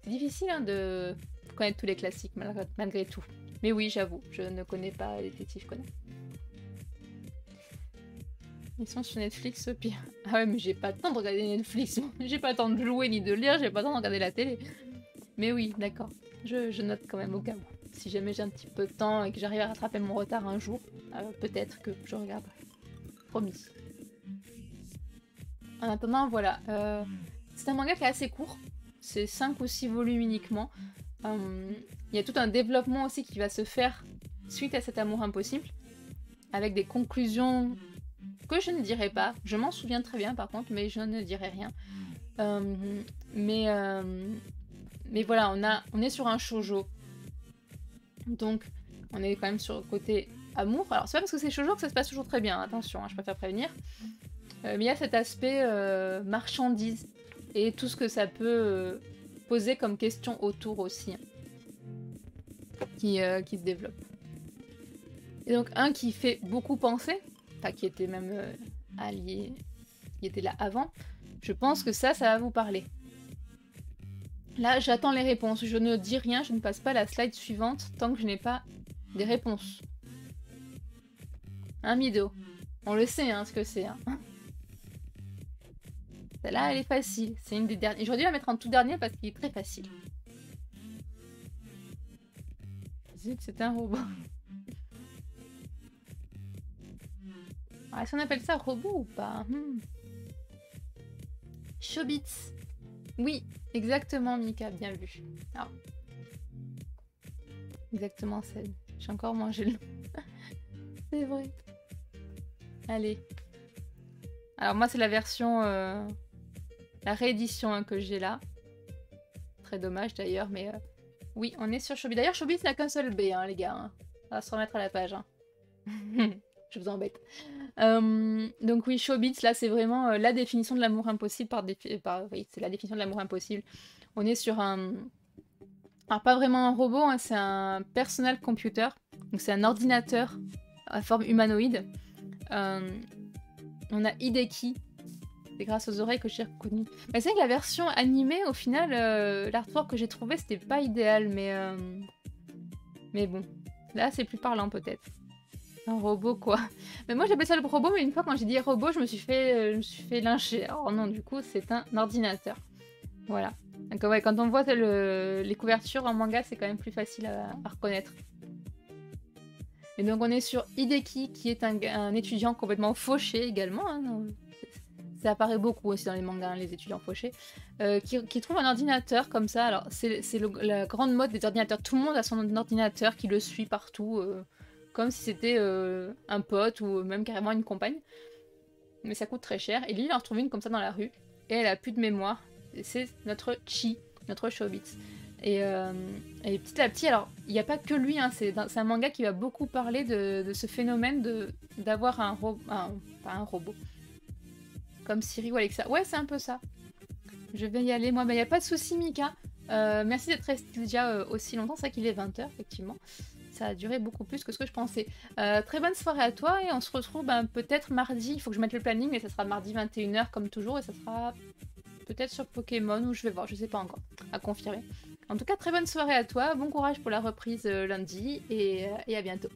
C'est difficile hein, de connaître tous les classiques, malgré tout. Mais oui, j'avoue, je ne connais pas Détective Conan. Ils sont sur Netflix, pire. Ah ouais, mais j'ai pas le temps de regarder Netflix. J'ai pas le temps de jouer ni de lire, j'ai pas le temps de regarder la télé. Mais oui, d'accord. Je note quand même au cas où. Si jamais j'ai un petit peu de temps et que j'arrive à rattraper mon retard un jour, peut-être que je regarderai. Promis. En attendant, voilà. C'est un manga qui est assez court. C'est 5 ou 6 volumes uniquement. Il y a tout un développement aussi qui va se faire suite à cet amour impossible. Avec des conclusions que je ne dirai pas. Je m'en souviens très bien par contre, mais je ne dirai rien. Mais voilà, on est sur un shoujo. Donc, on est quand même sur le côté amour. Alors, c'est pas parce que c'est shoujo que ça se passe toujours très bien, attention, hein, je préfère prévenir. Mais il y a cet aspect marchandise et tout ce que ça peut poser comme question autour aussi, hein, qui se développe. Et donc, un qui fait beaucoup penser, enfin, qui était même allié, qui était là avant, je pense que ça va vous parler. Là, j'attends les réponses. Je ne dis rien, je ne passe pas la slide suivante tant que je n'ai pas des réponses. Hein, Mido? On le sait, hein, ce que c'est. Hein. Celle-là, elle est facile. C'est une des dernières. J'aurais dû la mettre en tout dernier parce qu'il est très facile. Zut, c'est un robot. Est-ce qu'on appelle ça robot ou pas Chobits. Oui, exactement, Mika, bien vu. Alors. Exactement, c'est... J'ai encore mangé le... C'est vrai. Allez. Alors moi, c'est la version... La réédition hein, que j'ai là. Très dommage d'ailleurs, mais... Oui, on est sur Chobits. D'ailleurs, Chobits n'a qu'un seul B, hein, les gars. Hein. On va se remettre à la page. Hein. Je vous embête. Donc oui, Chobits, là, c'est vraiment la définition de l'amour impossible oui, c'est la définition de l'amour impossible. On est sur un... Alors, pas vraiment un robot, hein, c'est un personal computer. Donc, c'est un ordinateur à forme humanoïde. On a Hideki. C'est grâce aux oreilles que j'ai reconnu. Mais c'est vrai que la version animée, au final, l'artwork que j'ai trouvé, c'était pas idéal, mais bon. Là, c'est plus parlant, peut-être. Un robot, quoi. Mais moi, j'appelle ça le robot, mais une fois, quand j'ai dit robot, je me suis fait lyncher. Alors non, du coup, c'est un ordinateur. Voilà. Donc ouais, quand on voit les couvertures en manga, c'est quand même plus facile à reconnaître. Et donc on est sur Hideki, qui est un étudiant complètement fauché également, hein, ça apparaît beaucoup aussi dans les mangas, hein, les étudiants fauchés, qui trouve un ordinateur comme ça. Alors c'est la grande mode des ordinateurs, tout le monde a son ordinateur qui le suit partout, comme si c'était un pote ou même carrément une compagne. Mais ça coûte très cher, et lui il en retrouve une comme ça dans la rue, et elle a plus de mémoire, et c'est notre Chi, notre Chobits. Et petit à petit, alors il n'y a pas que lui, hein, c'est un manga qui va beaucoup parler de ce phénomène d'avoir un robot, pas un robot, comme Siri ou Alexa. Ouais, c'est un peu ça. Je vais y aller, moi. Il n'y a pas de souci, Mika. Merci d'être resté déjà aussi longtemps. C'est vrai qu'il est 20h, effectivement. Ça a duré beaucoup plus que ce que je pensais. Très bonne soirée à toi, et on se retrouve peut-être mardi. Il faut que je mette le planning, mais ça sera mardi 21h comme toujours, et ça sera peut-être sur Pokémon, ou je vais voir, je sais pas encore, à confirmer. En tout cas, très bonne soirée à toi, bon courage pour la reprise lundi, et à bientôt.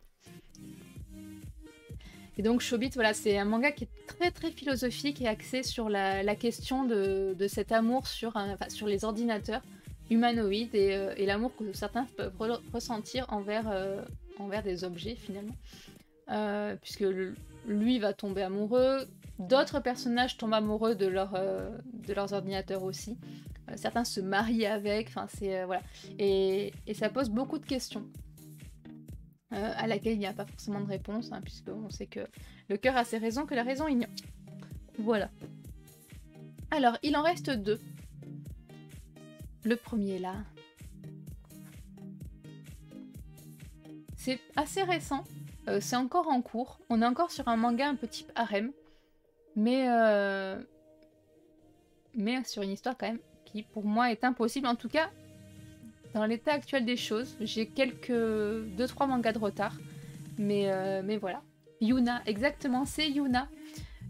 Et donc Chobits, voilà, c'est un manga qui est très très philosophique et axé sur la question de cet amour sur les ordinateurs humanoïdes, et l'amour que certains peuvent ressentir envers des objets finalement. Puisque lui va tomber amoureux, d'autres personnages tombent amoureux de leurs ordinateurs aussi. Certains se marient avec, enfin c'est voilà. Et ça pose beaucoup de questions. À laquelle il n'y a pas forcément de réponse, hein, puisqu'on sait que le cœur a ses raisons que la raison ignore. Voilà. Alors, il en reste 2. Le premier, là. C'est assez récent, c'est encore en cours. On est encore sur un manga un peu type harem, mais sur une histoire quand même qui, pour moi, est impossible. En tout cas, dans l'état actuel des choses, j'ai 2-3 mangas de retard, mais voilà. Yuna, exactement, c'est Yuna.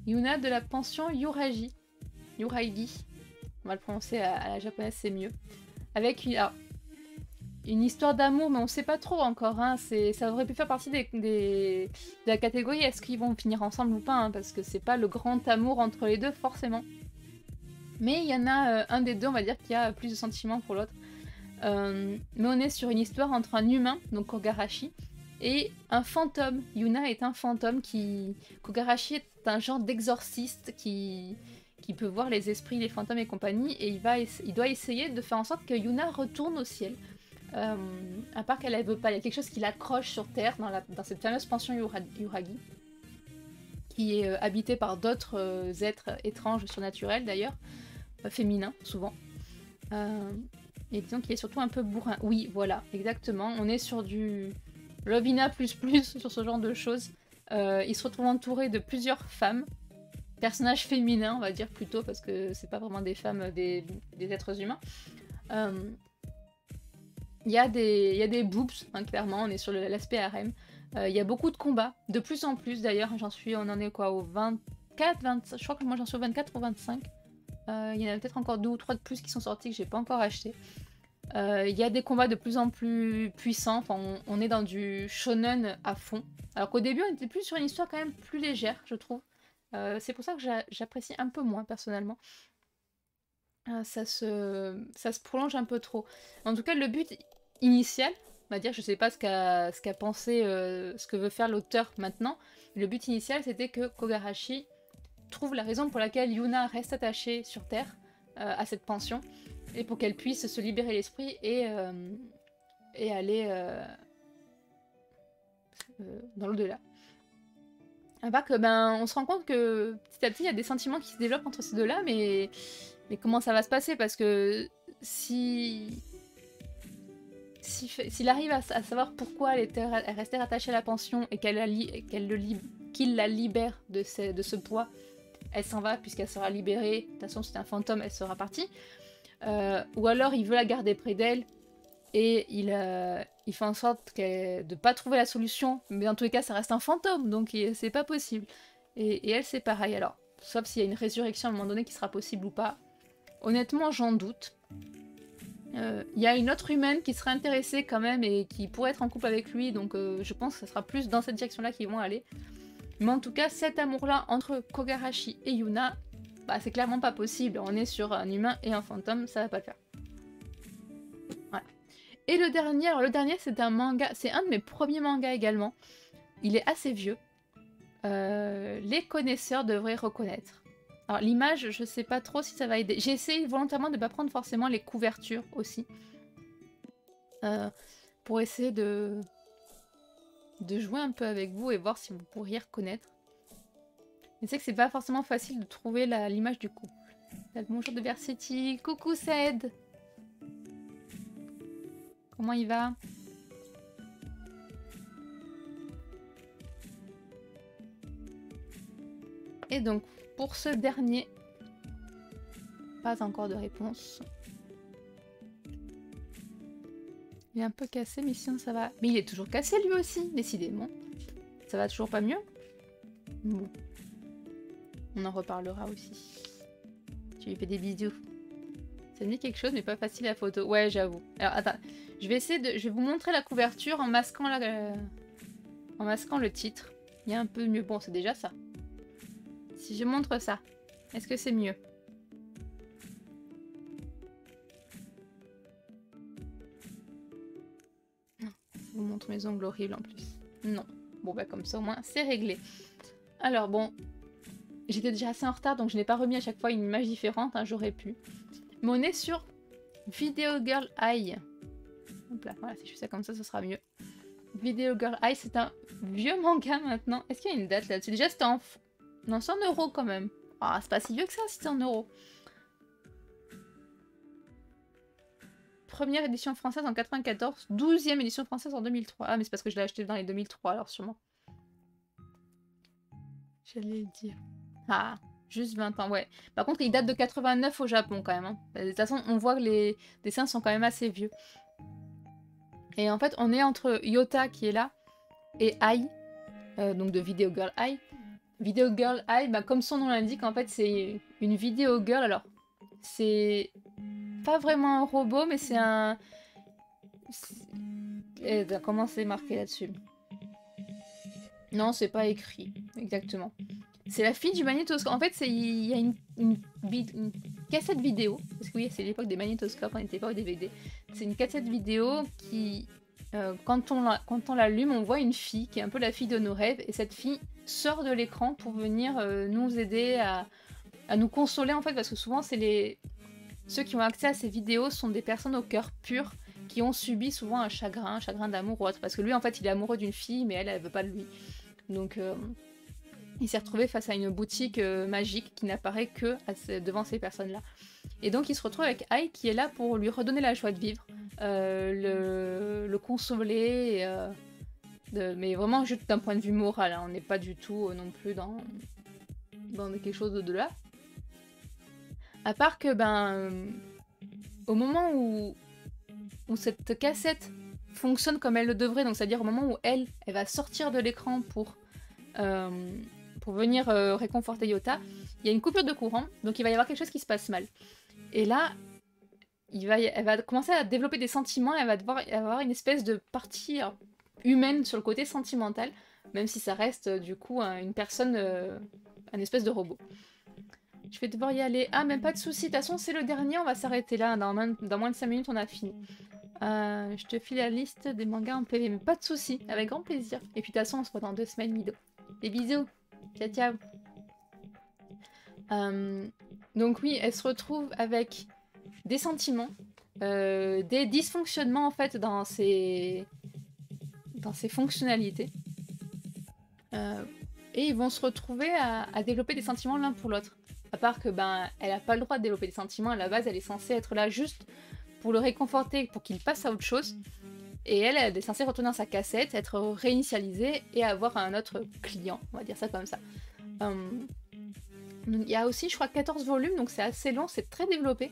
Yuna de la pension Yuragi. Yuragi. On va le prononcer à la japonaise, c'est mieux. Avec une histoire d'amour, mais on sait pas trop encore. Hein. Ça aurait pu faire partie de la catégorie est-ce qu'ils vont finir ensemble ou pas, hein, parce que c'est pas le grand amour entre les deux, forcément. Mais il y en a un des deux, on va dire, qui a plus de sentiments pour l'autre. Mais on est sur une histoire entre un humain, donc Kogarashi, et un fantôme. Yuna est un fantôme Kogarashi est un genre d'exorciste qui peut voir les esprits, les fantômes et compagnie, et il doit essayer de faire en sorte que Yuna retourne au ciel. À part qu'elle ne veut pas, il y a quelque chose qui l'accroche sur Terre, dans cette fameuse pension Yuragi, qui est habitée par d'autres êtres étranges, surnaturels d'ailleurs, féminins souvent. Et disons qu'il est surtout un peu bourrin. Oui, voilà, exactement. On est sur du Lovina++, sur ce genre de choses. Il se retrouve entouré de plusieurs femmes, personnages féminins, on va dire plutôt, parce que c'est pas vraiment des femmes, des êtres humains. Il y a des boobs, hein, clairement, on est sur l'aspect harem. Il y a beaucoup de combats, de plus en plus d'ailleurs. On en est quoi, au 24, 25, je crois que moi j'en suis au 24 ou 25. Il y en a peut-être encore 2 ou 3 de plus qui sont sortis que j'ai pas encore acheté. Il y a des combats de plus en plus puissants, enfin, on est dans du shonen à fond. Alors qu'au début on était plus sur une histoire quand même plus légère, je trouve. C'est pour ça que j'apprécie un peu moins personnellement. Ça se prolonge un peu trop. En tout cas, le but initial, on va dire, je sais pas ce qu'a pensé, ce que veut faire l'auteur maintenant. Le but initial, c'était que Kogarashi trouve la raison pour laquelle Yuna reste attachée sur Terre à cette pension, et pour qu'elle puisse se libérer l'esprit et aller dans l'au-delà. À part que on se rend compte que petit à petit il y a des sentiments qui se développent entre ces deux-là, mais comment ça va se passer? Parce que s'il arrive à savoir pourquoi elle restait rattachée à la pension et qu'il la libère de ce poids, elle s'en va puisqu'elle sera libérée. De toute façon, c'est un fantôme, elle sera partie. Ou alors il veut la garder près d'elle et il fait en sorte de pas trouver la solution, mais dans tous les cas ça reste un fantôme, donc c'est pas possible. Et elle c'est pareil, alors sauf s'il y a une résurrection à un moment donné qui sera possible ou pas. Honnêtement j'en doute. Il y a une autre humaine qui serait intéressée quand même et qui pourrait être en couple avec lui, donc je pense que ça sera plus dans cette direction là qu'ils vont aller. Mais en tout cas cet amour là entre Kogarashi et Yuna, c'est clairement pas possible. On est sur un humain et un fantôme, ça va pas le faire. Voilà. Et le dernier c'est un manga, c'est un de mes premiers mangas également. il est assez vieux. Les connaisseurs devraient reconnaître. Alors l'image, je sais pas trop si ça va aider. J'ai essayé volontairement de ne pas prendre forcément les couvertures aussi. Pour essayer de jouer un peu avec vous et voir si vous pourriez reconnaître. Mais c'est que c'est pas forcément facile de trouver l'image du couple. Bonjour de Versetti. Coucou Ced. Comment il va? Et donc, pour ce dernier, pas encore de réponse. Il est un peu cassé, mais sinon ça va. Mais il est toujours cassé lui aussi, décidément. Ça va toujours pas mieux? Bon. On en reparlera aussi. Tu lui fais des bisous. Ça me dit quelque chose, mais pas facile à photo. Ouais, j'avoue. Alors, attends. Je vais essayer de... Je vais vous montrer la couverture en masquant, en masquant le titre. Il y a un peu mieux. Bon, c'est déjà ça. Si je montre ça, est-ce que c'est mieux? Non. Je vous montre mes ongles horribles en plus. Non. Bon, bah comme ça, au moins, c'est réglé. Alors, bon... J'étais déjà assez en retard, donc je n'ai pas remis à chaque fois une image différente, hein, j'aurais pu. Mais on est sur Video Girl Eye. Hop là, voilà, si je fais ça comme ça, ce sera mieux. Video Girl Eye, c'est un vieux manga maintenant. Est-ce qu'il y a une date là-dessus? Déjà, c'était en... Non, c'est en euros quand même. Ah, c'est pas si vieux que ça si c'est en euros. Première édition française en 94, 12e édition française en 2003. Ah, mais c'est parce que je l'ai acheté dans les 2003, alors sûrement. J'allais le dire. Ah, juste 20 ans, ouais. Par contre, il date de 89 au Japon quand même. Hein. De toute façon, on voit que les dessins sont quand même assez vieux. Et en fait, on est entre Yota qui est là et Ai, donc de Video Girl Ai. Video Girl Ai, bah, comme son nom l'indique, en fait, c'est une Video Girl. Alors, c'est pas vraiment un robot, mais c'est un... Comment c'est marqué là-dessus? Non, c'est pas écrit, exactement. C'est la fille du magnétoscope. En fait, il y a une cassette vidéo. Parce que oui, c'est l'époque des magnétoscopes, on n'était pas au DVD. C'est une cassette vidéo qui, quand on l'allume, on voit une fille qui est un peu la fille de nos rêves. Et cette fille sort de l'écran pour venir nous aider à nous consoler, en fait. Parce que souvent, ceux qui ont accès à ces vidéos sont des personnes au cœur pur qui ont subi souvent un chagrin d'amour ou autre. Parce que lui, en fait, il est amoureux d'une fille, mais elle veut pas de lui. Donc... il s'est retrouvé face à une boutique magique qui n'apparaît que devant ces personnes-là. Et donc il se retrouve avec Ai qui est là pour lui redonner la joie de vivre, le consoler, mais vraiment juste d'un point de vue moral. Hein. On n'est pas du tout non plus dans quelque chose d'au-delà. À part que, au moment où cette cassette fonctionne comme elle le devrait, donc c'est-à-dire au moment où elle va sortir de l'écran pour venir réconforter Yota, il y a une coupure de courant, donc il va y avoir quelque chose qui se passe mal. Et là, elle va commencer à développer des sentiments, elle va devoir avoir une espèce de partie humaine sur le côté sentimental, même si ça reste du coup une personne, un espèce de robot. Je vais devoir y aller. Ah, même pas de soucis, de toute façon c'est le dernier, on va s'arrêter là, dans moins de 5 minutes on a fini. Je te file la liste des mangas en PV, mais pas de soucis, avec grand plaisir. Et puis de toute façon on se voit dans 2 semaines, Mido. Des bisous. Ciao, ciao. Donc oui, elle se retrouve avec des sentiments, des dysfonctionnements en fait dans ses fonctionnalités. Et ils vont se retrouver à développer des sentiments l'un pour l'autre. À part que elle n'a pas le droit de développer des sentiments, à la base elle est censée être là juste pour le réconforter, pour qu'il passe à autre chose. Et elle est censée retourner dans sa cassette, être réinitialisée et avoir un autre client, on va dire ça comme ça. Il y a aussi, je crois, 14 volumes, donc c'est assez long, c'est très développé.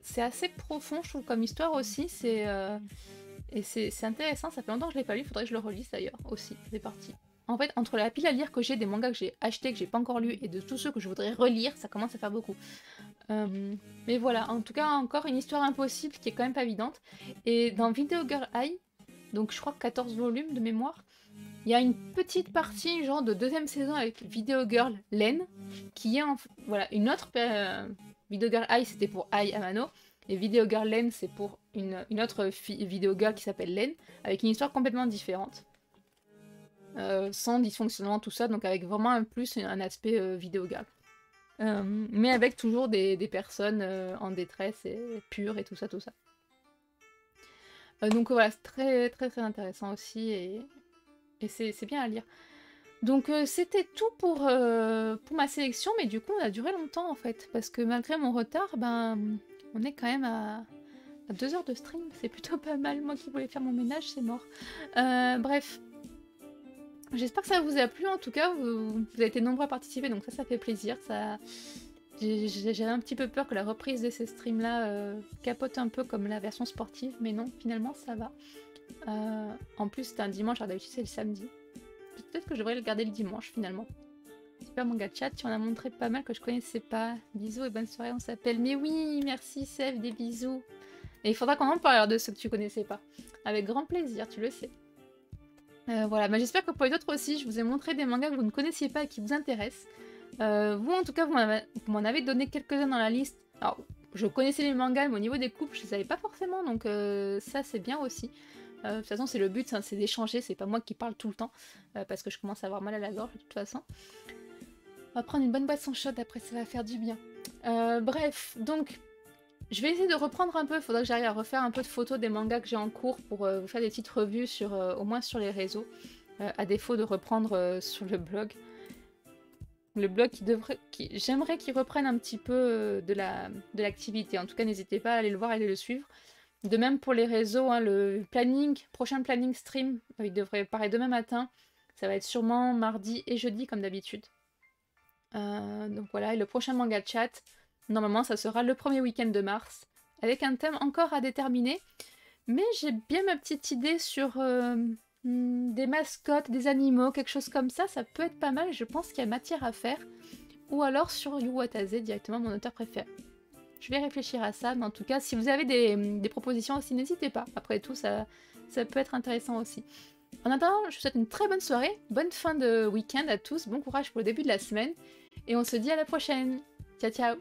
C'est assez profond, je trouve, comme histoire aussi. Et c'est intéressant, ça fait longtemps que je l'ai pas lu, il faudrait que je le relise d'ailleurs aussi, c'est parti. En fait, entre la pile à lire que j'ai des mangas que j'ai achetés, que j'ai pas encore lus, et de tous ceux que je voudrais relire, ça commence à faire beaucoup. Mais voilà, en tout cas, encore une histoire impossible qui est quand même pas évidente. Et dans Video Girl Eye, donc je crois 14 volumes de mémoire, il y a une petite partie, genre de 2e saison avec Video Girl Len, qui est voilà, une autre... Video Girl Eye, c'était pour Ai Amano, et Video Girl Len, c'est pour une autre Video Girl qui s'appelle Len, avec une histoire complètement différente. sans dysfonctionnement, tout ça, donc avec vraiment un plus, un aspect vidéo game. Mais avec toujours des personnes en détresse et pures et tout ça, tout ça. Donc voilà, c'est très très très intéressant aussi et c'est bien à lire. Donc c'était tout pour ma sélection, mais du coup on a duré longtemps en fait, parce que malgré mon retard, ben on est quand même à 2 heures de stream, c'est plutôt pas mal. Moi qui voulais faire mon ménage, c'est mort. Bref, j'espère que ça vous a plu en tout cas, vous avez été nombreux à participer, donc ça fait plaisir. J'avais un petit peu peur que la reprise de ces streams là capote un peu comme la version sportive, mais non, finalement ça va. En plus c'était un dimanche, alors d'habitude c'est le samedi. Peut-être que je devrais le garder le dimanche finalement. Super manga chat, tu en as montré pas mal que je connaissais pas. Bisous et bonne soirée, on s'appelle. Mais oui, merci Sèvres, des bisous. Et il faudra qu'on en parle de ceux que tu connaissais pas. Avec grand plaisir, tu le sais. Voilà, mais j'espère que pour les autres aussi, je vous ai montré des mangas que vous ne connaissiez pas et qui vous intéressent. Vous en tout cas, vous m'en avez donné quelques-uns dans la liste. Alors, je connaissais les mangas, mais au niveau des couples, je ne savais pas forcément, donc ça c'est bien aussi. De toute façon, c'est le but, hein, c'est d'échanger, c'est pas moi qui parle tout le temps, parce que je commence à avoir mal à la gorge de toute façon. On va prendre une bonne boisson chaude, après ça va faire du bien. Bref, donc, je vais essayer de reprendre un peu, il faudra que j'arrive à refaire un peu de photos des mangas que j'ai en cours pour vous faire des petites revues, au moins sur les réseaux, à défaut de reprendre sur le blog. Le blog j'aimerais qu'il reprenne un petit peu de l'activité, en tout cas n'hésitez pas à aller le voir, à aller le suivre. De même pour les réseaux, hein, le prochain planning stream, il devrait paraître demain matin. Ça va être sûrement mardi et jeudi comme d'habitude. Donc voilà, et le prochain manga chat, normalement ça sera le premier week-end de mars, avec un thème encore à déterminer. Mais j'ai bien ma petite idée sur des mascottes, des animaux, quelque chose comme ça peut être pas mal, je pense qu'il y a matière à faire. Ou alors sur Yu Watase, directement mon auteur préféré. Je vais réfléchir à ça, mais en tout cas, si vous avez des propositions aussi, n'hésitez pas. Après tout, ça peut être intéressant aussi. En attendant, je vous souhaite une très bonne soirée, bonne fin de week-end à tous, bon courage pour le début de la semaine, et on se dit à la prochaine. Ciao ciao.